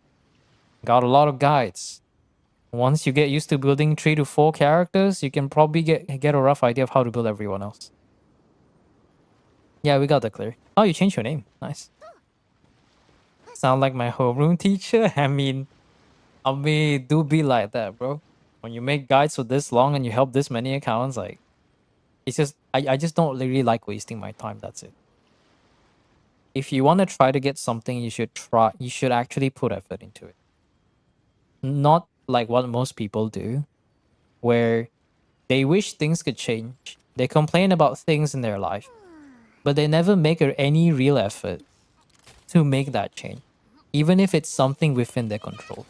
got a lot of guides. Once you get used to building 3 to 4 characters, you can probably get a rough idea of how to build everyone else. Yeah, we got that clear. Oh, you changed your name. Nice. Sound like my homeroom teacher? I mean, do be like that, bro. When you make guides for this long and you help this many accounts, like, it's just, I just don't really like wasting my time. That's it. If you want to try to get something, you should actually put effort into it. Not like what most people do, where they wish things could change. They complain about things in their life, but they never make any real effort to make that change, even if it's something within their control.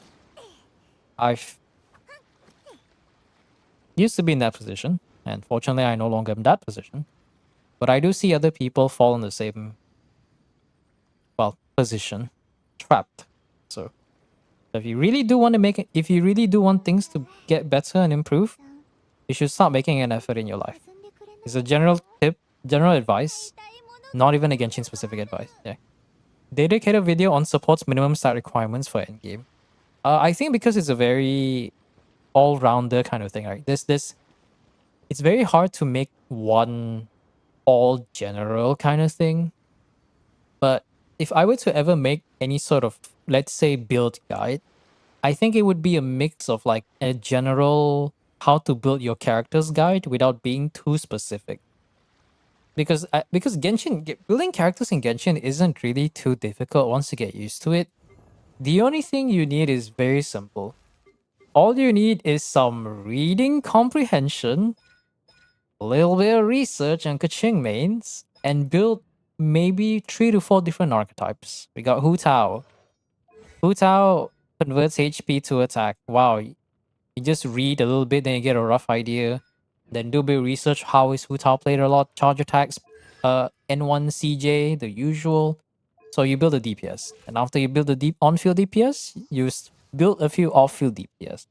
I've used to be in that position, and fortunately, I no longer am in that position. But I do see other people fall in the same, position, trapped. So if you really do want to if you really do want things to get better and improve, you should start making an effort in your life. It's a general tip, general advice, not even a Genshin specific advice. Yeah. Dedicated video on supports minimum stat requirements for endgame. I think because it's a very all-rounder kind of thing, right? It's very hard to make one all general kind of thing. But if I were to ever make any sort of, let's say, build guide, I think it would be a mix of like a general how to build your characters guide without being too specific. Because building characters in Genshin isn't really too difficult once you get used to it. The only thing you need is very simple. All you need is some reading comprehension, a little bit of research on Kaching mains, and build maybe 3 to 4 different archetypes. We got Hu Tao. Hu Tao converts HP to attack. Wow, you just read a little bit, then you get a rough idea. Then do a bit of research. How is Hu Tao played a lot? Charge attacks, N1 CJ, the usual. So you build a DPS. And after you build the deep on-field DPS, you build a few off-field DPS.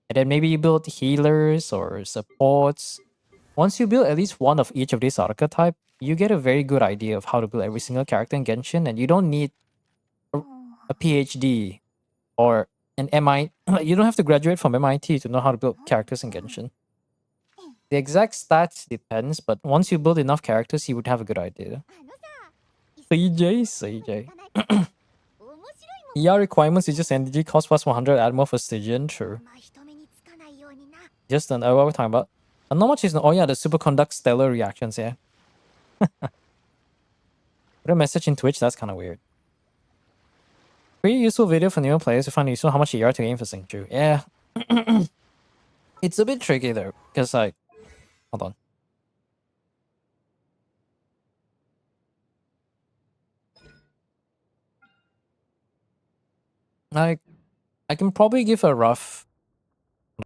And then maybe you build healers or supports. Once you build at least one of each of these archetype, you get a very good idea of how to build every single character in Genshin, and you don't need a PhD or an MI. You don't have to graduate from MIT to know how to build characters in Genshin. The exact stats depends, but once you build enough characters, you would have a good idea. CJ. ER requirements is just energy cost plus 100, add more for Stygian, true. Just what we're talking about. And not much is, oh yeah, the superconduct stellar reactions, yeah. Put a message in Twitch, that's kind of weird. Pretty useful video for new players to find useful how much ER to aim for Xingqiu. Yeah. It's a bit tricky though, because like, hold on. Like, I can probably give a rough... I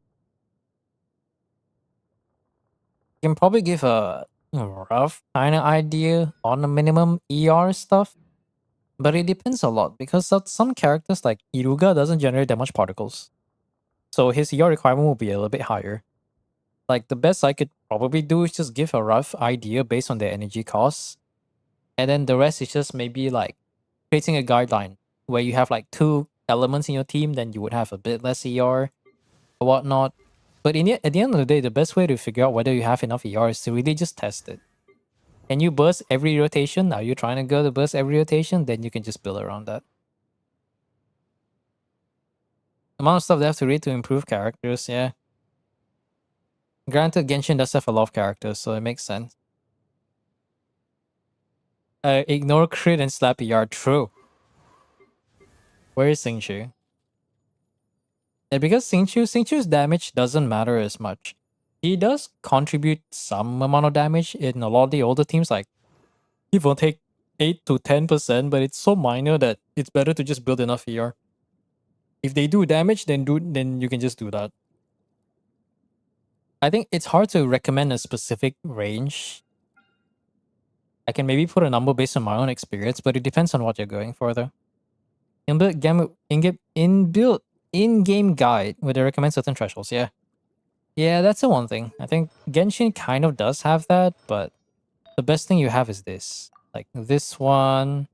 can probably give a rough kind of idea on the minimum ER stuff. But it depends a lot, because some characters like Iruga doesn't generate that much particles. So his ER requirement will be a little bit higher. Like, the best I could probably do is just give a rough idea based on their energy costs. And then the rest is just maybe like creating a guideline where you have like 2 elements in your team, then you would have a bit less ER or whatnot. But at the end of the day, the best way to figure out whether you have enough ER is to really just test it. Can you burst every rotation? Are you trying to go to burst every rotation? Then you can just build around that. Amount of stuff they have to read to improve characters, yeah. Granted, Genshin does have a lot of characters, so it makes sense. Ignore crit and slap ER, true. Where is Xingqiu? Yeah, because Xingqiu's damage doesn't matter as much. He does contribute some amount of damage in a lot of the older teams, like he will take 8 to 10%, but it's so minor that it's better to just build enough ER. If they do damage, then you can just do that. I think it's hard to recommend a specific range. I can maybe put a number based on my own experience, but it depends on what you're going for though. In-built in-game guide where they recommend certain thresholds, yeah. Yeah, that's the one thing. I think Genshin kind of does have that, but the best thing you have is this. Like this one,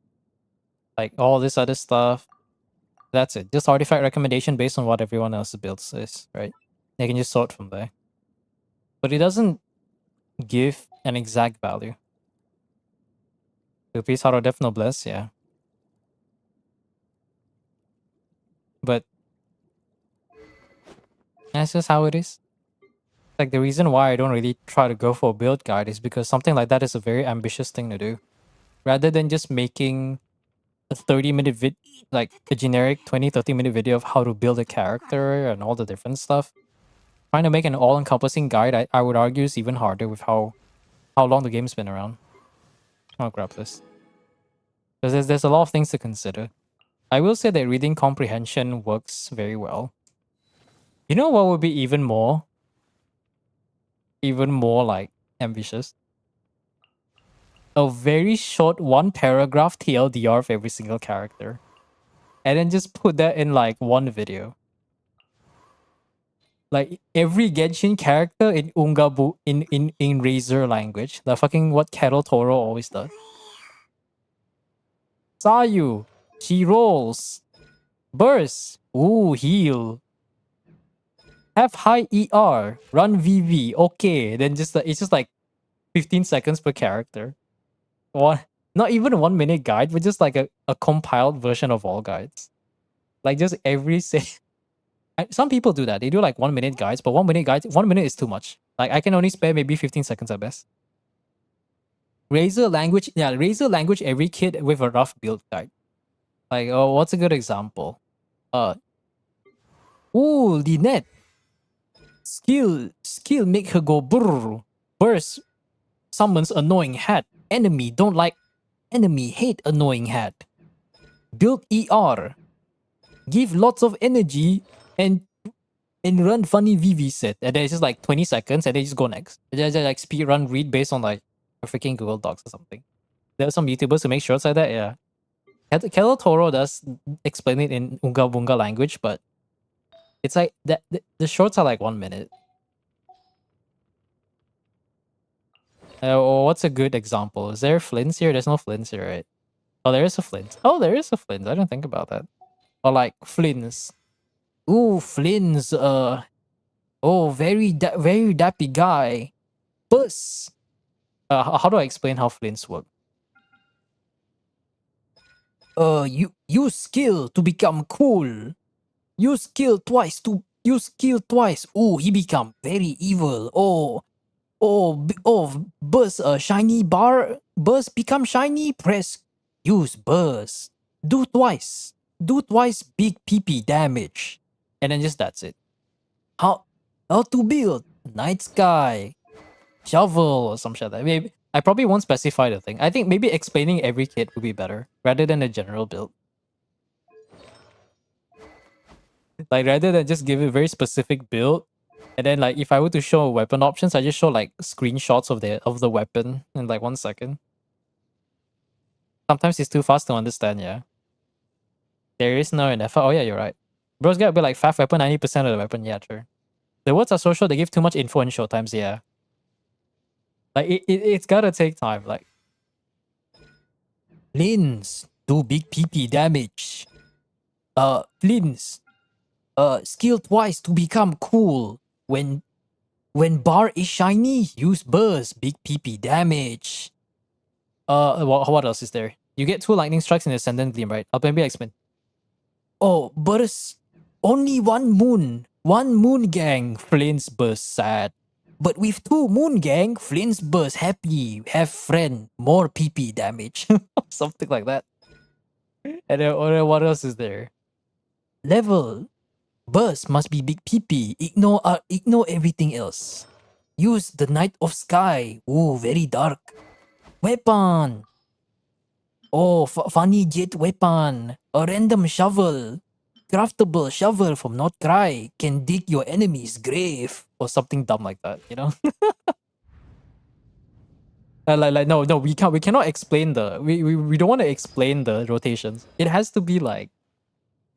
like all this other stuff. That's it. Just artifact recommendation based on what everyone else's builds is, right? They can just sort from there. But it doesn't give an exact value. Two piece auto def noblesse, yeah. But that's just how it is. Like the reason why I don't really try to go for a build guide is because something like that is a very ambitious thing to do. Rather than just making a 30-minute vid, like a generic 20-30-minute video of how to build a character and all the different stuff, trying to make an all-encompassing guide, I would argue is even harder with how long the game's been around. I'll grab this. Because there's a lot of things to consider. I will say that reading comprehension works very well. You know what would be even more like ambitious? A very short 1-paragraph TLDR of every single character. And then just put that in like one video. Like every Genshin character in Ungabu in Razor language. The fucking what Kettle Toro always does. Sayu, she rolls. Burst, ooh, heal. Have high ER, run VV, okay. Then just it's just like 15 seconds per character. What? Not even a 1-minute guide, but just like a compiled version of all guides. Like just every some people do that. They do like 1-minute guides, but 1-minute guides, 1 minute is too much. Like I can only spare maybe 15 seconds at best. Razor language, yeah, Razor language every kid with a rough build guide. Like, oh, what's a good example? Ooh, Lynette. Skill make her go brrr. Burst summons annoying hat. Enemy don't like. Enemy hate annoying hat. Build ER. Give lots of energy and run funny VV set. And then it's just like 20 seconds and then just go next. And then just like speed run read based on like a freaking Google Docs or something. There are some YouTubers who make shorts like that, yeah. Kettle Toro does explain it in Unga Bunga language, but it's like that the shorts are like 1 minute. Or what's a good example? Is there flints here? There's no flints here, right? Oh, there is a flint. Oh, there is a flint. I didn't think about that. Or like flints. Ooh, flints. Oh, very dappy guy. Bus. How do I explain how flints work? Use skill to become cool. Use skill twice. Ooh, he become very evil. Burst a shiny bar. Burst become shiny. Press. Use burst. Do twice. Big PP damage. And then just that's it. How to build? Night sky. Shovel or some shit like that. Maybe I probably won't specify the thing. I think maybe explaining every kit would be better rather than a general build. Like rather than just give a very specific build, and then like if I were to show weapon options, I just show like screenshots of the weapon in like 1 second. Sometimes it's too fast to understand, yeah. There is no enough. Oh yeah, you're right. Bro's gotta be like 5 weapon, 90% of the weapon, yeah, true. The words are so short, they give too much info in short times, yeah. Like it's gotta take time, like. Flins do big PP damage. Flins. Skill twice to become cool. When bar is shiny, use burst, big PP damage. What else is there? You get 2 lightning strikes in Ascendant Gleam, right? I'll maybe explain. Oh, burst. Only 1 moon. 1 moon gang, Flint's burst sad. But with 2 moon gang, Flint's burst happy. Have friend, more PP damage. Something like that. And then what else is there? Level. Burst must be big PP. Ignore everything else. Use the Night of Sky. Ooh, very dark. Weapon. Oh, funny jet weapon. A random shovel. Craftable shovel from Not Cry can dig your enemy's grave. Or something dumb like that, you know? No, we cannot explain we don't want to explain the rotations. It has to be like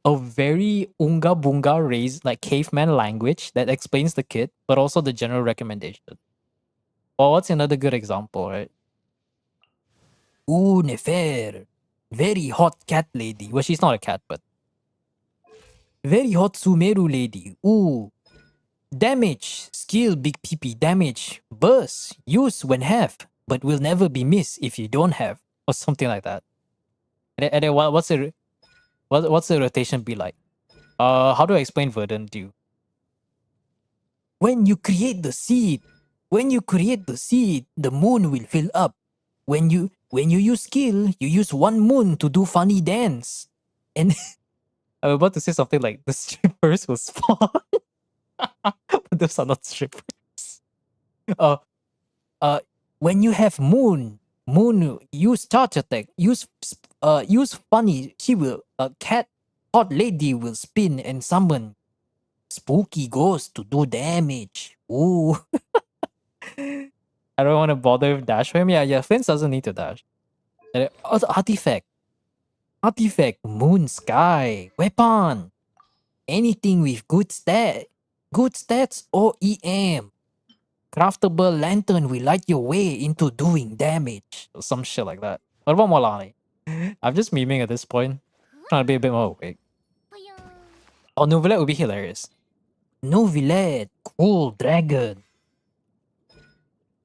a very unga bunga raised like caveman language that explains the kit, but also the general recommendation. Or what's another good example, right? Ooh, Nefer. Very hot cat lady. Well, she's not a cat, but Very hot Sumeru lady. Ooh. Damage. Skill big PP damage. Burst. Use when have, but will never be missed if you don't have. Or something like that. And then what's the rotation be like? How do I explain Verdant to you? When you create the seed, the moon will fill up. When you use skill, you use one moon to do funny dance. And I'm about to say something like the strippers will spawn. But those are not strippers. Uh when you have moon use charge attack, use funny, she will cat hot lady will spin and summon spooky ghost to do damage. Ooh. I don't want to bother with dash for him. Yeah, Flint doesn't need to dash. And then, the artifact. Moon sky, weapon. Anything with good stats or EM. Craftable lantern will light your way into doing damage. Or some shit like that. What about Molani? I'm just memeing at this point. Trying to be a bit more awake. ぽよーん Oh, Novelette would be hilarious. Novelette, cool dragon.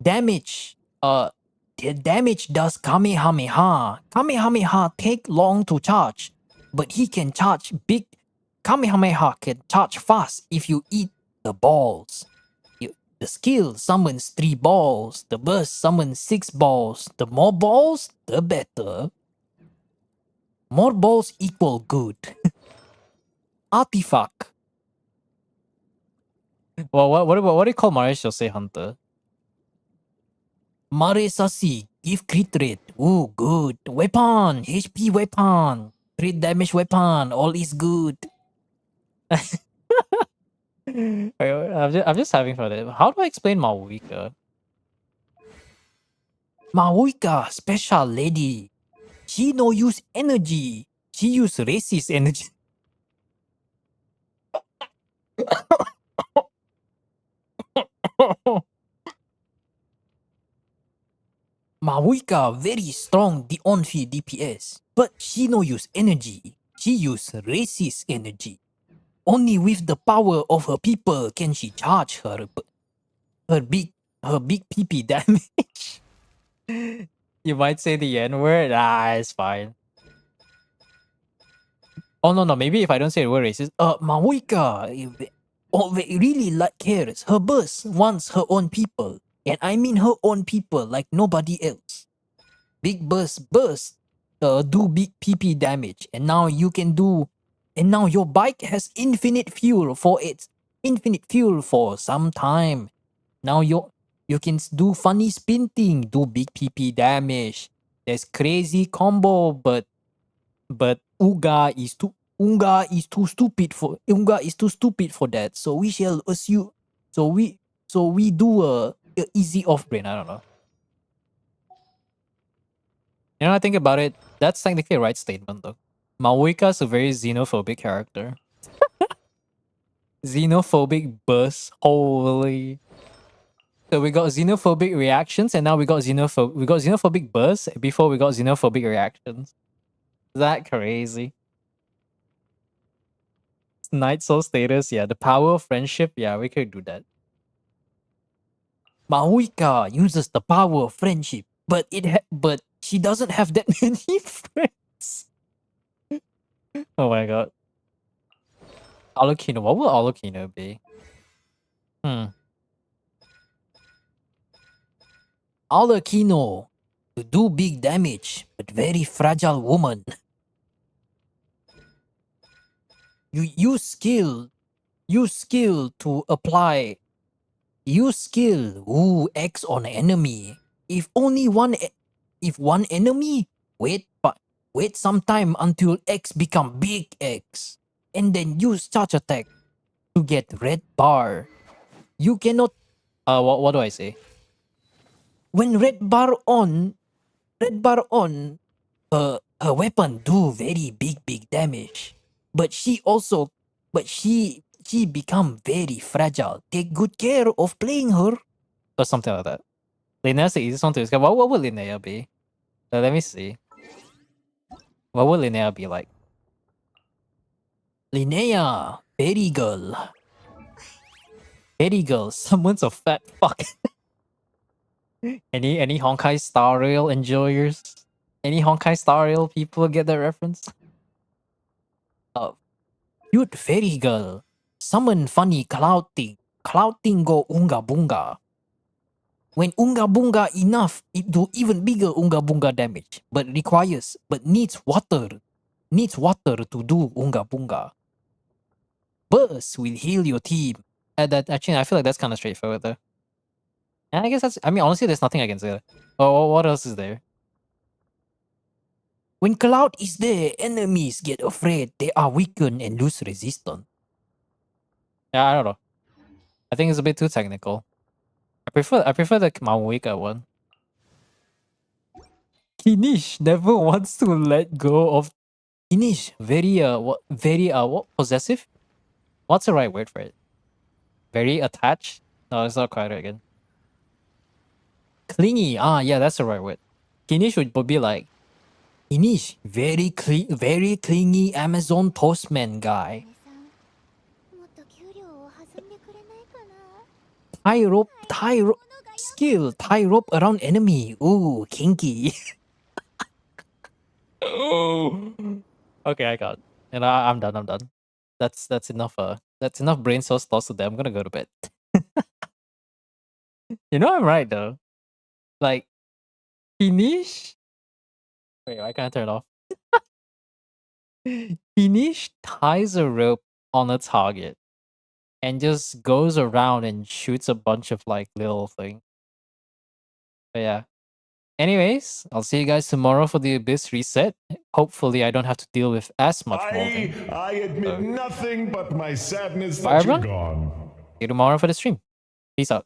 Damage. The damage does Kamehameha. Kamehameha take long to charge, but he can charge big. Kamehameha can charge fast if you eat the balls. The skill summons 3 balls. The burst summons 6 balls. The more balls, the better. More balls equal good. Artifact. Well, what do you call Mare Shosei Hunter? Mare Sasi, give crit rate. Ooh, good. Weapon, HP weapon. Crit damage weapon, all is good. I'm just having fun with it. How do I explain Maoika? Maoika, special lady. She no use energy. She use racist energy. Maoika very strong the on-field DPS, but she no use energy. She use racist energy. Only with the power of her people can she charge her big PP damage. You might say the N-word. It's fine. Oh no, maybe if I don't say the word racist. Maoika really cares. Her boss wants her own people. And I mean her own people like nobody else. Big burst do big PP damage. And now you can do. And now your bike has infinite fuel for some time. Now you can do funny spinting, do big PP damage. There's crazy combo, but Unga is too stupid for that. So we shall assume. So we do a easy off brain. I don't know. You know, I think about it. That's technically a right statement, though. Maoika's a very xenophobic character. Xenophobic burst. Holy. So we got xenophobic reactions, and now we got xenophobic bursts before we got xenophobic reactions. Is that crazy? Night Soul status, yeah. The power of friendship, yeah, we could do that. Maoika uses the power of friendship, but she doesn't have that many friends. Oh my god. Alokino, what will Alokino be? Alokino to do big damage, but very fragile woman. You use skill to apply. Use skill. Ooh, X on enemy. If one enemy, wait some time until X become big X, and then use charge attack to get red bar. You cannot. What do I say? When red bar on, her weapon do very big damage. But she become very fragile. Take good care of playing her. Or something like that. Linnea's the easiest one to describe. What would Linnea be? Let me see. What would Linnea be like? Linnea, Fairy Girl. Fairy Girl, someone's a fat fuck. Any Honkai Star Rail enjoyers? Any Honkai Star Rail people get that reference? Cute Fairy Girl. Summon funny cloud thing. Cloud thing go unga bunga. When unga bunga enough, it do even bigger unga bunga damage, but needs water. Needs water to do unga bunga. Burst will heal your team. Actually, I feel like that's kind of straightforward though. And I guess honestly, there's nothing I can say. Oh, what else is there? When Cloud is there, enemies get afraid. They are weakened and lose resistance. Yeah, I don't know. I think it's a bit too technical. I prefer the Maoika one. Kinish never wants to let go of Kinish. What possessive? What's the right word for it? Very attached? No, it's not quite right again. Clingy. Yeah, that's the right word. Kinish would be like Kinish, very clingy Amazon postman guy. もっと給料を弾んでくれないかな。 Tie rope skill, tie rope around enemy. Ooh, kinky. Oh. Okay, I got it. And I'm done. That's enough. That's enough brain cells tossed to them. I'm gonna go to bed. You know I'm right though. Like Finish. Wait, why can't I turn it off? Finish ties a rope on a target and just goes around and shoots a bunch of like little things. But yeah. Anyways, I'll see you guys tomorrow for the Abyss reset. Hopefully, I don't have to deal with as much molding. I admit So- nothing but my sadness Bye, that you're everyone. gone. See you tomorrow for the stream. Peace out.